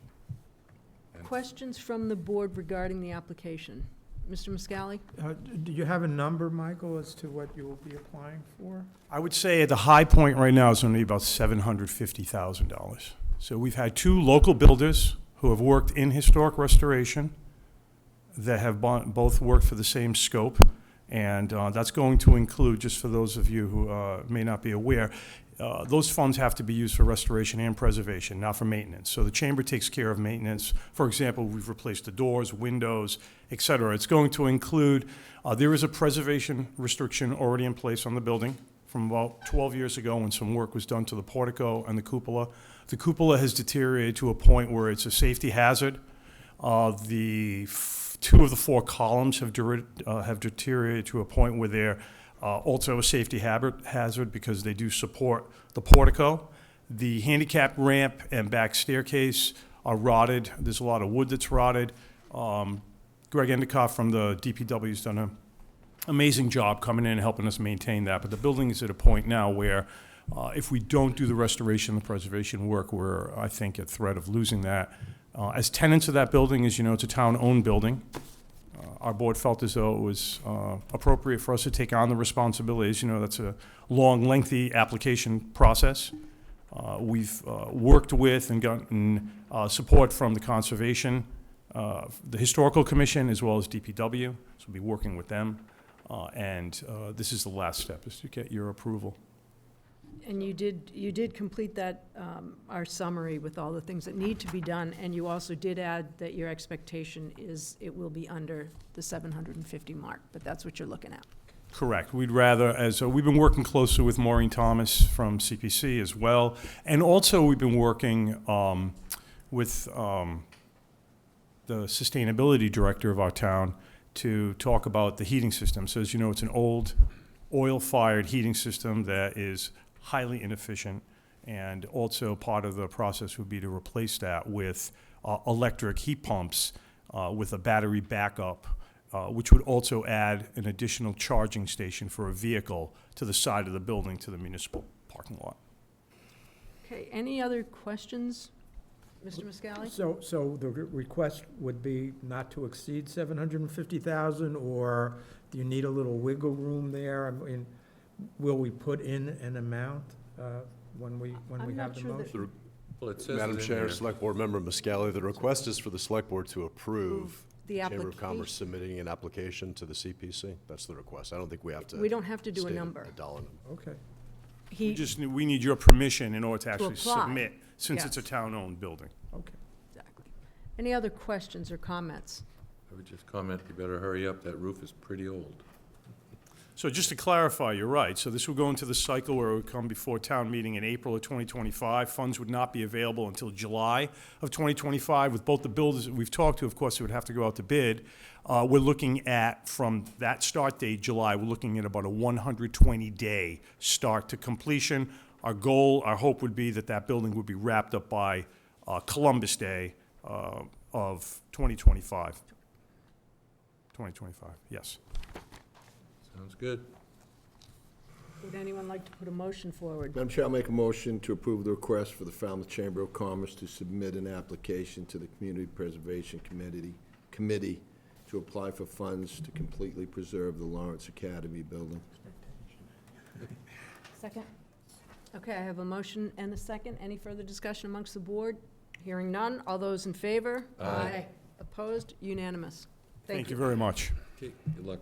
Questions from the board regarding the application? Mr. Muscali? Do you have a number, Michael, as to what you will be applying for? I would say at the high point right now is going to be about $750,000. So we've had two local builders who have worked in historic restoration that have both worked for the same scope. And that's going to include, just for those of you who may not be aware, those funds have to be used for restoration and preservation, not for maintenance. So the chamber takes care of maintenance. For example, we've replaced the doors, windows, et cetera. It's going to include, there is a preservation restriction already in place on the building from about 12 years ago when some work was done to the portico and the cupola. The cupola has deteriorated to a point where it's a safety hazard. Two of the four columns have deteriorated to a point where they're also a safety hazard because they do support the portico. The handicap ramp and back staircase are rotted. There's a lot of wood that's rotted. Greg Endicott from the DPW has done an amazing job coming in and helping us maintain that. But the building is at a point now where if we don't do the restoration and the preservation work, we're, I think, at threat of losing that. As tenants of that building, as you know, it's a town-owned building. Our board felt as though it was appropriate for us to take on the responsibilities. You know, that's a long, lengthy application process. We've worked with and gotten support from the Conservation, the Historical Commission, as well as DPW. So we'll be working with them. This is the last step, is to get your approval. And you did complete that, our summary with all the things that need to be done, and you also did add that your expectation is it will be under the 750 mark, but that's what you're looking at. Correct. We'd rather, as we've been working closely with Maureen Thomas from CPC as well, and also we've been working with the sustainability director of our town to talk about the heating system. So as you know, it's an old oil-fired heating system that is highly inefficient, and also part of the process would be to replace that with electric heat pumps with a battery backup, which would also add an additional charging station for a vehicle to the side of the building to the municipal parking lot. Okay, any other questions, Mr. Muscali? So the request would be not to exceed 750,000, or do you need a little wiggle room there? I mean, will we put in an amount when we have the motion? Well, it says Madam it in Chair, there. Select Board Member Muscali, the request is for the Select Board to approve The Chamber of application. Commerce submitting an application to the CPC. That's the request. I don't think we have to. We don't have to do a state number. dollar number. Okay. We need your permission in order to actually apply. submit, since it's a Yes. town-owned building. Okay. Exactly. Any other questions or comments? I would just comment, you better hurry up, that roof is pretty old. So just to clarify, you're right. So this will go into the cycle where it would come before town meeting in April of 2025. Funds would not be available until July of 2025. With both the builders that we've talked to, of course, it would have to go out to bid. We're looking at, from that start date, July, we're looking at about a 120-day start to completion. Our goal, our hope would be that that building would be wrapped up by Columbus Day of 2025. 2025, yes. Sounds good. Would anyone like to put a motion forward? Madam Chair, I'll make a motion to approve the request for the Falmouth Chamber of Commerce to submit an application to the Community Preservation Committee to apply for funds to completely preserve the Lawrence Academy building. Second? Okay, I have a motion and a second. Any further discussion amongst the board? Hearing none. All those in favor? Aye. Opposed? Unanimous. Thank you very much. Okay, good luck.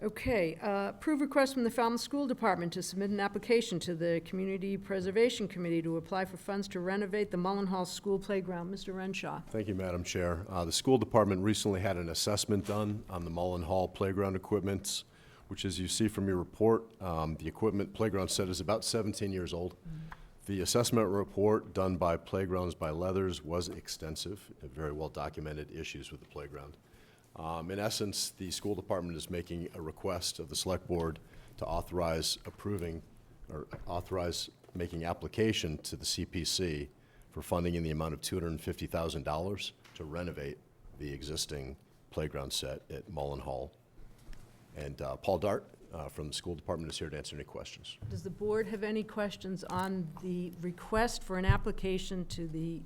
Okay, approve request from the Falmouth School Department to submit an application to the Community Preservation Committee to apply for funds to renovate the Mullen Hall School playground. Mr. Renshaw. Thank you, Madam Chair. The school department recently had an assessment done on the Mullen Hall playground equipment, which, as you see from your report, the equipment playground set is about 17 years old. The assessment report done by Playgrounds by Leathers was extensive, very well documented issues with the playground. In essence, the school department is making a request of the select board to authorize making application to the CPC for funding in the amount of $250,000 to renovate the existing playground set at Mullen Hall. And Paul Dart from the school department is here to answer any questions. Does the board have any questions on the request for an application to the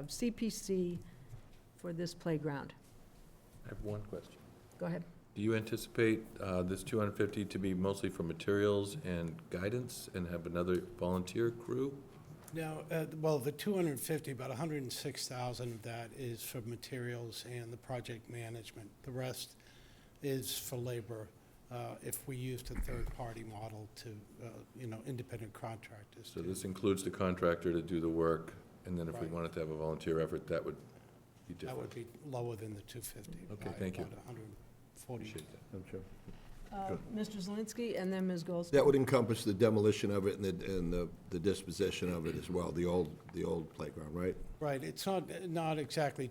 CPC for this playground? I have one question. Go ahead. Do you anticipate this 250 to be mostly for materials and guidance and have another volunteer crew? No, well, the 250, about 106,000 of that is for materials and the project management. The rest is for labor. if we used a third-party model to, independent contractors. So this includes the contractor to do the work, and then if we Right. wanted to have a volunteer effort, that would be That different. would be lower than the 250. Okay, by thank you. about 140. Appreciate that. Madam Chair. Mr. Zelinski, and then Ms. Goldstein. That would encompass the demolition of it and the disposition of it as well, the old playground, right? Right, it's not exactly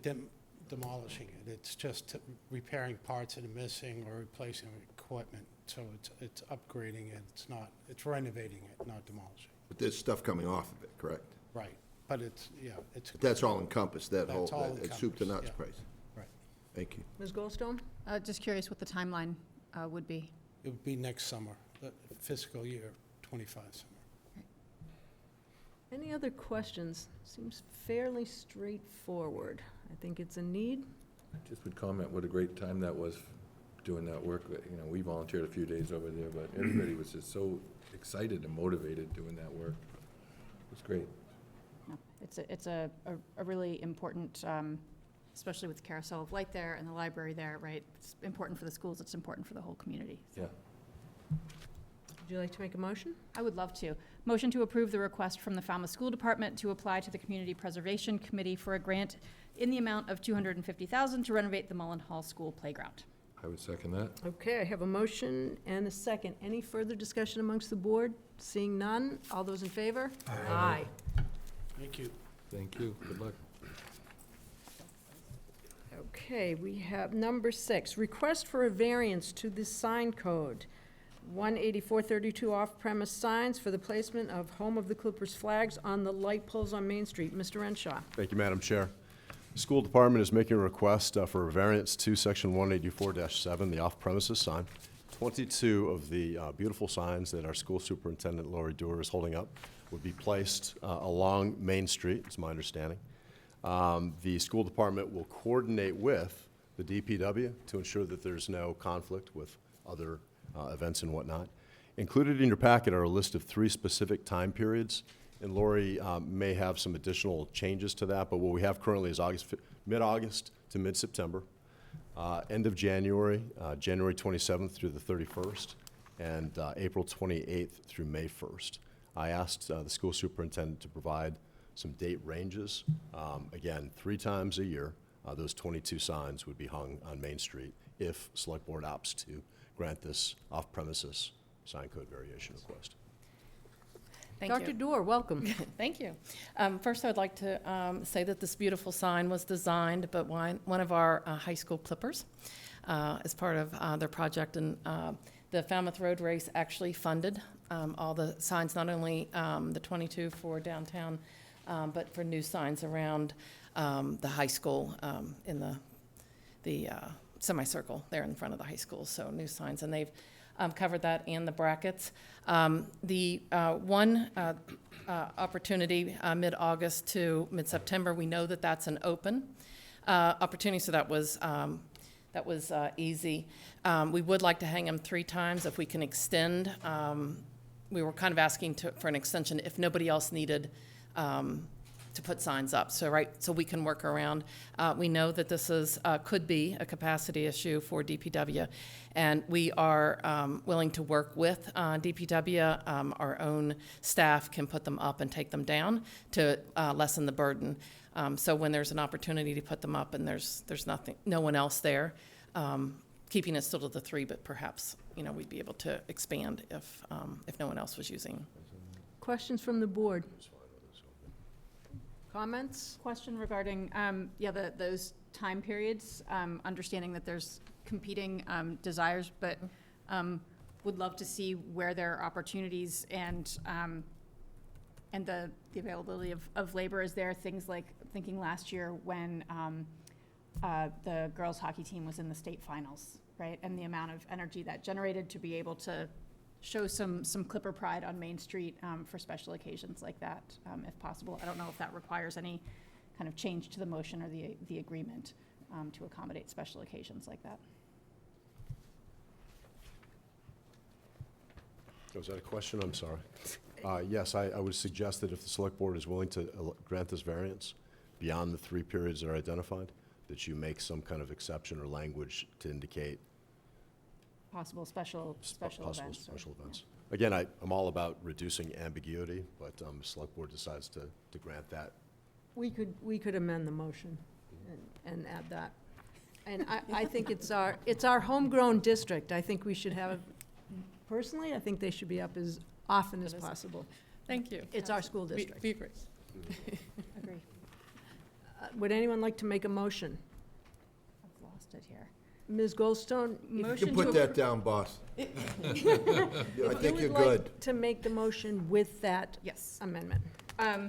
demolishing it, it's just repairing parts that are missing or replacing equipment. So it's upgrading it, it's renovating it, not demolishing. But there's stuff coming off of it, correct? Right, but it's. That's all encompassed, that whole, That's all that soup to nuts encompassed, yeah. price. Right. Thank you. Ms. Goldstone? Just curious what the timeline would be. It would be next summer, the fiscal year 25 summer. Any other questions? Seems fairly straightforward. I think it's a need. Just would comment what a great time that was doing that work. You know, we volunteered a few days over there, but everybody was just so excited and motivated doing that work. It was great. No, it's a really important, especially with the Carousel of Light there and the library there, right? It's important for the schools, it's important for the whole community. Yeah. Would you like to make a motion? I would love to. Motion to approve the request from the Falmouth School Department to apply to the Community Preservation Committee for a grant in the amount of $250,000 to renovate the Mullen Hall School playground. I would second that. Okay, I have a motion and a second. Any further discussion amongst the board? Seeing none, all those in favor? Aye. Thank you. Thank you. Good luck. Okay, we have number 6, request for a variance to the sign code. 18432 off-premise signs for the placement of Home of the Clippers flags on the light poles on Main Street. Mr. Renshaw. Thank you, Madam Chair. The school department is making a request for a variance to Section 184-7, the off-premises sign. 22 of the beautiful signs that our school superintendent, Lori Dewar, is holding up would be placed along Main Street, is my understanding. The school department will coordinate with the DPW to ensure that there's no conflict with other events and whatnot. Included in your packet are a list of 3 specific time periods, and Lori may have some additional changes to that, but what we have currently is mid-August to mid-September, end of January, January 27th through the 31st, and April 28th through May 1st. I asked the school superintendent to provide some date ranges. Again, 3 times a year, those 22 signs would be hung on Main Street if Select Board opts to grant this off-premises sign code variation request. Thank Dr. you. Dorr, welcome. Thank you. First, I'd like to say that this beautiful sign was designed by one of our high school Clippers as part of their project. And the Falmouth Road Race actually funded all the signs, not only the 22 for downtown, but for new signs around the high school in the semicircle there in front of the high school. So new signs, and they've covered that and the brackets. The one opportunity, mid-August to mid-September, we know that that's an open opportunity, so that was easy. We would like to hang them 3 times if we can extend. We were kind of asking for an extension if nobody else needed to put signs up, so we can work around. We know that this could be a capacity issue for DPW, and we are willing to work with DPW. Our own staff can put them up and take them down to lessen the burden. So when there's an opportunity to put them up and there's no one else there, keeping it still to the 3, but perhaps we'd be able to expand if no one else was using. Questions from the board? Comments? Question regarding, those time periods, understanding that there's competing desires, but would love to see where there are opportunities and the availability of labor. Is there things like, thinking last year when the girls' hockey team was in the state finals, right? And the amount of energy that generated to be able to show some Clipper pride on Main Street for special occasions like that, if possible. I don't know if that requires any kind of change to the motion or the agreement to accommodate special occasions like that. Was that a question? I'm sorry. Yes, I would suggest that if the Select Board is willing to grant this variance beyond the 3 periods that are identified, that you make some kind of exception or language to indicate possible special Possible events. or- special events. Again, I'm all about reducing ambiguity, but the select board decides to grant that. We could amend the motion and add that. And I think it's our homegrown district. I think we should have, personally, I think they should be up as often as possible. Thank you. It's our school district. We agree. Agree. Would anyone like to make a motion? I've lost it here. Ms. Goldstone? You if- can put that down, boss. I if think you you're would like good. to make the motion with that Yes. amendment. I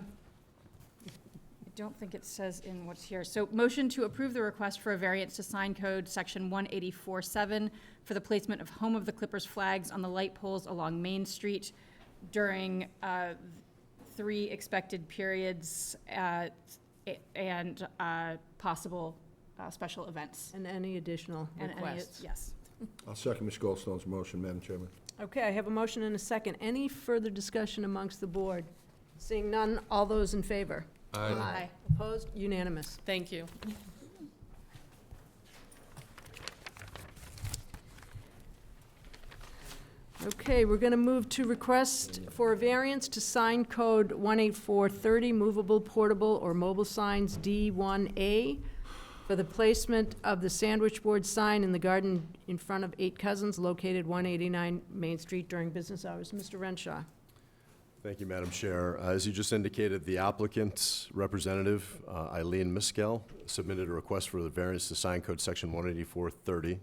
don't think it says in what's here. So motion to approve the request for a variance to sign code section 184.7 for the placement of Home of the Clippers flags on the light poles along Main Street during 3 expected periods and possible special events. And any additional And any- requests? Yes. I'll second Ms. Goldstone's motion, Madam Chairman. Okay, I have a motion and a second. Any further discussion amongst the board? Seeing none, all those in favor? Aye. Opposed? Unanimous. Thank you. Okay, we're going to move to request for a variance to sign code 18430, movable, portable, or mobile signs D1A, for the placement of the sandwich board sign in the garden in front of 8 Cousins located 189 Main Street during business hours. Mr. Renshaw. Thank you, Madam Chair. As you just indicated, the applicant's representative, Eileen Miskell, submitted a request for the variance to sign code section 18430,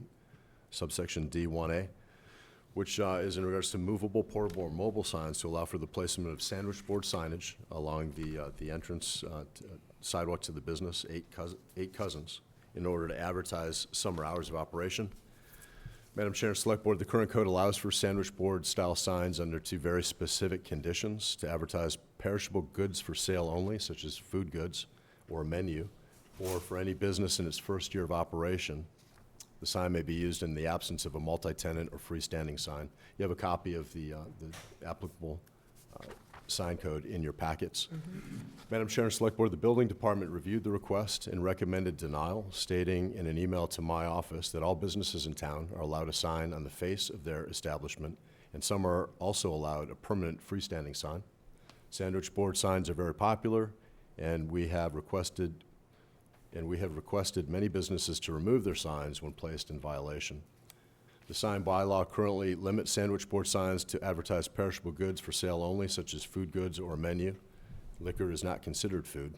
subsection D1A, which is in regards to movable, portable, or mobile signs to allow for the placement of sandwich board signage along the entrance sidewalk to the business, 8 Cousins, in order to advertise summer hours of operation. Madam Chair and Select Board, the current code allows for sandwich board style signs under 2 very specific conditions: to advertise perishable goods for sale only, such as food goods or a menu, or for any business in its first year of operation. The sign may be used in the absence of a multi-tenant or freestanding sign. You have a copy of the applicable sign code in your packets. Madam Chair and Select Board, the Building Department reviewed the request and recommended denial, stating in an email to my office that all businesses in town are allowed a sign on the face of their establishment, and some are also allowed a permanent freestanding sign. Sandwich board signs are very popular, and we have requested many businesses to remove their signs when placed in violation. The sign bylaw currently limits sandwich board signs to advertise perishable goods for sale only, such as food goods or a menu. Liquor is not considered food.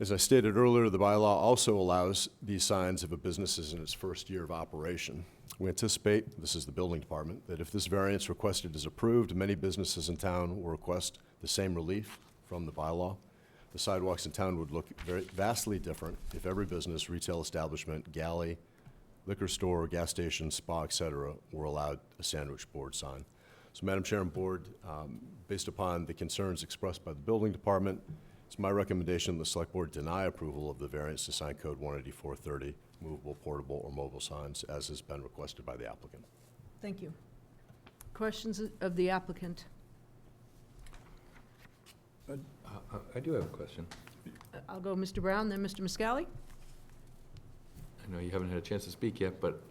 As I stated earlier, the bylaw also allows these signs if a business is in its first year of operation. We anticipate, this is the building department, that if this variance requested is approved, many businesses in town will request the same relief from the bylaw. The sidewalks in town would look vastly different if every business, retail establishment, galley, liquor store, gas station, spa, et cetera, were allowed a sandwich board sign. So, Madam Chair and Board, based upon the concerns expressed by the Building Department, it's my recommendation the Select Board deny approval of the variance to sign code 18430, movable, portable, or mobile signs, as has been requested by the applicant. Thank you. Questions of the applicant? I do have a question. I'll go Mr. Brown, then Mr. Muscali. I know you haven't had a chance to speak yet, but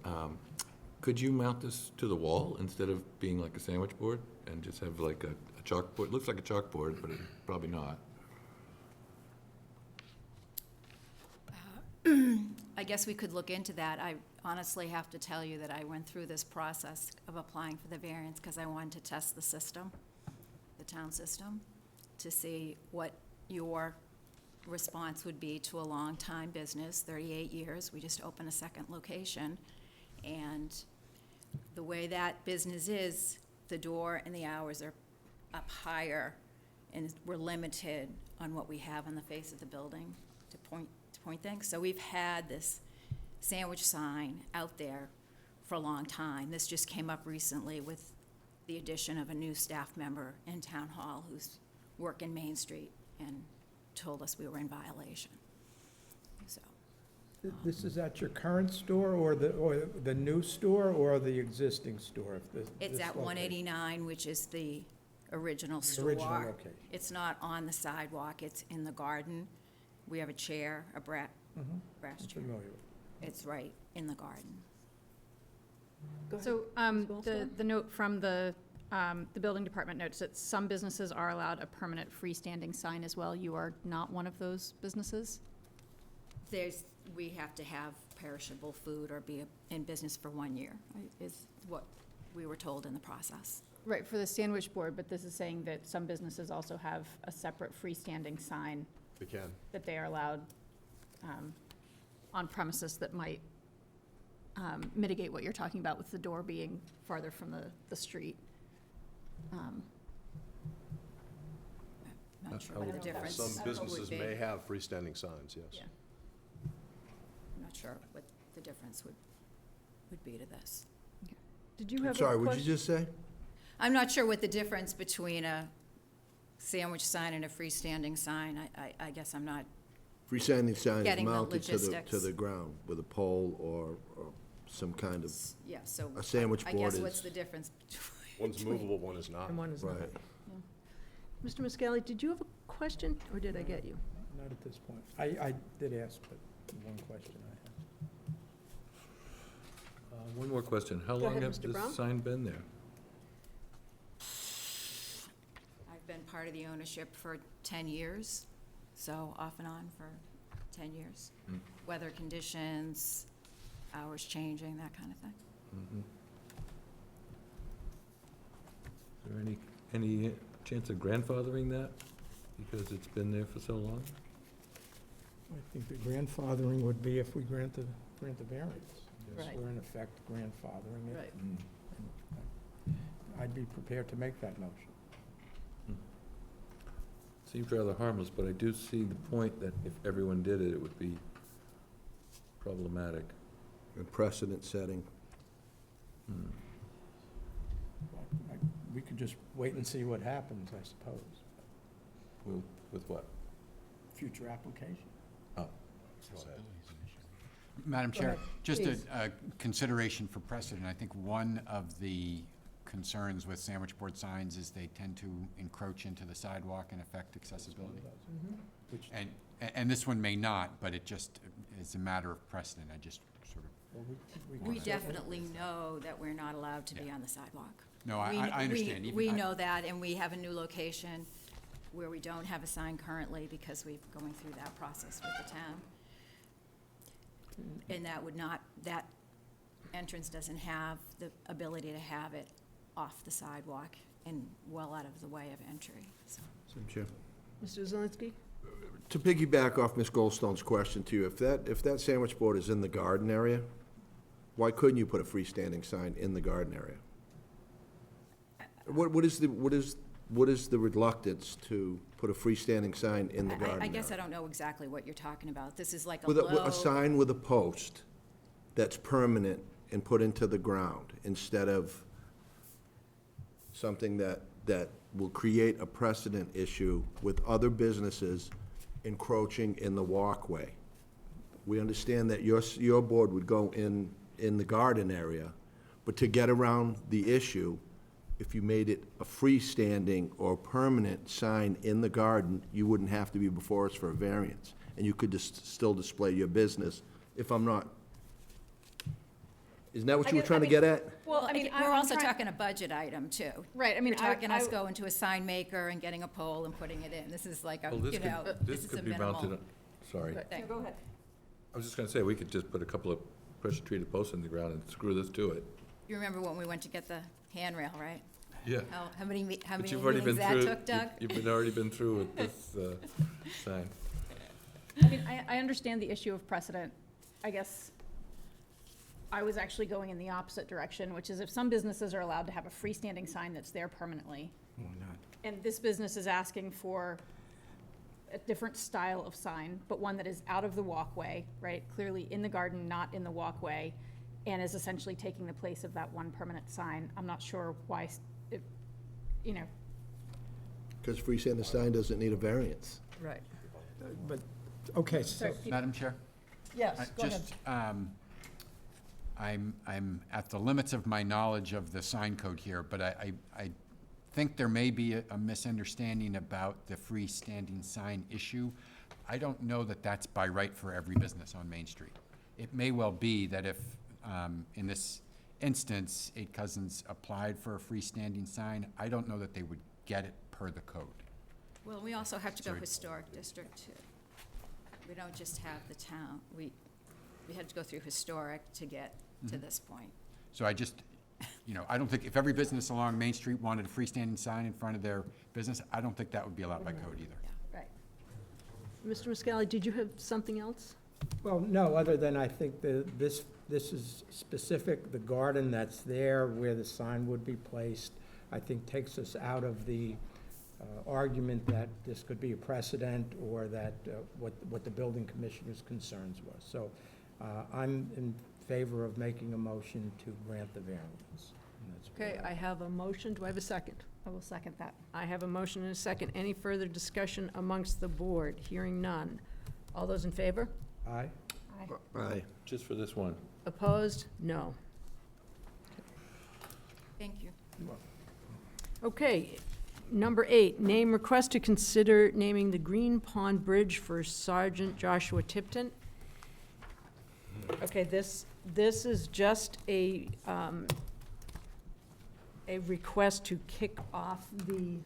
could you mount this to the wall instead of being like a sandwich board and just have like a chalkboard? It looks like a chalkboard, but it's probably not. I guess we could look into that. I honestly have to tell you that I went through this process of applying for the variance because I wanted to test the system, the town system, to see what your response would be to a long-time business, 38 years. We just opened a second location. And the way that business is, the door and the hours are up higher, and we're limited on what we have on the face of the building to point things. So we've had this sandwich sign out there for a long time. This just came up recently with the addition of a new staff member in Town Hall who's working Main Street and told us we were in violation. So This is at your current store or the new store or the existing store? it's at 189, which is the original store. Original location. It's not on the sidewalk, it's in the garden. We have a chair, a brass I'm chair. familiar with it. It's right in the garden. So, the note from the building department notes that some businesses are allowed a permanent freestanding sign as well. You are not one of those businesses? We have to have perishable food or be in business for 1 year, is what we were told in the process. Right, for the sandwich board, but this is saying that some businesses also have a separate freestanding sign They can. that they are allowed on premises that might mitigate what you're talking about with the door being farther from the street. Not sure what the difference would be. Some businesses may have freestanding signs, yes. Yeah. I'm not sure what the difference would be to this. Did you have a Sorry, question? what'd you just say? I'm not sure what the difference between a sandwich sign and a freestanding sign. I guess I'm not, Freestanding sign is Getting the mounted to logistics. the ground with a pole or some kind of, yeah, so. A sandwich I board guess what's is- the difference? One's movable, one is not. And one is not. right. Mr. Muscali, did you have a question, or did I get you? Not at this point. I did ask, but one question I had. One more question. How Go long ahead, has Mr. Brown. this sign been there? I've been part of the ownership for 10 years, so off and on for 10 years. Mm. Weather conditions, hours changing, that kind of thing. Mhm. Is there any chance of grandfathering that, because it's been there for so long? I think the grandfathering would be if we grant the variance. Yes, Right. we're in effect grandfathering it. Right. Mm. I'd be prepared to make that motion. Seems rather harmless, but I do see the point that if everyone did it, it would be problematic. And precedent setting. Hmm. We could just wait and see what happens, I suppose. With what? Future application. Oh. Madam Go Chair, ahead, just please. a consideration for precedent. I think one of the concerns with sandwich board signs is they tend to encroach into the sidewalk and affect accessibility. Which, And this one may not, but it just is a matter of precedent. I just sort of, well, We can- definitely know that we're not allowed to be on the sidewalk. no, I understand. Even We I- know that, and we have a new location where we don't have a sign currently because we're going through that process with the town. And that entrance doesn't have the ability to have it off the sidewalk and well out of the way of entry, so. Madam Chair. Mr. Zelinski? To piggyback off Ms. Goldstone's question to you, if that sandwich board is in the garden area, why couldn't you put a freestanding sign in the garden area? What is the reluctance to put a freestanding sign in the garden area? I guess I don't know exactly what you're talking about. This is like a With low. a sign with a post that's permanent and put into the ground, instead of something that will create a precedent issue with other businesses encroaching in the walkway. We understand that your board would go in the garden area, but to get around the issue, if you made it a freestanding or permanent sign in the garden, you wouldn't have to be before us for a variance, and you could just still display your business, if I'm not. Isn't that what you were trying to get at? Well, I mean, we're I'm also trying- talking a budget item, too. Right, I mean, We're talking us I- going to a sign maker and getting a pole and putting it in. This is like a, Well, this you know, could, this is a could be mounted, minimal sorry. thing. Go ahead. I was just gonna say, we could just put a couple of pressure-treated posts in the ground and screw this to it. You remember when we went to get the handrail, right? Yeah. How many But you've already been meetings that through. took, Doug? You've already been through with this sign. I mean, I understand the issue of precedent. I guess I was actually going in the opposite direction, which is if some businesses are allowed to have a freestanding sign that's there permanently, and this business is asking for a different style of sign, but one that is out of the walkway, right? Clearly in the garden, not in the walkway, and is essentially taking the place of that one permanent sign. I'm not sure why, you know, Because freestanding sign doesn't need a variance. Right. But, okay, so, Sorry. Madam Chair? Yes, go ahead. Just, I'm at the limits of my knowledge of the sign code here, but I think there may be a misunderstanding about the freestanding sign issue. I don't know that that's by right for every business on Main Street. It may well be that if, in this instance, Eight Cousins applied for a freestanding sign, I don't know that they would get it per the code. Well, we also have to go Sorry. historic district too. We don't just have the town. We had to go through historic to get to this point. So I just, I don't think, if every business along Main Street wanted a freestanding sign in front of their business, I don't think that would be allowed by code either. Right. Mr. Muscali, did you have something else? Well, no, other than I think this is specific, the garden that's there where the sign would be placed, I think takes us out of the argument that this could be a precedent or that what the building commissioner's concerns was. So I'm in favor of making a motion to grant the variance. And that's what Okay, I have a motion. Do I have a second? I will second that. I have a motion and a second. Any further discussion amongst the board? Hearing none. All those in favor? Aye. Aye. Just for this one. Opposed? No. Thank you. Okay, number 8, name request to consider naming the Green Pond Bridge for Sergeant Joshua Tipton. Okay, this is just a request to kick off the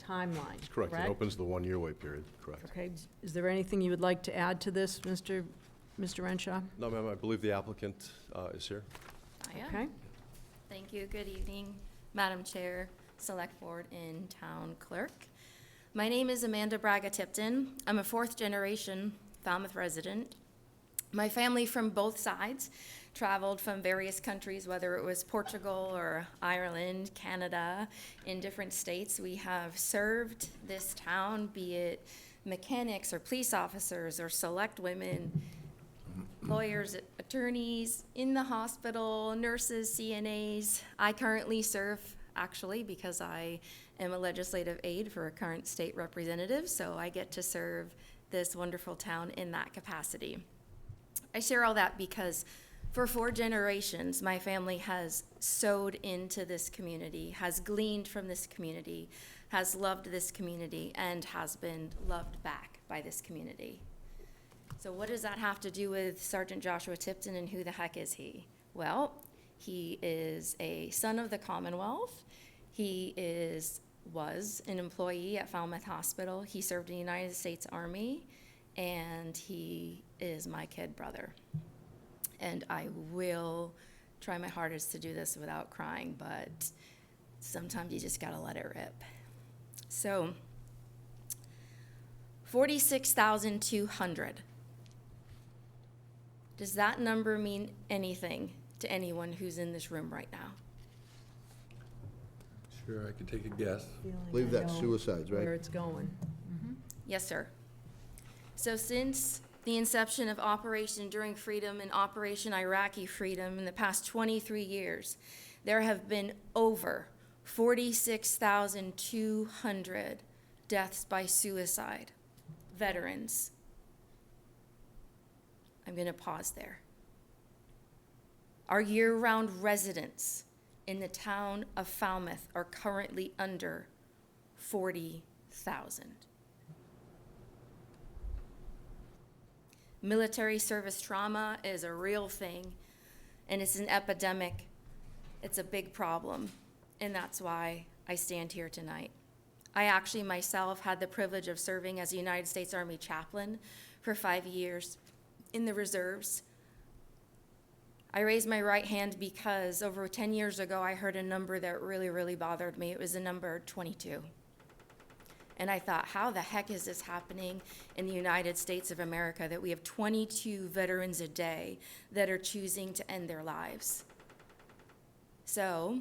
timeline, Correct. It opens the one-year wait period, correct. Okay, is there anything you would like to add to this, Mr. Renshaw? No, ma'am, I believe the applicant is here. I am. Okay, Thank you. Good evening, Madam Chair, Select Board, and Town Clerk. My name is Amanda Braga Tipton. I'm a fourth-generation Falmouth resident. My family from both sides traveled from various countries, whether it was Portugal or Ireland, Canada, in different states. We have served this town, be it mechanics or police officers or select women, lawyers, attorneys, in the hospital, nurses, CNAs. I currently serve, actually, because I am a legislative aide for a current state representative, so I get to serve this wonderful town in that capacity. I share all that because for 4 generations, my family has sowed into this community, has gleaned from this community, has loved this community, and has been loved back by this community. So what does that have to do with Sergeant Joshua Tipton, and who the heck is he? Well, he is a son of the Commonwealth. He was an employee at Falmouth Hospital. He served in the United States Army, and he is my kid brother. And I will try my hardest to do this without crying, but sometimes you just gotta let it rip. So, 46,200. Does that number mean anything to anyone who's in this room right now? Sure, I can take a guess. I believe that's suicides, right? where it's going. Yes, sir. So since the inception of Operation Enduring Freedom and Operation Iraqi Freedom in the past 23 years, there have been over 46,200 deaths by suicide, veterans. I'm going to pause there. Our year-round residents in the town of Falmouth are currently under 40,000. Military service trauma is a real thing, and it's an epidemic. It's a big problem, and that's why I stand here tonight. I actually myself had the privilege of serving as a United States Army chaplain for 5 years in the reserves. I raised my right hand because over 10 years ago, I heard a number that really, really bothered me. It was the number 22. And I thought, how the heck is this happening in the United States of America that we have 22 veterans a day that are choosing to end their lives? So,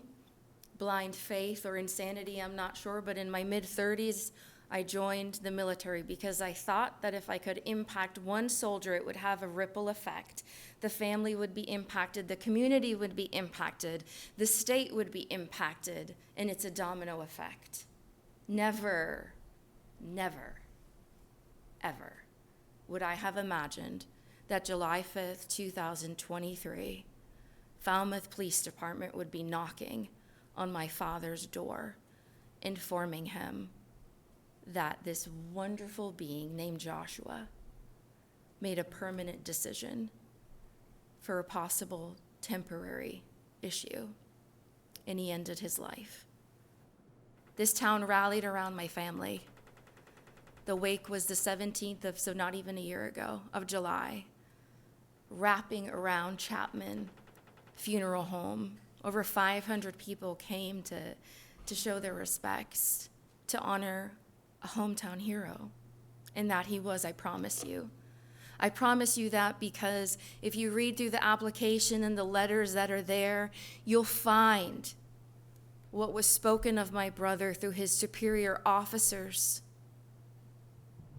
blind faith or insanity, I'm not sure, but in my mid-30s, I joined the military because I thought that if I could impact one soldier, it would have a ripple effect. The family would be impacted, the community would be impacted, the state would be impacted, and it's a domino effect. Never, ever would I have imagined that July 5th, 2023, Falmouth Police Department would be knocking on my father's door, informing him that this wonderful being named Joshua made a permanent decision for a possible temporary issue, and he ended his life. This town rallied around my family. The wake was the 17th of, so not even a year ago, of July, wrapping around Chapman Funeral Home. Over 500 people came to show their respects, to honor a hometown hero. And that he was, I promise you. I promise you that because if you read through the application and the letters that are there, you'll find what was spoken of my brother through his superior officers,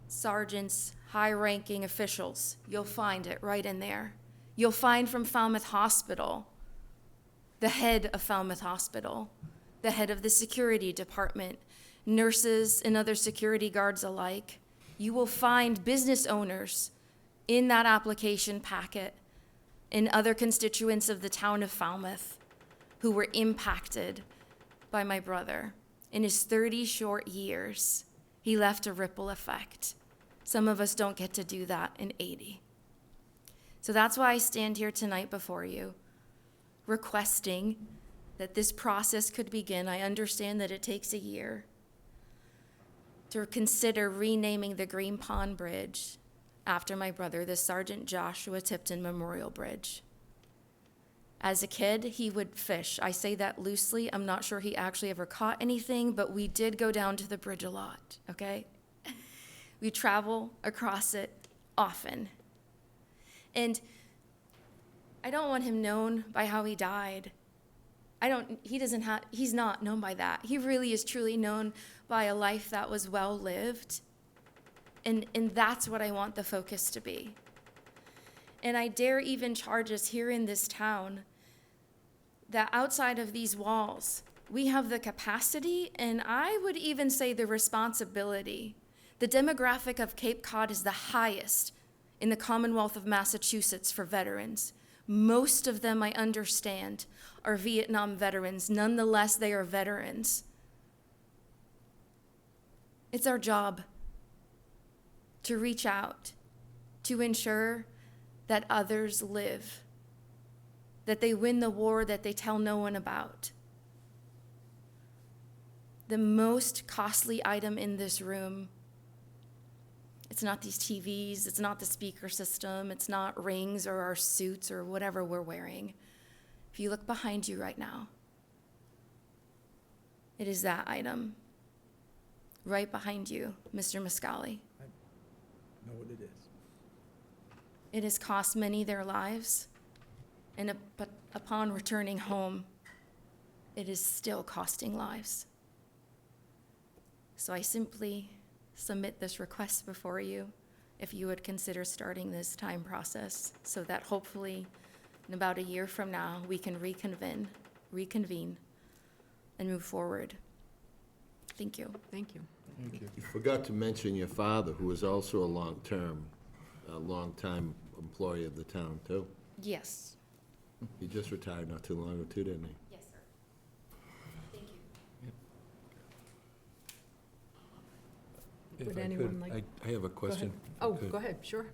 sergeants, high-ranking officials. You'll find it right in there. You'll find from Falmouth Hospital, the head of Falmouth Hospital, the head of the security department, nurses and other security guards alike. You will find business owners in that application packet and other constituents of the town of Falmouth who were impacted by my brother. In his 30 short years, he left a ripple effect. Some of us don't get to do that in 80. So that's why I stand here tonight before you, requesting that this process could begin. I understand that it takes a year to consider renaming the Green Pond Bridge after my brother, the Sergeant Joshua Tipton Memorial Bridge. As a kid, he would fish. I say that loosely. I'm not sure he actually ever caught anything, but we did go down to the bridge a lot, okay? We travel across it often. And I don't want him known by how he died. He's not known by that. He really is truly known by a life that was well lived. And that's what I want the focus to be. And I dare even charge us here in this town that outside of these walls, we have the capacity, and I would even say the responsibility. The demographic of Cape Cod is the highest in the Commonwealth of Massachusetts for veterans. Most of them, I understand, are Vietnam veterans. Nonetheless, they are veterans. It's our job to reach out, to ensure that others live, that they win the war that they tell no one about. The most costly item in this room, it's not these TVs, it's not the speaker system, it's not rings or our suits or whatever we're wearing. If you look behind you right now, it is that item. Right behind you, Mr. Muscali. Know what it is. It has cost many their lives, and but upon returning home, it is still costing lives. So I simply submit this request before you, if you would consider starting this time process, so that hopefully in about a year from now, we can reconvene, and move forward. Thank you. Thank you. You forgot to mention your father, who was also a long-time employee of the town, too. Yes. He just retired not too long ago, too, didn't he? Yes, sir. Thank you. Would anyone like? I have a question. Oh, go ahead, sure.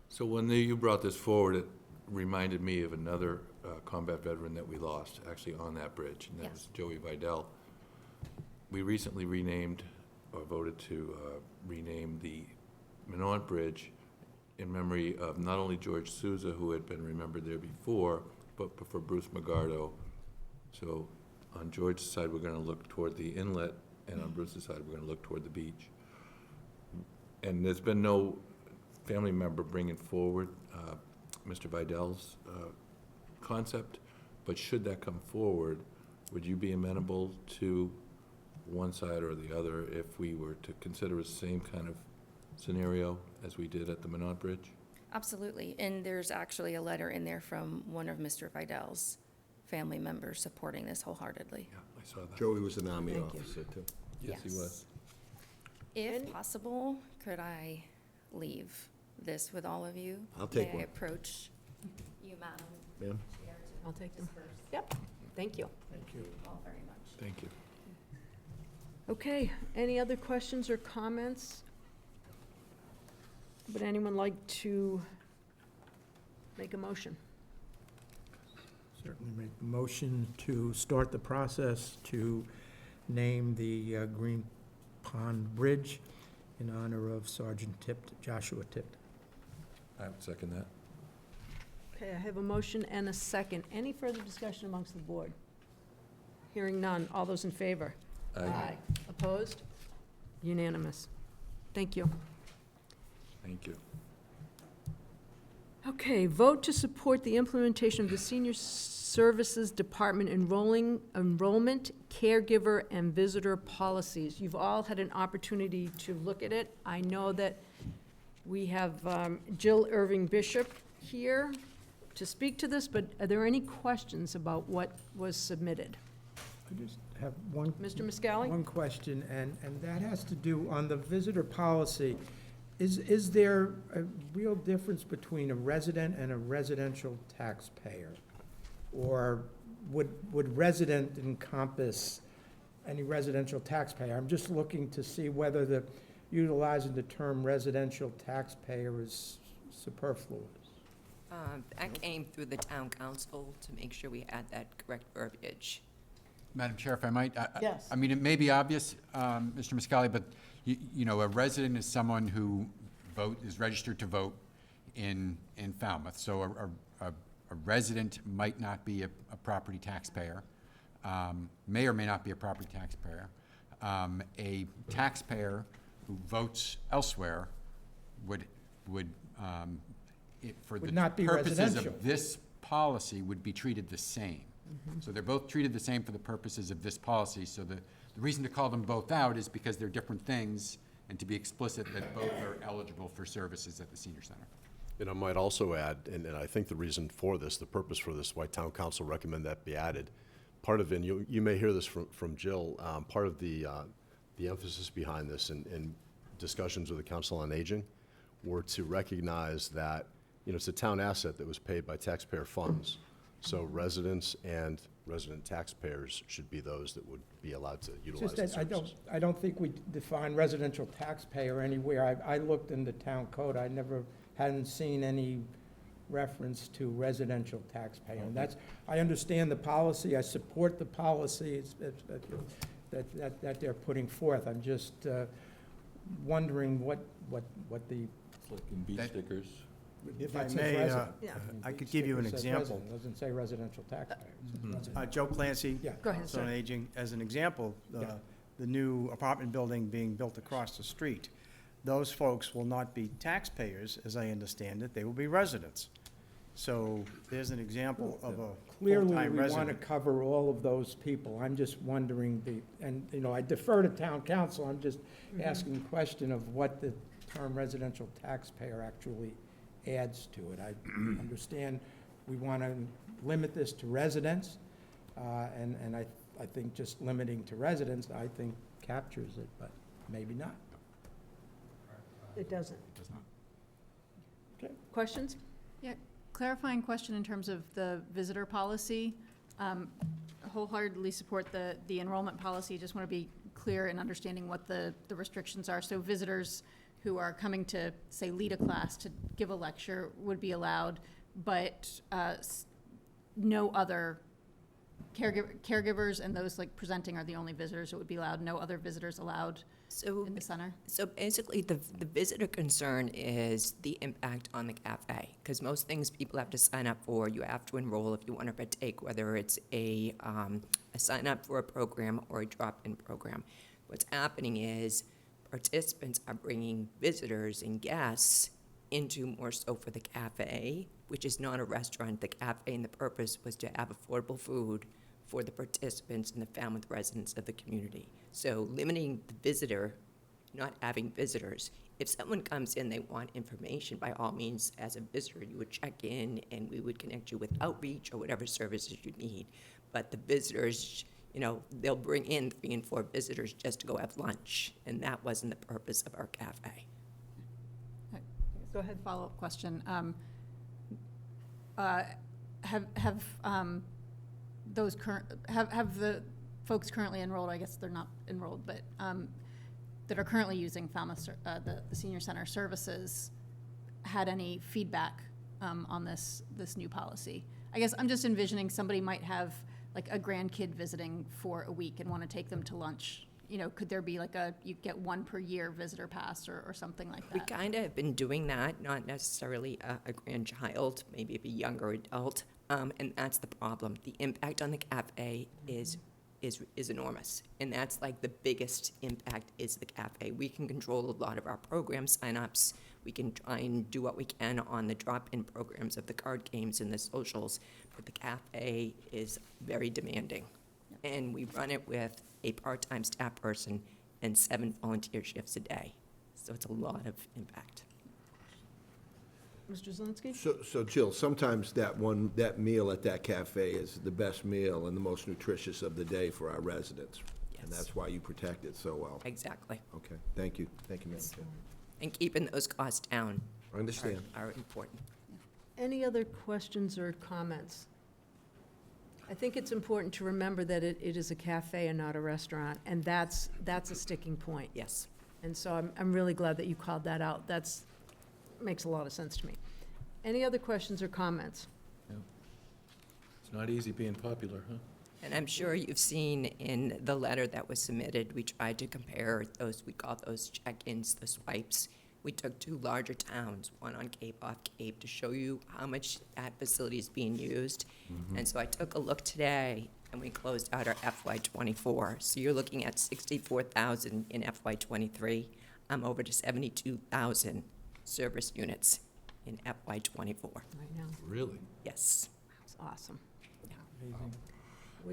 So when you brought this forward, it reminded me of another combat veteran that we lost, actually on that bridge, and that was Joey Vidal. We recently renamed, or voted to rename the Minot Bridge in memory of not only George Souza, who had been remembered there before, but for Bruce Magardo. So on George's side, we're gonna look toward the inlet, and on Bruce's side, we're gonna look toward the beach. And there's been no family member bringing forward Mr. Vidal's concept, but should that come forward, would you be amenable to one side or the other if we were to consider the same kind of scenario as we did at the Minot Bridge? Absolutely, and there's actually a letter in there from one of Mr. Vidal's family members supporting this wholeheartedly. Yeah, I saw that. Joey was an Army Thank you. officer, too. Yes, he was. If possible, could I leave this with all of you? I'll take May I one. approach you, Madam Ma'am? Chair, to I'll take them. disperse? Yep, thank you. Thank you. Thank you all very much. Thank you. Okay, any other questions or comments? Would anyone like to make a motion? Certainly make the motion to start the process to name the Green Pond Bridge in honor of Sergeant Joshua Tipton. I would second that. Okay, I have a motion and a second. Any further discussion amongst the board? Hearing none. All those in favor? Aye. Opposed? Unanimous. Thank you. Thank you. Okay, vote to support the implementation of the Senior Services Department enrollment, caregiver, and visitor policies. You've all had an opportunity to look at it. I know that we have Jill Irving Bishop here to speak to this, but are there any questions about what was submitted? I just have one. Mr. Muscally? One question, and that has to do on the visitor policy. Is there a real difference between a resident and a residential taxpayer? Or would resident encompass any residential taxpayer? I'm just looking to see whether utilizing the term residential taxpayer is superfluous. That came through the town council to make sure we had that correct verbiage. Madam Chair, if I might? Yes. I mean, it may be obvious, Mr. Muscally, but you know, a resident is someone who is registered to vote in Falmouth. So a resident might not be a property taxpayer, may or may not be a property taxpayer. A taxpayer who votes elsewhere would for the not be purposes residential. of this policy, would be treated the same. So they're both treated the same for the purposes of this policy. So the reason to call them both out is because they're different things, and to be explicit that both are eligible for services at the senior center. And I might also add, and I think the reason for this, the purpose for this, why town council recommend that be added, part of it, and you may hear this from Jill, part of the emphasis behind this in discussions with the Council on Aging were to recognize that, you know, it's a town asset that was paid by taxpayer funds. So residents and resident taxpayers should be those that would be allowed to utilize the Just that services. I don't think we define residential taxpayer anywhere. I looked in the town code, hadn't seen any reference to residential taxpayer. And I understand the policy, I support the policy that they're putting forth. I'm just wondering what the. Flicking bee stickers. If I it says may, resident. I could give you an Sticker says example. resident, Doesn't say residential taxpayer. It says resident. Joe Clancy, Yeah. Go ahead, Council on sir. Aging, as an example, Yeah. the new apartment building being built across the street, those folks will not be taxpayers, as I understand it, they will be residents. So there's an example of a Clearly, full-time we want to resident. cover all of those people. I'm just wondering I defer to town council, I'm just asking the question of what the term residential taxpayer actually adds to it. I understand we want to limit this to residents, and I think just limiting to residents, I think captures it, but maybe not. It doesn't. It does not. Okay. Questions? Yeah, clarifying question in terms of the visitor policy. Wholeheartedly support the enrollment policy. Just want to be clear in understanding what the restrictions are. So visitors who are coming to, say, lead a class, to give a lecture would be allowed, but no other caregivers and those like presenting are the only visitors that would be allowed. No other visitors allowed in the center? So basically, the visitor concern is the impact on the cafe, because most things people have to sign up for, you have to enroll if you want to partake, whether it's a sign up for a program or a drop-in program. What's happening is participants are bringing visitors and guests into more so for the cafe, which is not a restaurant. The cafe and the purpose was to have affordable food for the participants and the Falmouth residents of the community. So limiting the visitor, not having visitors. If someone comes in, they want information, by all means, as a visitor, you would check in and we would connect you with outreach or whatever services you need. But the visitors, you know, they'll bring in 3 and 4 visitors just to go have lunch, and that wasn't the purpose of our cafe. Go ahead. Follow-up question. Have the folks currently enrolled, I guess they're not enrolled, but that are currently using Falmouth, the senior center services, had any feedback on this new policy? I guess I'm just envisioning somebody might have like a grandkid visiting for a week and want to take them to lunch. You know, could there be like you get one per year visitor pass or something like We that? kind of have been doing that, not necessarily a grandchild, maybe a younger adult, and that's the problem. The impact on the cafe is enormous, and that's like the biggest impact is the cafe. We can control a lot of our program signups. We can try and do what we can on the drop-in programs of the card games and the socials, but the cafe is very demanding. And we run it with a part-time staff person and 7 volunteer shifts a day. So it's a lot of impact. Mr. Zelinski? So Jill, sometimes that meal at that cafe is the best meal and the most nutritious of the day for our residents. And Yes. that's why you protect it so well. Exactly. Okay, thank you. Thank you, Madam Chair. And keeping those costs down I understand. are important. Any other questions or comments? I think it's important to remember that it is a cafe and not a restaurant, and that's a sticking point. Yes. And so I'm really glad that you called that out. Makes a lot of sense to me. Any other questions or comments? It's not easy being popular, huh? And I'm sure you've seen in the letter that was submitted, we tried to compare those, we call those check-ins, the swipes. We took 2 larger towns, one on Cape, off Cape, to show you how much that facility is being used. And so I took a look today, and we closed out our FY '24. So you're looking at 64,000 in FY '23. I'm over to 72,000 service units in FY '24. Right now, Really? Yes. it's awesome.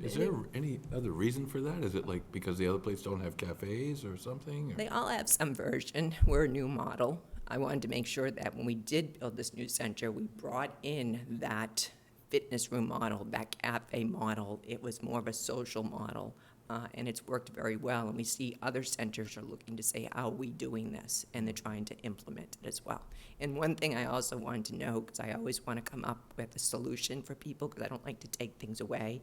Is there any other reason for that? Is it like because the other places don't have cafes or something? or- They all have some version. We're a new model. I wanted to make sure that when we did build this new center, we brought in that fitness room model, that cafe model. It was more of a social model, and it's worked very well. And we see other centers are looking to say, how are we doing this? And they're trying to implement it as well. And one thing I also wanted to know, because I always want to come up with a solution for people, because I don't like to take things away.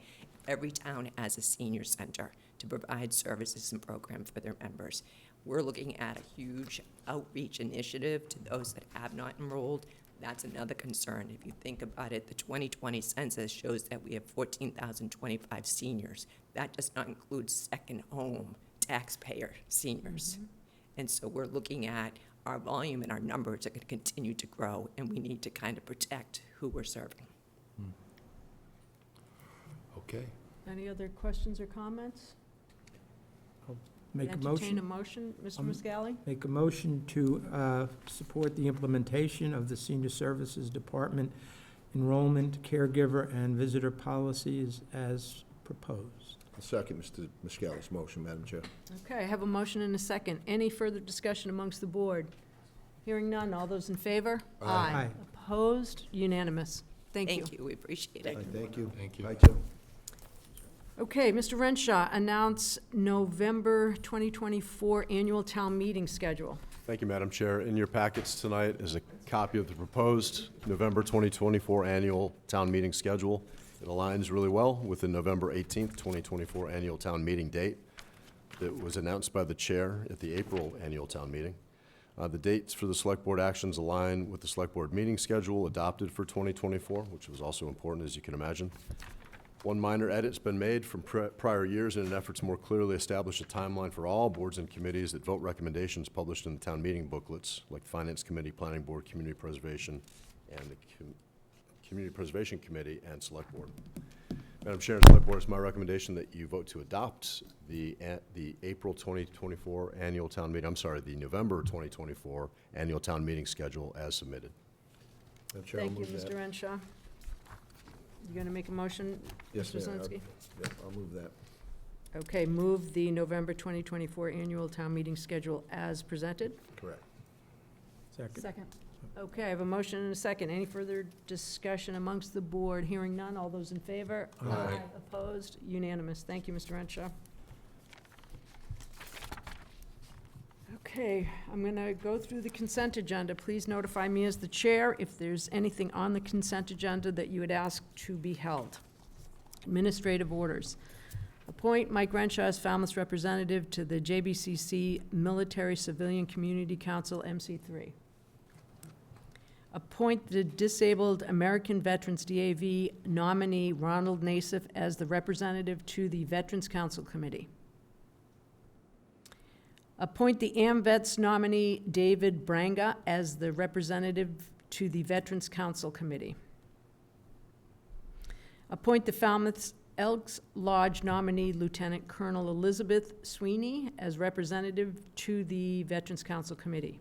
Every town has a senior center to provide services and programs for their members. We're looking at a huge outreach initiative to those that have not enrolled. That's another concern. If you think about it, the 2020 census shows that we have 14,025 seniors. That does not include second home taxpayer seniors. And so we're looking at our volume and our numbers are going to continue to grow, and we need to kind of protect who we're serving. Okay. Any other questions or comments? Make a Entertain a motion, motion, Mr. Muscally? make a motion to support the implementation of the Senior Services Department enrollment, caregiver, and visitor policies as proposed. I'll second Mr. Muscali's motion, Madam Chair. Okay, I have a motion and a second. Any further discussion amongst the board? Hearing none, all those in favor? Aye. Opposed? Unanimous. Thank you. Thank you, we appreciate it. Thank you. Thank you. Bye, Jill. Okay, Mr. Renshaw, announce November 2024 annual town meeting schedule. Thank you, Madam Chair. In your packets tonight is a copy of the proposed November 2024 annual town meeting schedule. It aligns really well with the November 18th, 2024 annual town meeting date that was announced by the chair at the April annual town meeting. The dates for the select board actions align with the select board meeting schedule adopted for 2024, which was also important, as you can imagine. One minor edit's been made from prior years in an effort to more clearly establish a timeline for all boards and committees that vote recommendations published in the town meeting booklets, like Finance Committee, Planning Board, Community Preservation, and the Community Preservation Committee and Select Board. Madam Chair and Select Board, it's my recommendation that you vote to adopt the April 2024 annual town meeting, the November 2024 annual town meeting schedule as submitted. Madam Chair, I'll Thank you, move that. Mr. Renshaw. You going to make a motion, Yes, Mr. ma'am. Zelinski? Yep, I'll move that. Okay, move the November 2024 annual town meeting schedule as presented. Correct. Second. Okay, I have a motion and a second. Any further discussion amongst the board? Hearing none, all those in favor? Aye. Opposed? Unanimous. Thank you, Mr. Renshaw. Okay, I'm going to go through the consent agenda. Please notify me as the chair if there's anything on the consent agenda that you would ask to be held. Administrative orders. Appoint Mike Renshaw as Falmouth representative to the JBCC Military Civilian Community Council, MC3. Appoint the Disabled American Veterans DAV nominee Ronald Nassif as the representative to the Veterans Council Committee. Appoint the AMVETS nominee David Branga as the representative to the Veterans Council Committee. Appoint the Falmouth Elks Lodge nominee Lieutenant Colonel Elizabeth Sweeney as representative to the Veterans Council Committee.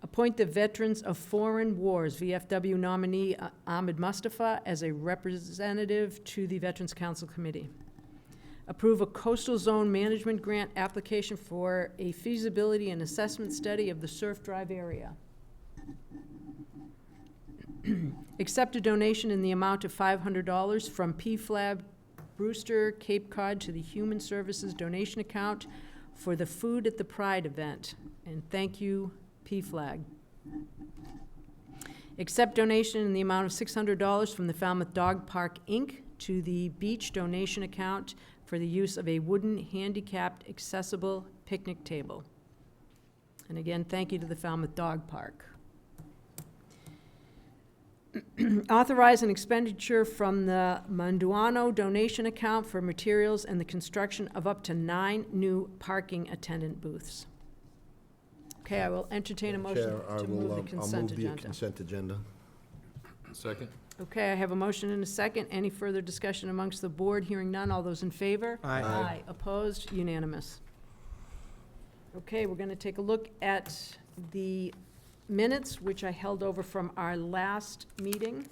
Appoint the Veterans of Foreign Wars, VFW nominee Ahmed Mustafa as a representative to the Veterans Council Committee. Approve a coastal zone management grant application for a feasibility and assessment study of the Surf Drive area. Accept a donation in the amount of $500 from PFLAB Brewster Cape Cod to the Human Services donation account for the Food at the Pride event. And thank you, PFLAG. Accept donation in the amount of $600 from the Falmouth Dog Park, Inc. to the beach donation account for the use of a wooden handicapped accessible picnic table. And again, thank you to the Falmouth Dog Park. Authorize an expenditure from the Manduano donation account for materials and the construction of up to 9 new parking attendant booths. Okay, I will entertain a motion Chair, I to will, move the I'll consent move the agenda. consent agenda. Second? Okay, I have a motion and a second. Any further discussion amongst the board? Hearing none. All those in favor? Aye. Aye. Opposed? Unanimous. Okay, we're going to take a look at the minutes, which I held over from our last meeting.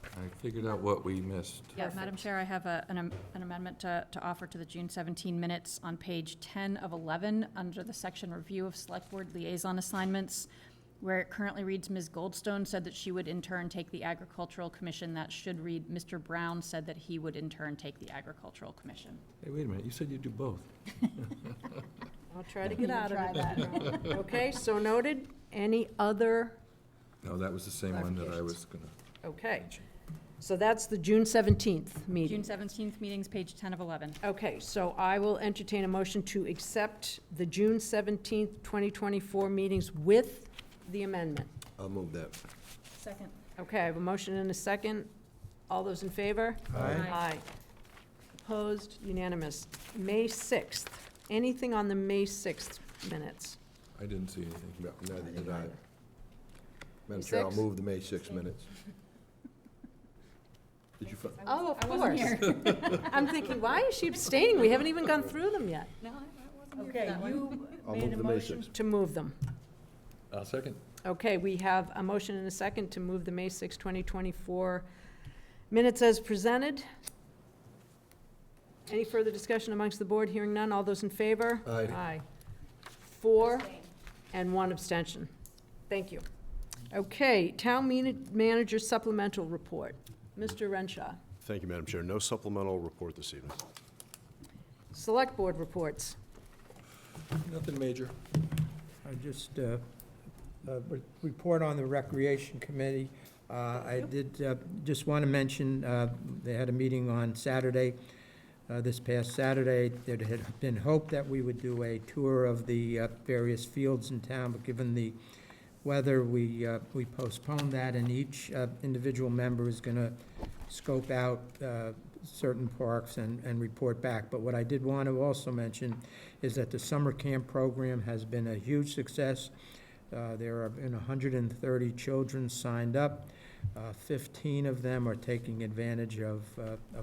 I figured out what we missed. Yeah, Madam Chair, I have an amendment to offer to the June 17 minutes on page 10 of 11, under the section Review of Select Board Liaison Assignments, where it currently reads, Ms. Goldstone said that she would in turn take the Agricultural Commission. That should read, Mr. Brown said that he would in turn take the Agricultural Commission. Hey, wait a minute, you said you'd do both. I'll try to get out of Try it. Okay, so noted. Any other? No, that was the same one that I was gonna. Okay. So that's the June 17th meeting. June 17th meetings, page 10 of 11. Okay, so I will entertain a motion to accept the June 17th, 2024 meetings with the amendment. I'll move that. Second. Okay, I have a motion and a second. All those in favor? Aye. Opposed? Unanimous. May 6th. Anything on the May 6th minutes? I didn't see anything. No, neither did I. Madam Chair, I'll 6th? move the May 6 minutes. Did you, Oh, of I wasn't course. I'm thinking, why is she abstaining? We haven't even gone through them yet. No, I wasn't Okay, you I'll made move a the May motion 6th. to move them. Second? Okay, we have a motion and a second to move the May 6, 2024 minutes as presented. Any further discussion amongst the board? Hearing none. All those in favor? Aye. Aye. 4 and 1 abstention. Thank you. Okay, town manager supplemental report. Mr. Renshaw. Thank you, Madam Chair. No supplemental report this evening. Select board reports. Nothing major. I just, report on the Recreation Committee. I did just want to mention, they had a meeting on Saturday, this past Saturday. There had been hope that we would do a tour of the various fields in town, but given the weather, we postponed that, and each individual member is going to scope out certain parks and report back. But what I did want to also mention is that the summer camp program has been a huge success. There have been 130 children signed up. 15 of them are taking advantage of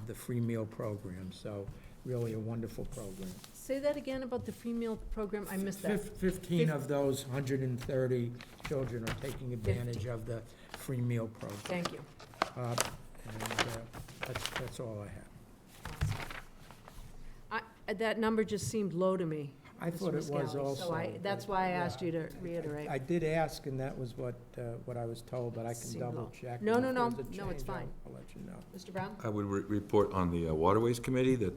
the free meal program, so really a wonderful program. Say that again about the free meal program. I missed that. 15 of those 130 children are taking advantage of the free meal program. Thank you. And that's all I have. That number just seemed low to me. I Mr. thought it was Muscali, also. So that's why I asked you to reiterate. I did ask, and that was what I was told, but I can Seemed low. double check. No, and no, if no. there's a No, it's change, fine. I'll let you know. Mr. Brown? I would report on the Waterways Committee that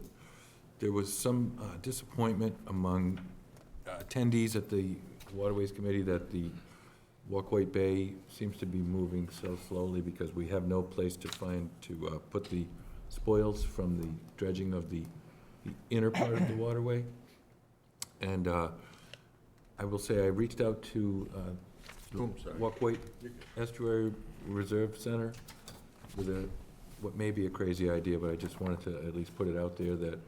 there was some disappointment among attendees at the Waterways Committee that the Walkway Bay seems to be moving so slowly because we have no place to find to put the spoils from the dredging of the inner part of the waterway. And I will say I reached out to Walkway Estuary Reserve Center with what may be a crazy idea, but I just wanted to at least put it out there that,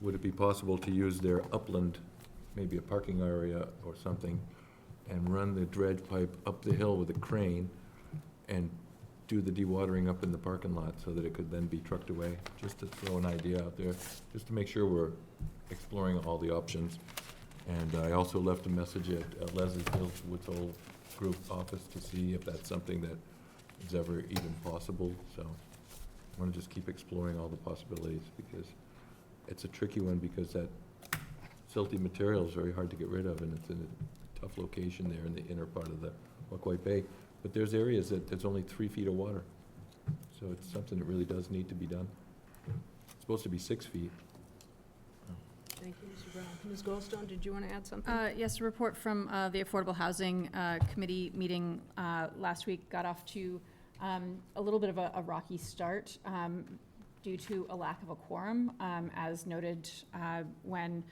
would it be possible to use their upland, maybe a parking area or something, and run the dredge pipe up the hill with a crane and do the dewatering up in the parking lot so that it could then be trucked away? Just to throw an idea out there, just to make sure we're exploring all the options. And I also left a message at Leslie Fieldwood's old group office to see if that's something that is ever even possible. So I want to just keep exploring all the possibilities, because it's a tricky one, because that silty material is very hard to get rid of, and it's in a tough location there in the inner part of the Walkway Bay. But there's areas that there's only 3 feet of water. So it's something that really does need to be done. It's supposed to be 6 feet. Thank you, Mr. Brown. Ms. Goldstone, did you want to add something? Yes, a report from the Affordable Housing Committee meeting last week got off to a little bit of a rocky start due to a lack of a quorum. As noted when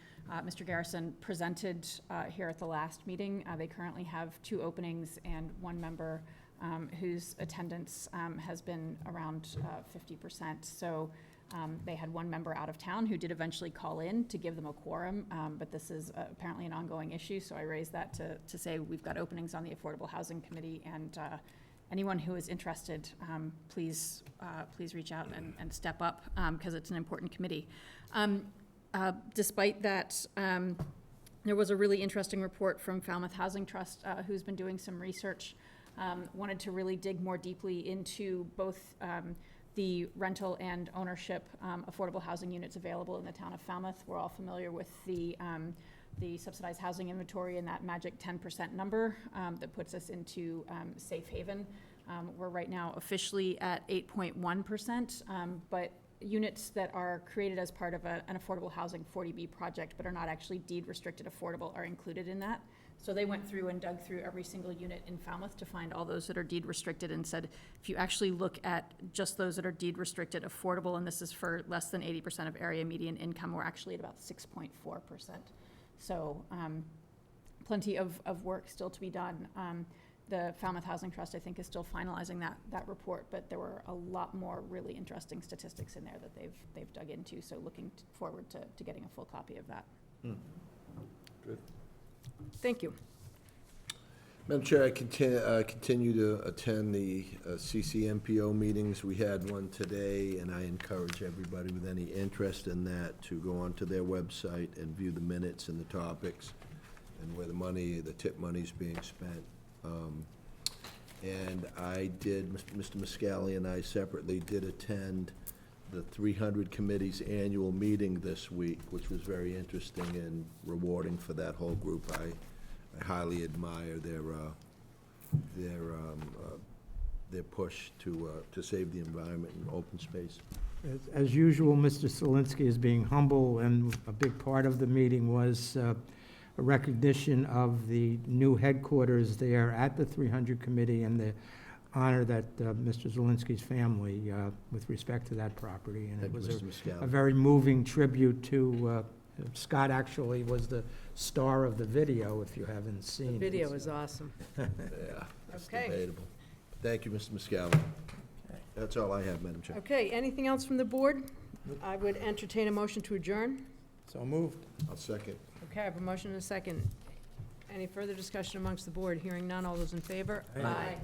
Mr. Garrison presented here at the last meeting, they currently have 2 openings and 1 member whose attendance has been around 50%. So they had 1 member out of town who did eventually call in to give them a quorum, but this is apparently an ongoing issue, so I raised that to say we've got openings on the Affordable Housing Committee, and anyone who is interested, please reach out and step up, because it's an important committee. Despite that, there was a really interesting report from Falmouth Housing Trust, who's been doing some research, wanted to really dig more deeply into both the rental and ownership affordable housing units available in the town of Falmouth. We're all familiar with the subsidized housing inventory and that magic 10% number that puts us into safe haven. We're right now officially at 8.1%, but units that are created as part of an affordable housing 40B project but are not actually deed restricted affordable are included in that. So they went through and dug through every single unit in Falmouth to find all those that are deed restricted, and said, if you actually look at just those that are deed restricted affordable, and this is for less than 80% of area median income, we're actually at about 6.4%. So plenty of work still to be done. The Falmouth Housing Trust, I think, is still finalizing that report, but there were a lot more really interesting statistics in there that they've dug into, so looking forward to getting a full copy of that. Good. Thank you. Madam Chair, I continue to attend the CCMPO meetings. We had one today, and I encourage everybody with any interest in that to go onto their website and view the minutes and the topics and where the tip money is being spent. And I did, Mr. Muscali and I separately did attend the 300 Committee's annual meeting this week, which was very interesting and rewarding for that whole group. I highly admire their push to save the environment and open space. As usual, Mr. Solinsky is being humble, and a big part of the meeting was a recognition of the new headquarters there at the 300 Committee and the honor that Mr. Zielinski's family with respect to that property. And it was a very moving tribute to, Scott actually was the star of the video, if you haven't seen it. The video is awesome. Yeah, it's Okay. debatable. Thank you, Mr. Muscali. That's all I have, Madam Chair. Okay, anything else from the board? I would entertain a motion to adjourn. So moved. I'll second. Okay, I have a motion and a second. Any further discussion amongst the board? Hearing none, all those in favor? Aye.